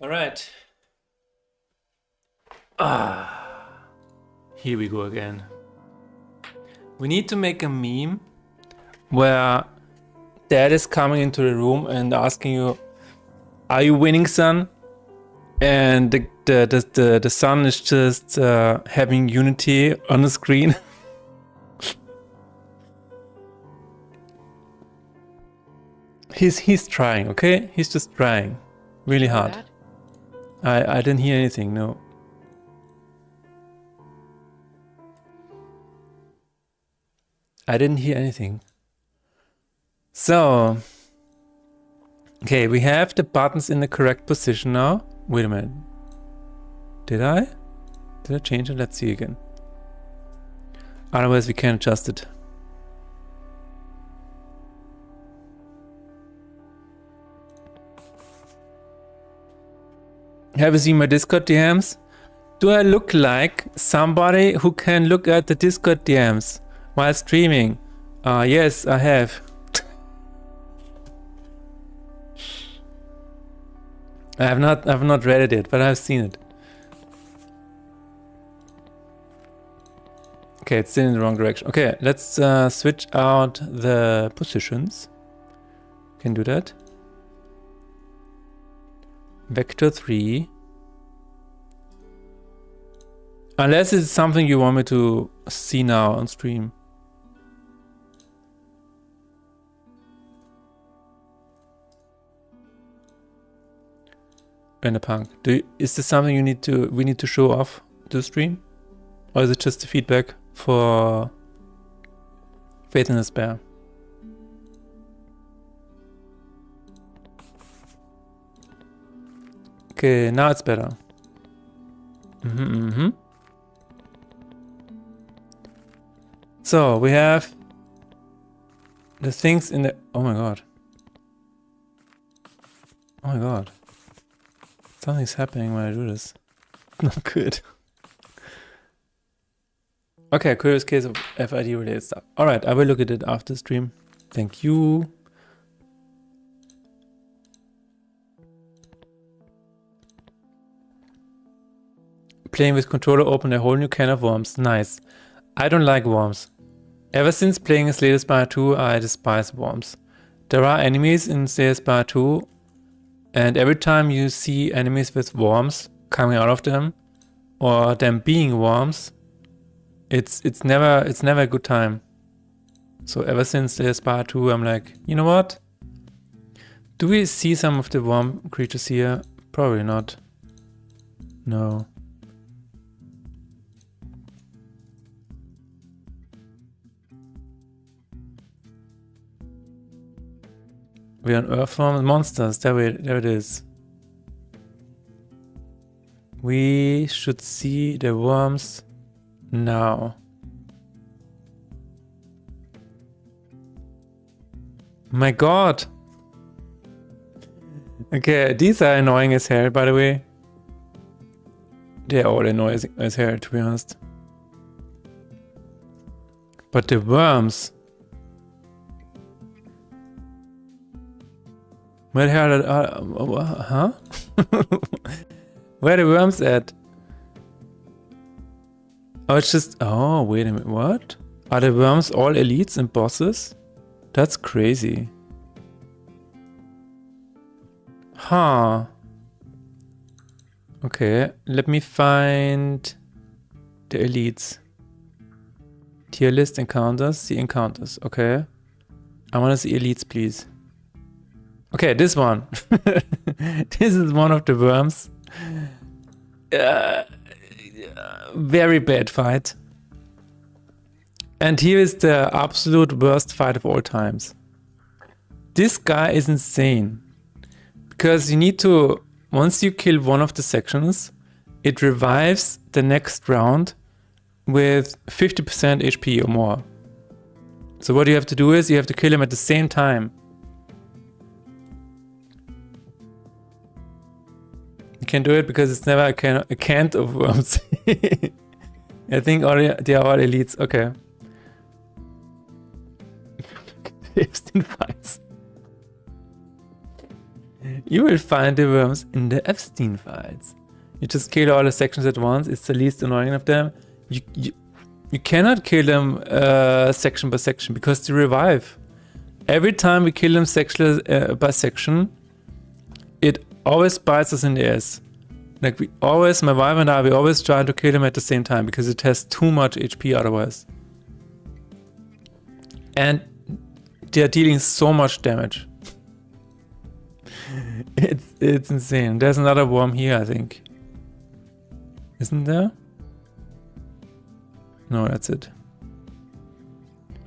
All right. Here we go again. We need to make a meme where dad is coming into the room and asking you, "Are you winning, son?" And the son is just having Unity on the screen. He's trying, okay? He's just trying really hard. I didn't hear anything, no. I didn't hear anything. So, okay, we have the buttons in the correct position now. Wait a minute. Did I change it? Let's see again. Otherwise we can adjust it. Have you seen my Discord DMs? Do I look like somebody who can look at the Discord DMs while streaming? Yes, I have. I've not read it yet, but I've seen it. Okay, it's still in the wrong direction. Okay, let's switch out the positions. Can do that. Vector 3. Unless it's something you want me to see now on stream. Punk. Is this something we need to show off to stream? Or is it just the feedback for Faith in Despair? Okay, now it's better. So we have the things in the... Oh my god. Oh my god. Something's happening when I do this. Not good. Okay, curious case of FID related stuff. Alright, I will look at it after stream. Thank you. Playing with controller opened a whole new can of worms. Nice. I don't like worms. Ever since playing Slay the Spire 2, I despise worms. There are enemies in Slay the Spire 2, and every time you see enemies with worms coming out of them, or them being worms, it's never a good time. So ever since Slay the Spire 2, I'm like, you know what? Do we see some of the worm creatures here? Probably not. No. We're on Earthworm monsters. There it is. We should see the worms now. My god! Okay, these are annoying as hell, by the way. They're all annoying as hell, to be honest. But the worms... Where the hell are... huh? Where are the worms at? Oh, it's just... Oh, wait a minute, what? Are the worms all elites and bosses? That's crazy. Huh. Okay, let me find the elites. Tier list encounters, see encounters, okay. I want to see elites, please. Okay, this one. This is one of the worms. Very bad fight. And here is the absolute worst fight of all times. This guy is insane. Because you need to, once you kill one of the sections, it revives the next round with 50% HP or more. So what you have to do is you have to kill him at the same time. You can do it because it's never a cant of worms. I think they are all elites. Okay. Epstein fights. You will find the worms in the Epstein fights. You just kill all the sections at once. It's the least annoying of them. You cannot kill them section by section because they revive. Every time we kill them section by section, it always bites us in the ass. Like we always, my wife and I, we always try to kill them at the same time because it has too much HP otherwise. And they are dealing so much damage. It's insane. There's another worm here, I think. Isn't there? No, that's it.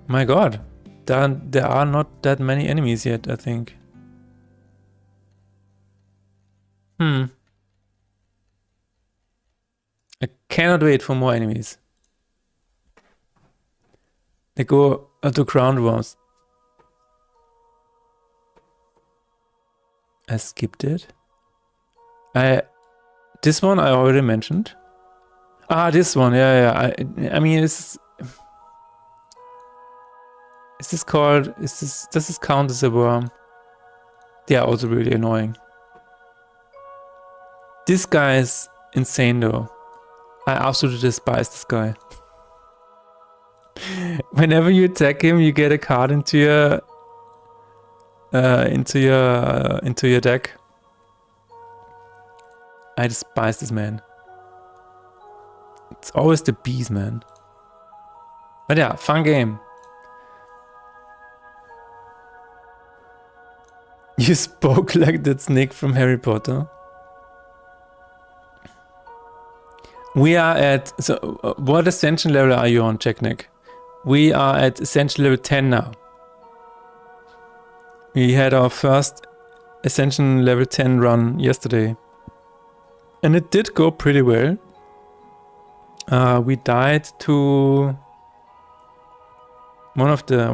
My god. There are not that many enemies yet, I think. I cannot wait for more enemies. They go to ground worms. I skipped it. This one I already mentioned. Ah, this one, yeah. I mean, is this called? Does this count as a worm? They are also really annoying. This guy is insane though. I absolutely despise this guy. Whenever you attack him, you get a card into your deck. I despise this man. It's always the bees, man. But yeah, fun game. You spoke like that snake from Harry Potter. We are at... So, what ascension level are you on, Jacknick? We are at ascension level 10 now. We had our first ascension level 10 run yesterday. And it did go pretty well. We died to... one of the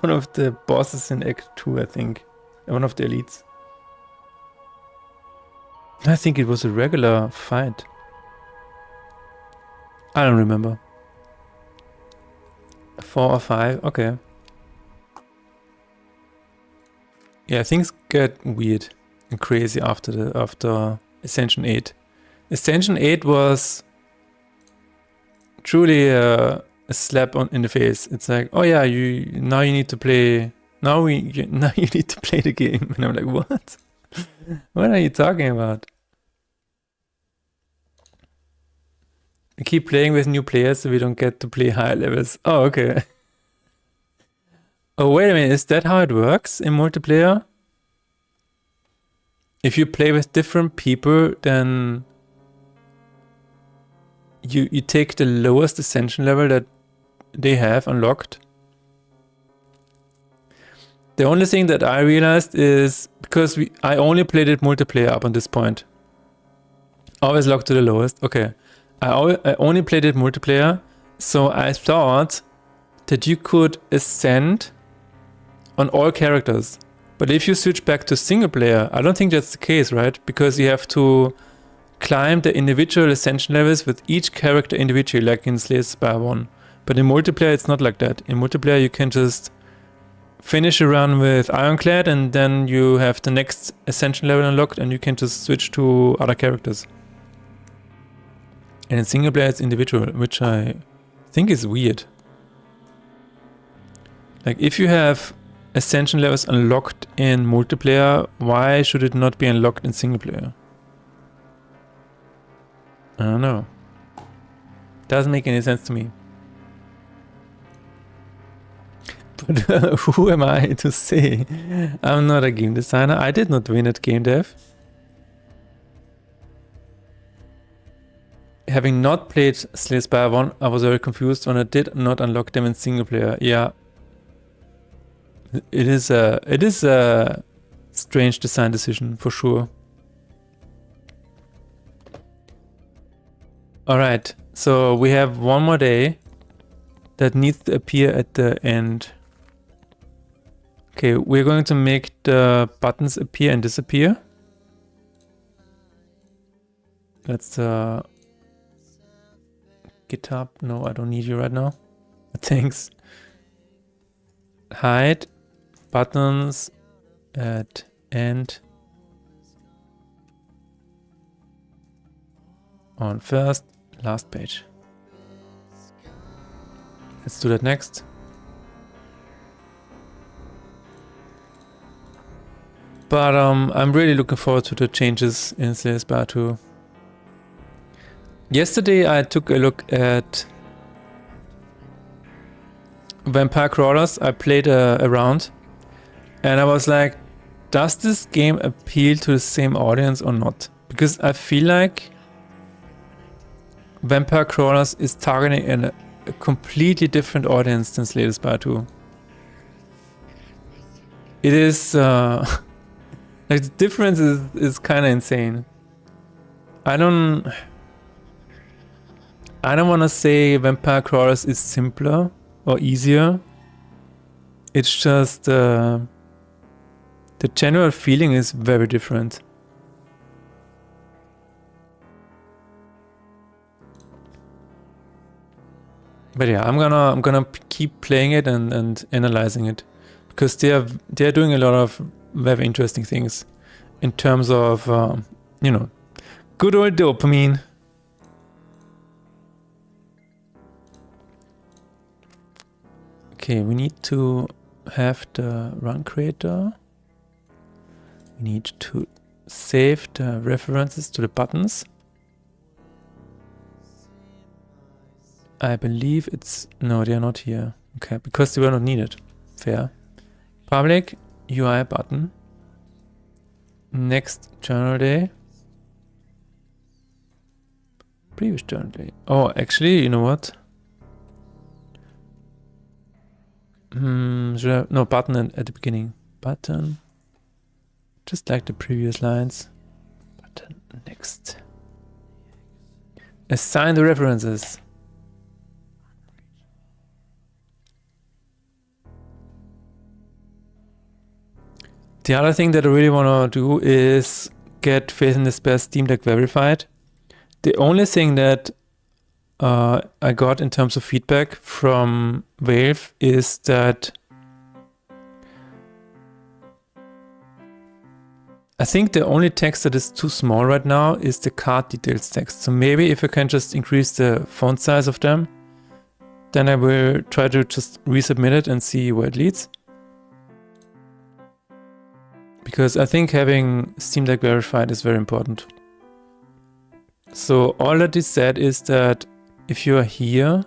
one of the bosses in Act 2, I think. One of the elites. I think it was a regular fight. I don't remember. 4 or 5, okay. Yeah, things get weird and crazy after Ascension 8. Ascension 8 was truly a slap in the face. It's like, oh yeah, now you need to play. Now you need to play the game, and I'm like, what? What are you talking about? We keep playing with new players so we don't get to play higher levels. Oh, okay. Oh, wait a minute. Is that how it works in multiplayer? If you play with different people, then you take the lowest ascension level that they have unlocked. The only thing that I realized is because I only played it multiplayer up on this point. Always locked to the lowest. Okay. I only played it multiplayer, so I thought that you could ascend on all characters. But if you switch back to single player, I don't think that's the case, right? Because you have to climb the individual ascension levels with each character individually, like in Slay the Spire 1. But in multiplayer, it's not like that. In multiplayer, you can just finish a run with Ironclad, and then you have the next ascension level unlocked, and you can just switch to other characters. And in single player, it's individual, which I think is weird. Like, if you have ascension levels unlocked in multiplayer, why should it not be unlocked in single player? I don't know. Doesn't make any sense to me. But who am I to say? I'm not a game designer. I did not win at gamedev. Having not played Slay the Spire 1, I was very confused when I did not unlock them in single player. Yeah. It is a strange design decision, for sure. Alright, so we have one more day that needs to appear at the end. Okay, we're going to make the buttons appear and disappear. That's GitHub. No, I don't need you right now. Thanks. Hide buttons at end on first, last page. Let's do that next. But I'm really looking forward to the changes in Slay the Spire 2. Yesterday I took a look at Vampire Crawlers. I played a round and I was like, does this game appeal to the same audience or not? Because I feel like Vampire Crawlers is targeting a completely different audience than Slay the Spire 2. It is like the difference is kind of insane. I don't want to say Vampire Crawlers is simpler or easier. It's just the general feeling is very different. But yeah, I'm gonna keep playing it and analyzing it, because they're doing a lot of very interesting things. in terms of, you know, good old dopamine. Okay, we need to have the run creator. We need to save the references to the buttons. I believe it's... No, they are not here. Okay, because they were not needed. Fair. Public UI button. Next journal day. Previous journal day. Oh, actually, you know what? Should I... No, button at the beginning. Button. Just like the previous lines. Button next. Assign the references. The other thing that I really want to do is get Faith in Despair Steam Deck verified. The only thing that I got in terms of feedback from Valve is that I think the only text that is too small right now is the card details text. So maybe if I can just increase the font size of them, then I will try to just resubmit it and see where it leads. Because I think having Steam Deck verified is very important. So all that is said is that if you are here,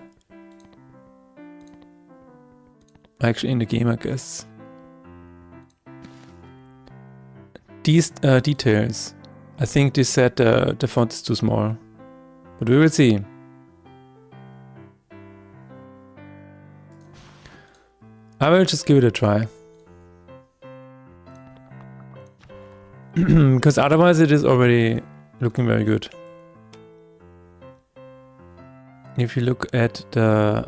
actually in the game I guess, these details, I think they said the font is too small, but we will see. I will just give it a try. Because otherwise it is already looking very good. If you look at the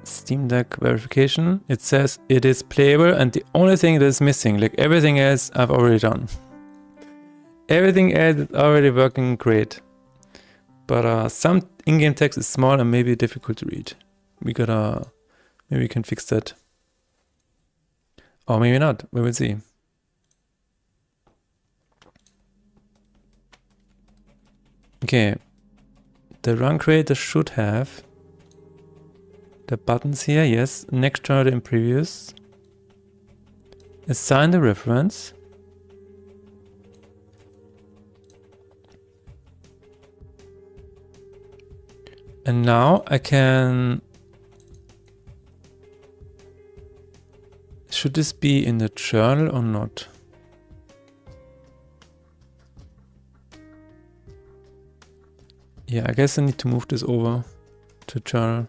Steam Deck verification, it says it is playable and the only thing that is missing, like everything else I've already done. Everything else is already working great. But some in-game text is small and maybe difficult to read. Maybe we can fix that. Or maybe not, we will see. Okay, the run creator should have the buttons here, yes, next journal in previous. Assign the reference. And now I can... Should this be in the journal or not? Yeah, I guess I need to move this over to journal.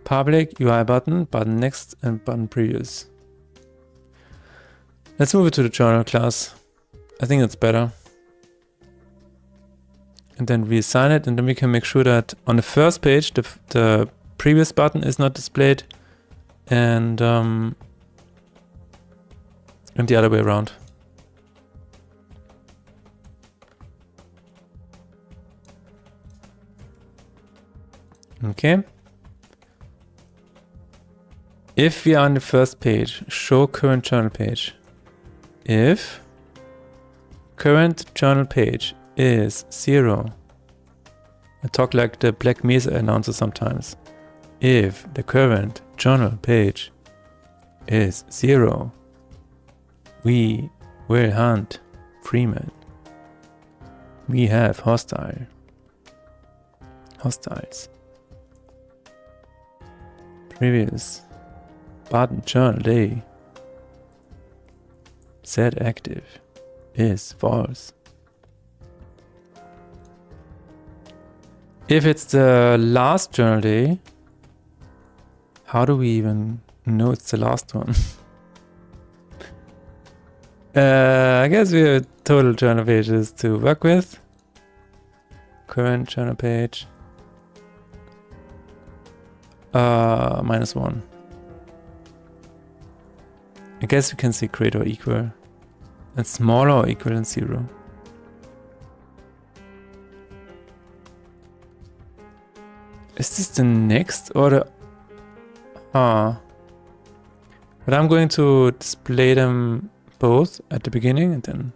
Public UI button, button next, and button previous. Let's move it to the journal class. I think that's better. And then we assign it, and then we can make sure that on the first page the previous button is not displayed, and the other way around. Okay. If we are on the first page, show current journal page. If current journal page is 0, I talk like the Black Mesa announcer sometimes. If the current journal page is 0, we will hunt Freeman. We have hostiles. Previous button journal day set active is false. If it's the last journal day, how do we even know it's the last one? I guess we have total journal pages to work with. Current journal page. -1. I guess we can say greater or equal. And smaller or equal than 0. Is this the next or the... But I'm going to display them both at the beginning and then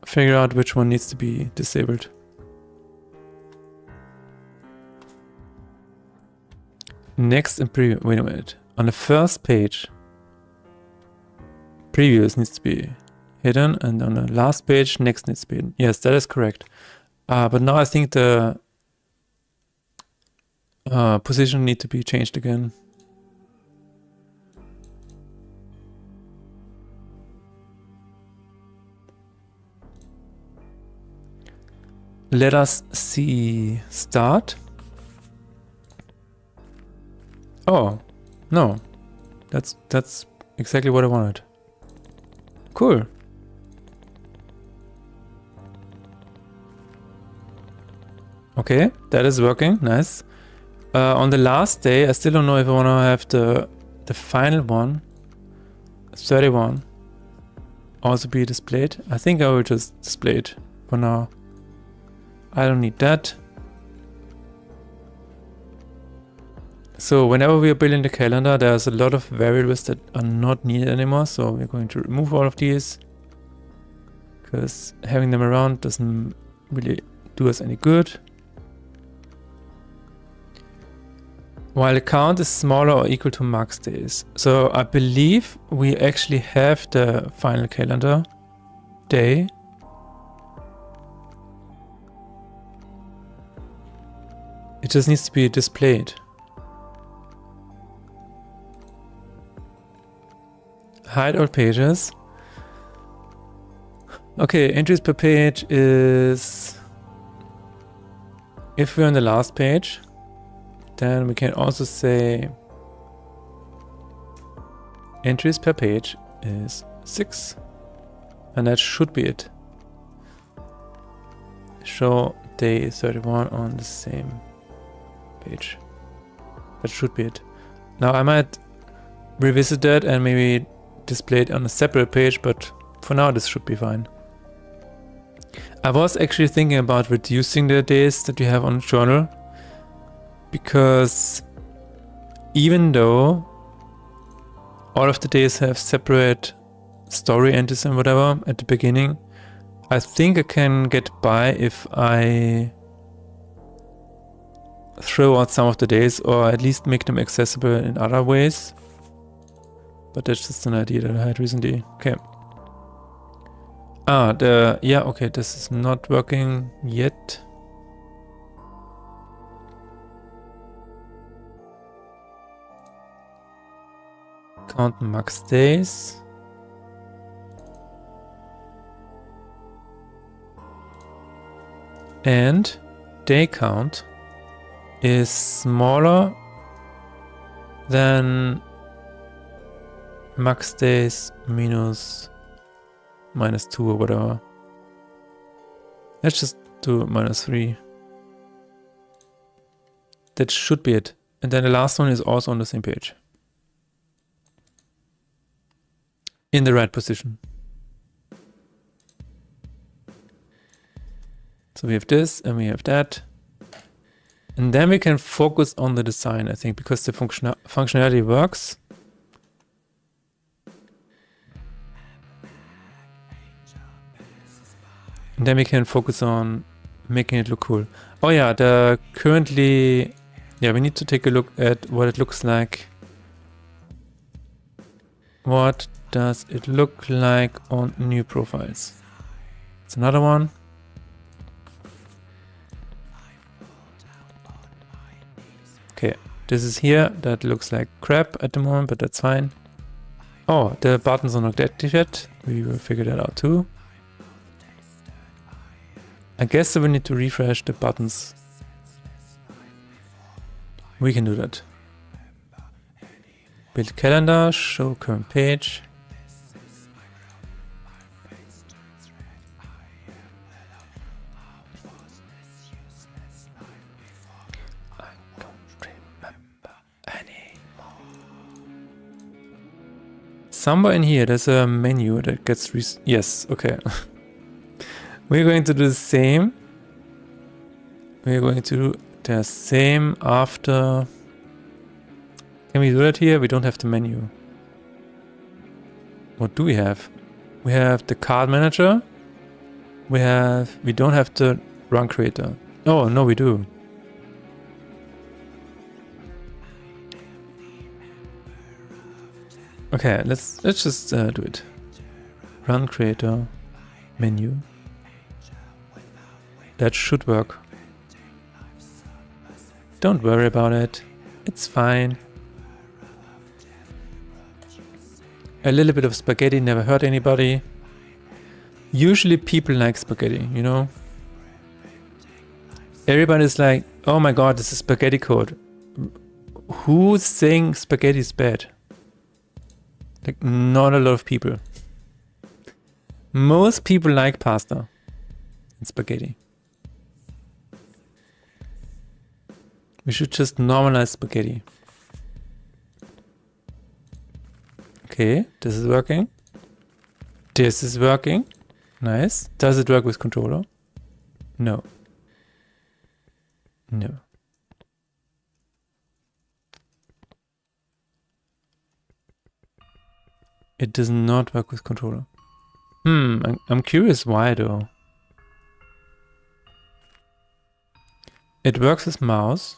figure out which one needs to be disabled. Next and preview. Wait a minute. On the first page, previous needs to be hidden, and on the last page, next needs to be hidden. Yes, that is correct. But now I think the position need to be changed again. Let us see start. Oh, no. That's exactly what I wanted. Cool. Okay, that is working. Nice. On the last day, I still don't know if I want to have the final one, 31, also be displayed. I think I will just display it for now. I don't need that. So whenever we are building the calendar, there's a lot of variables that are not needed anymore. So we're going to remove all of these because having them around doesn't really do us any good. While the count is smaller or equal to max days. So I believe we actually have the final calendar day. It just needs to be displayed. Hide all pages. Okay, entries per page is... If we're on the last page, then we can also say entries per page is 6. And that should be it. Show day 31 on the same page. That should be it. Now I might revisit that and maybe display it on a separate page, but for now this should be fine. I was actually thinking about reducing the days that you have on the journal, because even though all of the days have separate story entries and whatever at the beginning, I think I can get by if I throw out some of the days, or at least make them accessible in other ways. But that's just an idea that I had recently. Okay. Yeah, okay, this is not working yet. Count max days. And day count is smaller than max days minus -2 or whatever. Let's just do -3. That should be it. And then the last one is also on the same page. In the right position. So we have this and we have that. And then we can focus on the design, I think, because the functionality works. And then we can focus on making it look cool. Oh yeah, we need to take a look at what it looks like. What does it look like on new profiles? It's another one. Okay, this is here. That looks like crap at the moment, but that's fine. Oh, the buttons are not active yet. We will figure that out too. I guess we need to refresh the buttons. We can do that. Build calendar, show current page. I don't remember anymore. Somewhere in here there's a menu that gets yes, okay. We're going to do the same. We're going to do the same after. Can we do that here? We don't have the menu. What do we have? We have the card manager. We don't have the run creator. Oh, no, we do. Okay, let's just do it. Run creator, menu. That should work. Don't worry about it. It's fine. A little bit of spaghetti never hurt anybody. Usually people like spaghetti, you know? Everybody's like, oh my god, this is spaghetti code. Who's saying spaghetti is bad? Like, not a lot of people. Most people like pasta and spaghetti. We should just normalize spaghetti. Okay, this is working. This is working. Nice. Does it work with controller? No. No. It does not work with controller. I'm curious why though. It works with mouse.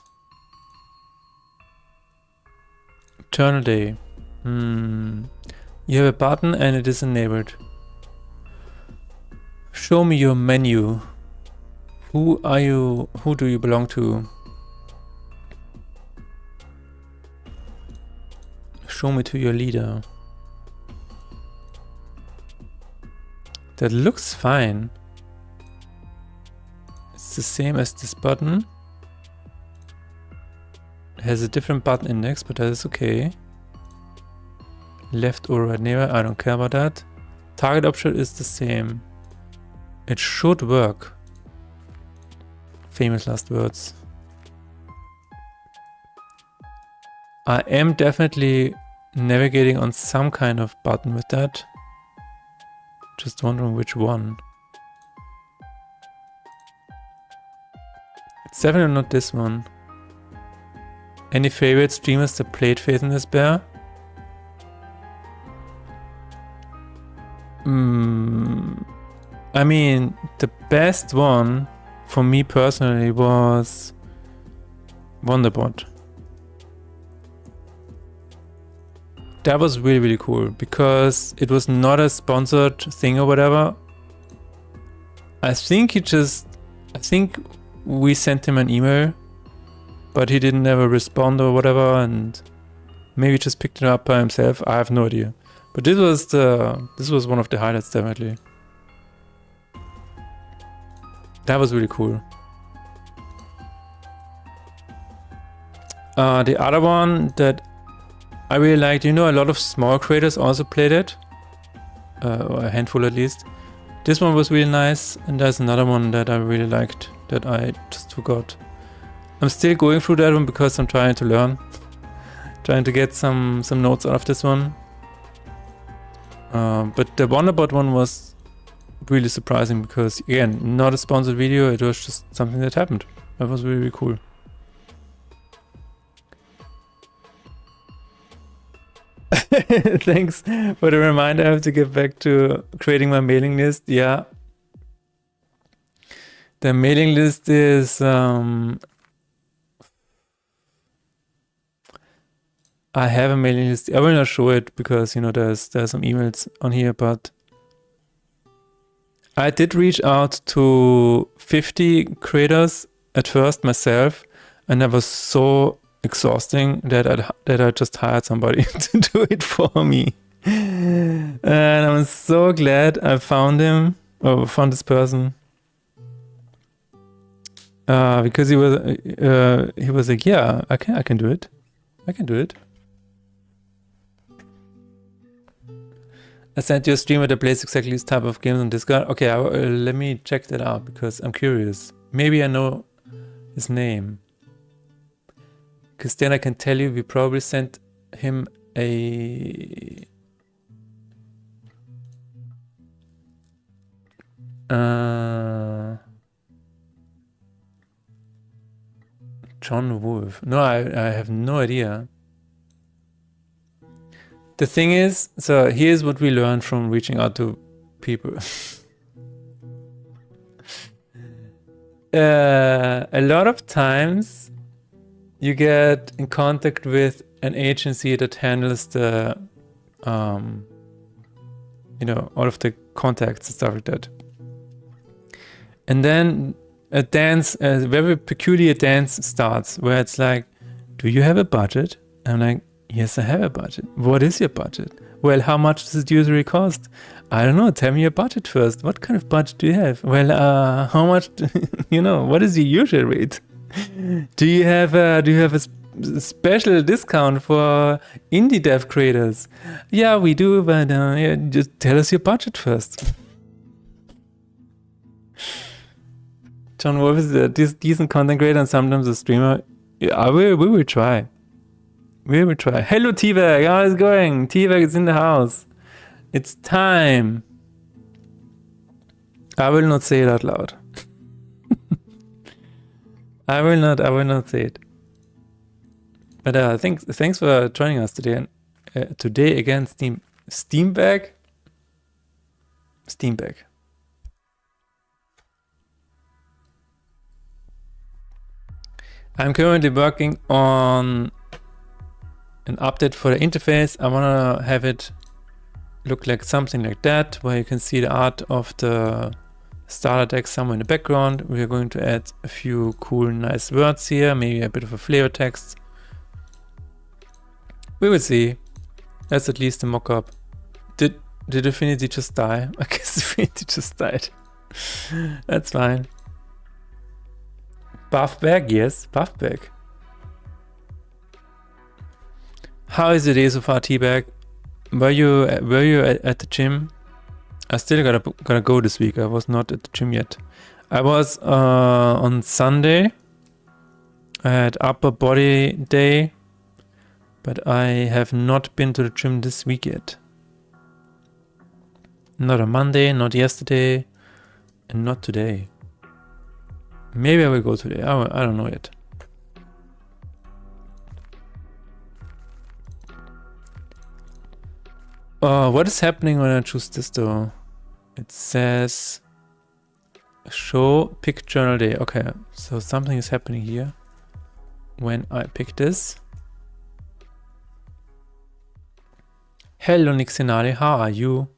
Eternal day. You have a button and it is enabled. Show me your menu. Who are you? Who do you belong to? Show me to your leader. That looks fine. It's the same as this button. It has a different button index, but that is okay. Left or right neighbor, I don't care about that. Target object is the same. It should work. Famous last words. I am definitely navigating on some kind of button with that. Just wondering which one. It's definitely not this one. Any favorite streamers that played Faith in Despair? I mean, the best one for me personally was Wonderbot. That was really, really cool because it was not a sponsored thing or whatever. I think we sent him an email, but he didn't ever respond or whatever, and maybe just picked it up by himself. I have no idea. But this was one of the highlights, definitely. That was really cool. The other one that I really liked, you know, a lot of small creators also played it, or a handful at least. This one was really nice, and there's another one that I really liked that I just forgot. I'm still going through that one because I'm trying to learn, trying to get some notes out of this one. But the Wonderbot one was really surprising because, again, not a sponsored video, it was just something that happened. That was really, really cool. Thanks for the reminder. I have to get back to creating my mailing list. Yeah. The mailing list is... I have a mailing list. I will not show it because, you know, there's some emails on here, but I did reach out to 50 creators at first myself, and that was so exhausting that I just hired somebody to do it for me. And I'm so glad I found him, or found this person. Because he was like, yeah, I can do it. I can do it. I sent you a streamer that plays exactly this type of games on Discord. Okay, let me check that out because I'm curious. Maybe I know his name. Because then I can tell you we probably sent him a... John Wolf. No, I have no idea. The thing is, so here's what we learned from reaching out to people. A lot of times you get in contact with an agency that handles the, you know, all of the contacts and stuff like that. And then a very peculiar dance starts where it's like, do you have a budget? I'm like, yes, I have a budget. What is your budget? Well, how much does it usually cost? I don't know. Tell me your budget first. What kind of budget do you have? Well, how much? You know, what is your usual rate? Do you have a special discount for indie dev creators? Yeah, we do, but yeah, just tell us your budget first. John Wolf is a decent content creator and sometimes a streamer. Yeah, we will try. We will try. Hello, T-Bag. How is it going? T-Bag is in the house. It's time. I will not say it out loud. I will not say it. But thanks for joining us today. And today again, Steambag. I'm currently working on an update for the interface. I want to have it look like something like that, where you can see the art of the starter deck somewhere in the background. We're going to add a few cool, nice words here, maybe a bit of a flavor text. We will see. That's at least a mock-up. Did Affinity just die? I guess Affinity just died. That's fine. Buffbag, yes, Buffbag. How is the day so far, T-Bag? Were you at the gym? I still gotta go this week. I was not at the gym yet. I was on Sunday. I had upper body day, but I have not been to the gym this week yet. Not on Monday, not yesterday, and not today. Maybe I will go today. I don't know yet. What is happening when I choose this though? It says show pick journal day. Okay, so something is happening here when I pick this. Hello Nixinale, how are you?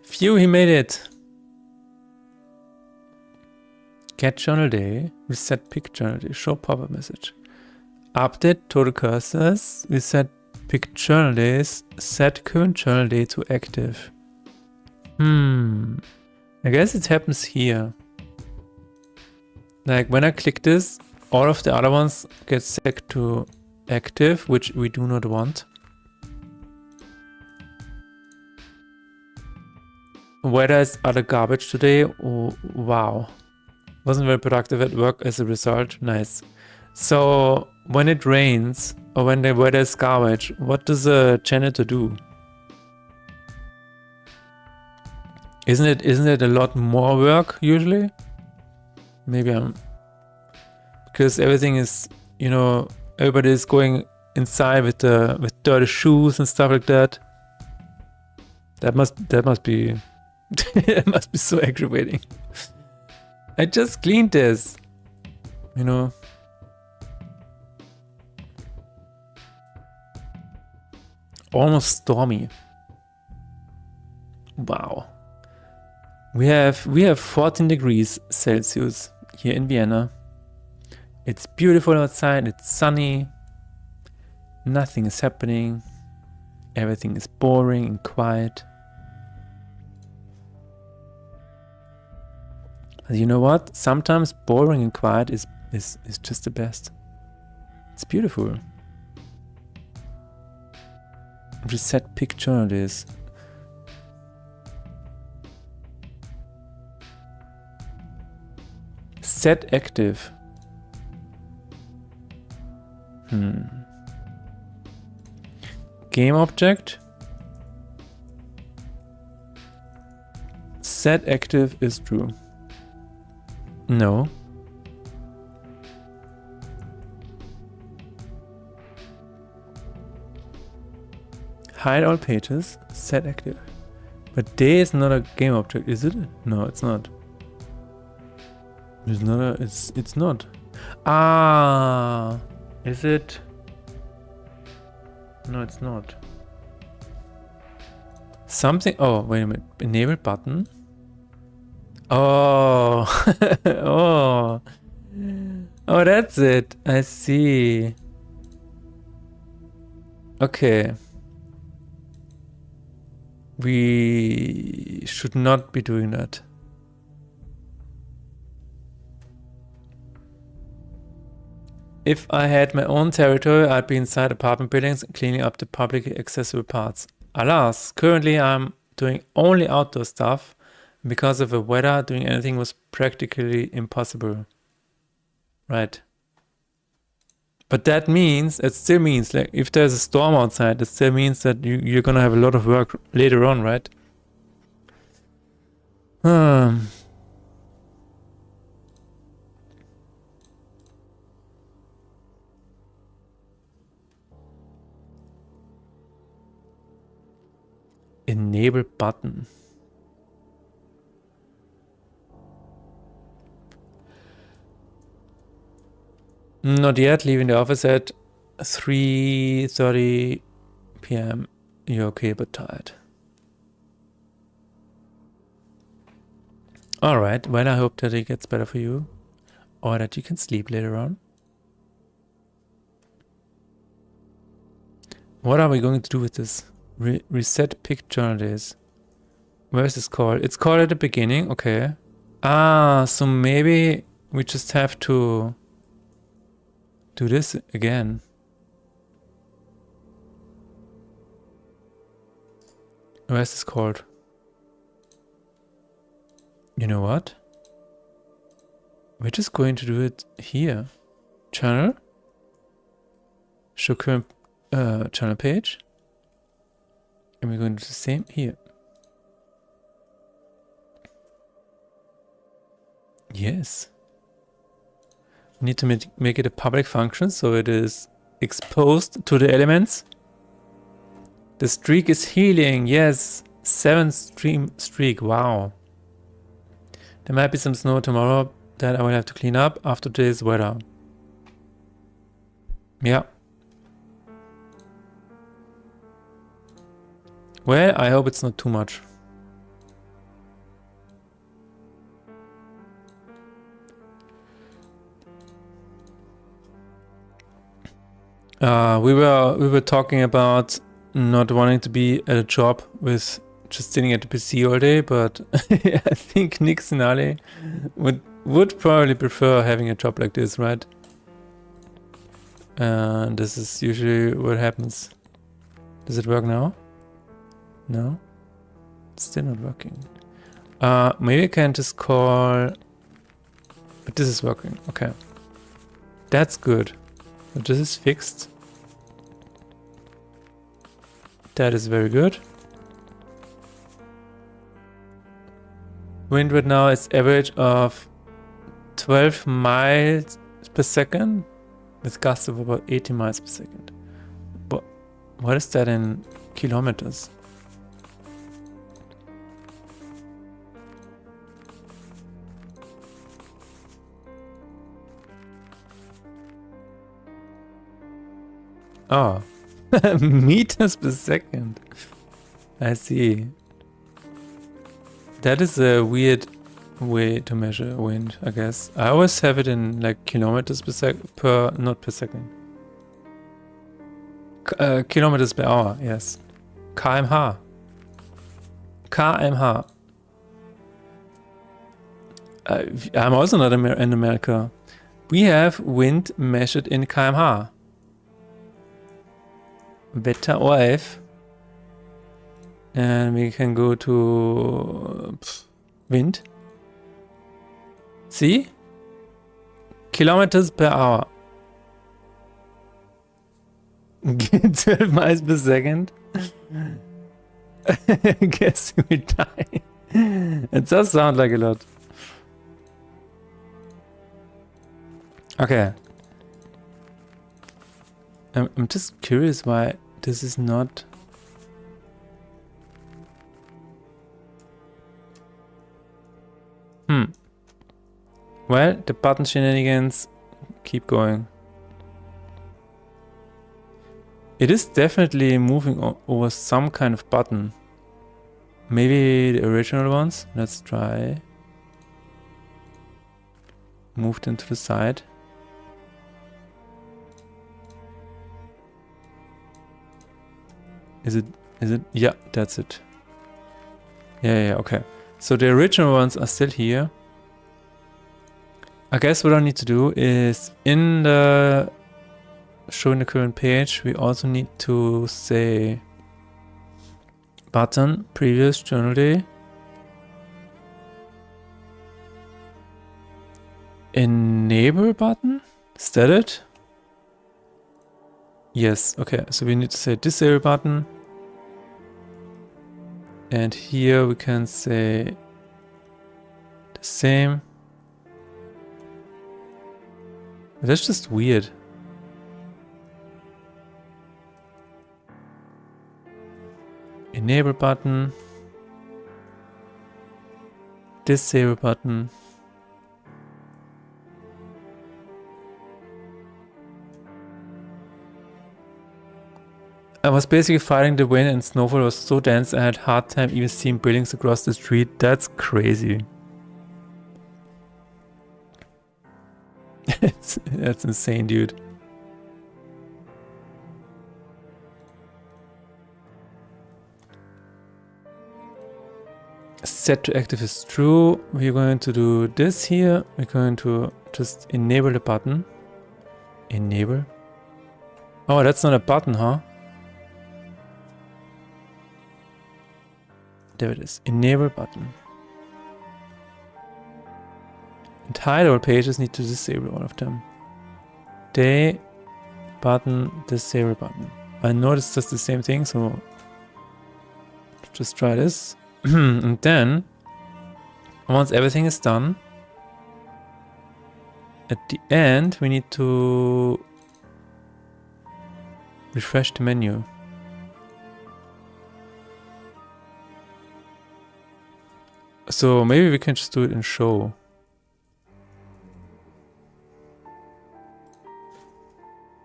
Phew, he made it. Get journal day, reset pick journal day, show pop-up message. Update total cursors, reset pick journal days, set current journal day to active. I guess it happens here. Like when I click this, all of the other ones get set to active, which we do not want. Weather is utter garbage today. Oh, wow. Wasn't very productive at work as a result. Nice. So when it rains or when the weather is garbage, what does a janitor do? Isn't it a lot more work usually? Maybe because everything is, you know, everybody is going inside with dirty shoes and stuff like that. That must be it must be so aggravating. I just cleaned this, you know. Almost stormy. Wow. We have 14 degrees Celsius here in Vienna. It's beautiful outside, it's sunny. Nothing is happening. Everything is boring and quiet. But you know what? Sometimes boring and quiet is just the best. It's beautiful. Reset pick journal days. Set active. Game object. Set active is true. No. Hide all pages. Set active. But day is not a game object, is it? No, it's not. It's not a... It's not. Ah! Is it? No, it's not. Something... Oh, wait a minute. Enable button. Oh! Oh! Oh, that's it. I see. Okay. We should not be doing that. If I had my own territory, I'd be inside apartment buildings cleaning up the publicly accessible parts. Alas, currently I'm doing only outdoor stuff. Because of the weather, doing anything was practically impossible. Right. But that means, it still means, like, if there's a storm outside, it still means that you're gonna have a lot of work later on, right? Enable button. Not yet, leaving the office at 3:30 p.m. You're okay but tired. Alright, well, I hope that it gets better for you. Or that you can sleep later on. What are we going to do with this? Reset pick journal days. Where is this called? It's called at the beginning, okay. Ah, so maybe we just have to do this again. Where is this called? You know what? We're just going to do it here. Channel. Show current channel page. And we're going to do the same here. Yes. We need to make it a public function so it is exposed to the elements. The streak is healing. Yes. 7 streak. Wow. There might be some snow tomorrow that I will have to clean up after today's weather. Yeah. Well, I hope it's not too much. We were talking about not wanting to be at a job with just sitting at the PC all day, but I think Nix and Ali would probably prefer having a job like this, right? And this is usually what happens. Does it work now? No? It's still not working. Maybe I can just call... But this is working, okay. That's good. So this is fixed. That is very good. Wind right now is average of 12 miles per second with gusts of about 80 miles per second. But what is that in kilometers? Oh, meters per second. I see. That is a weird way to measure wind, I guess. I always have it in like kilometers not per second. Kilometers per hour, yes. km/h. km/h. I'm also not in America. We have wind measured in km/h. Wetter ORF. And we can go to wind. See? Kilometers per hour. 12 miles per second. I guess we die. It does sound like a lot. Okay. I'm just curious why this is not Well, the button shenanigans keep going. It is definitely moving over some kind of button. Maybe the original ones. Let's try. Move them to the side. Is it? Yeah, that's it. Yeah, okay. So the original ones are still here. I guess what I need to do is in the showing the current page, we also need to say button previous journal day. Enable button? Is that it? Yes, okay. So we need to say disable button. And here we can say the same. That's just weird. Enable button. Disable button. I was basically fighting the wind and snowfall was so dense I had a hard time even seeing buildings across the street. That's crazy. That's insane, dude. Set to active is true. We're going to do this here. We're going to just enable the button. Enable. Oh, that's not a button, huh? There it is. Enable button. And hide all pages need to disable all of them. Day button, disable button. I know it's just the same thing, so just try this. And then, once everything is done, at the end we need to refresh the menu. So maybe we can just do it in show.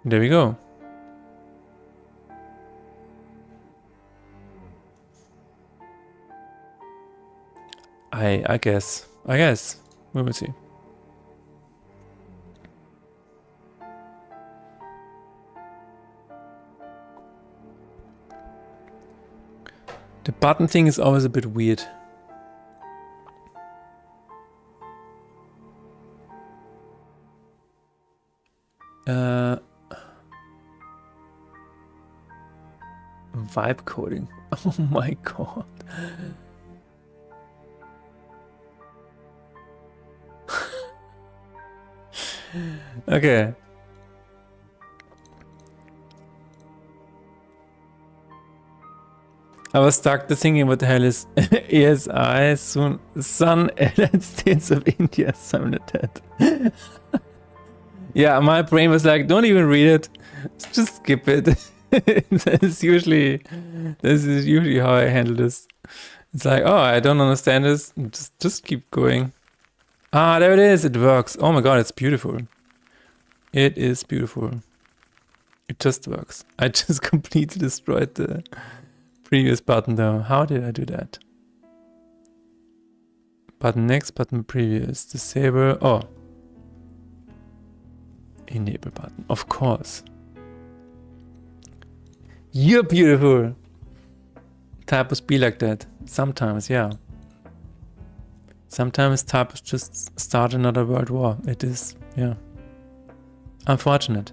There we go. I guess. We will see. The button thing is always a bit weird. Vibe coding. Oh my god. Okay. I was stuck to thinking what the hell is ASI soon Sun Allied States of India simulated. Yeah, my brain was like, don't even read it. Just skip it. This is usually how I handle this. It's like, oh, I don't understand this. Just keep going. Ah, there it is. It works. Oh my god, it's beautiful. It is beautiful. It just works. I just completely destroyed the previous button though. How did I do that? Button next, button previous. Disable. Oh. Enable button. Of course. You're beautiful. Typos be like that. Sometimes, yeah. Sometimes typos just start another world war. It is, yeah. Unfortunate.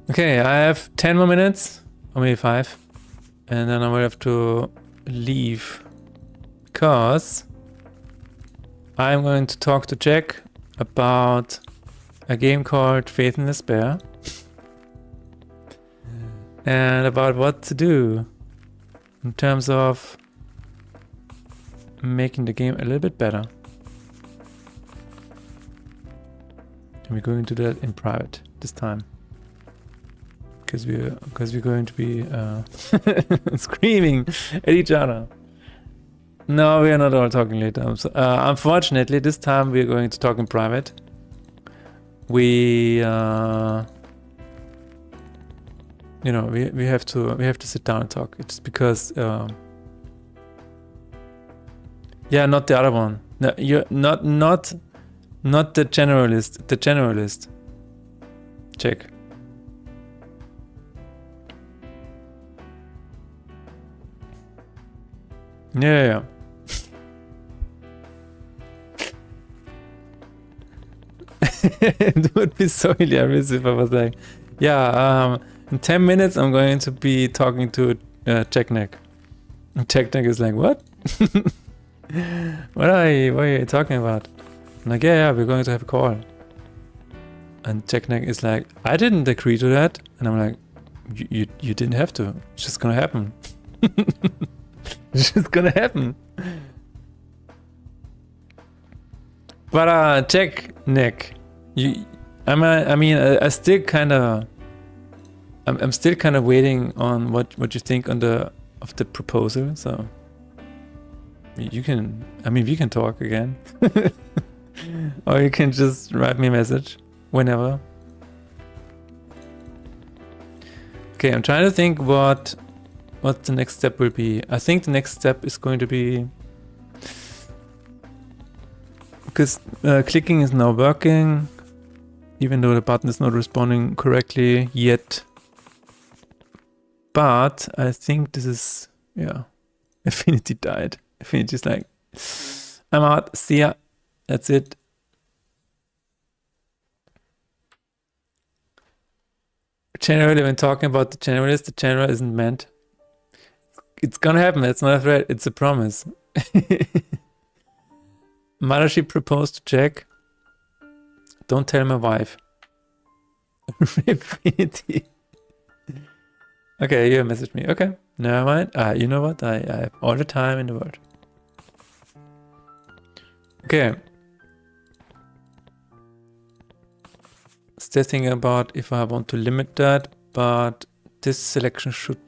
Okay, I have 10 more minutes, or maybe 5, and then I will have to leave because I'm going to talk to Jack about a game called Faith in Despair and about what to do in terms of making the game a little bit better. And we're going to do that in private this time. because we're going to be screaming at each other. No, we are not all talking later. So, unfortunately, this time we are going to talk in private. We, you know, we have to sit down and talk. It's because, yeah, not the other one. No, you're not the generalist. The generalist. Check. Yeah. It would be so hilarious if I was like, yeah, in 10 minutes I'm going to be talking to Techneck. And Techneck is like, what? What are you talking about? I'm like, yeah, we're going to have a call. And Techneck is like, I didn't agree to that. And I'm like, you didn't have to. It's just gonna happen. It's just gonna happen. But Techneck, I still kind of, I'm still kind of waiting on what you think of the proposal. So you can, we can talk again, or you can just write me a message whenever. Okay, I'm trying to think what the next step will be. I think the next step is going to be, because clicking is now working, even though the button is not responding correctly yet. But I think this is, yeah, Affinity died. Affinity is like, I'm out, see ya, that's it. Generally, when talking about the generalist, the general isn't meant. It's gonna happen, it's not a threat, it's a promise. Mothership proposed to Jack. Don't tell my wife. Affinity. Okay, you messaged me. Okay, never mind. You know what? I have all the time in the world. Okay. Still thinking about if I want to limit that, but this selection should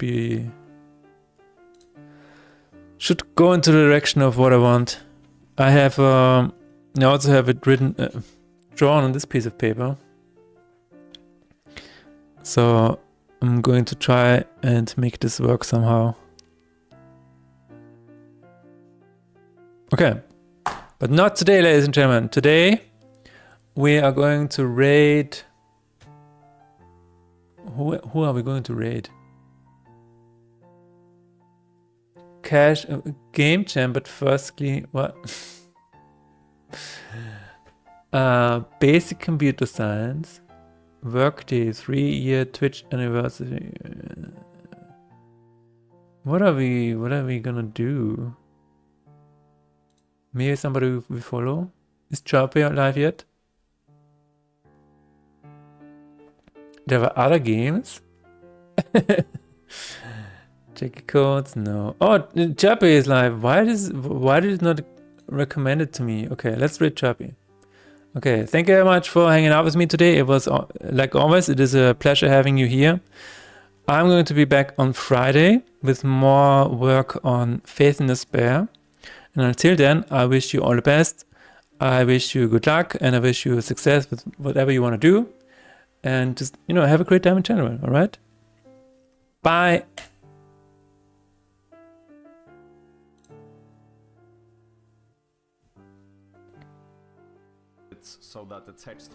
go into the direction of what I want. I have I also have it written, drawn on this piece of paper. So I'm going to try and make this work somehow. Okay, but not today, ladies and gentlemen. Today we are going to raid. Who are we going to raid? Cash game jam, but firstly, what? Basic computer science, workday, 3-year Twitch anniversary. What are we gonna do? Maybe somebody we follow? Is Chirpy alive yet? There were other games? Check codes, no. Oh, Chirpy is live. Why did it not recommend it to me? Okay, let's read Chirpy. Okay, thank you very much for hanging out with me today. It was, like always, it is a pleasure having you here. I'm going to be back on Friday with more work on Faith in Despair. And until then, I wish you all the best. I wish you good luck, and I wish you success with whatever you want to do. And just, have a great time in general, all right? Bye. So that the text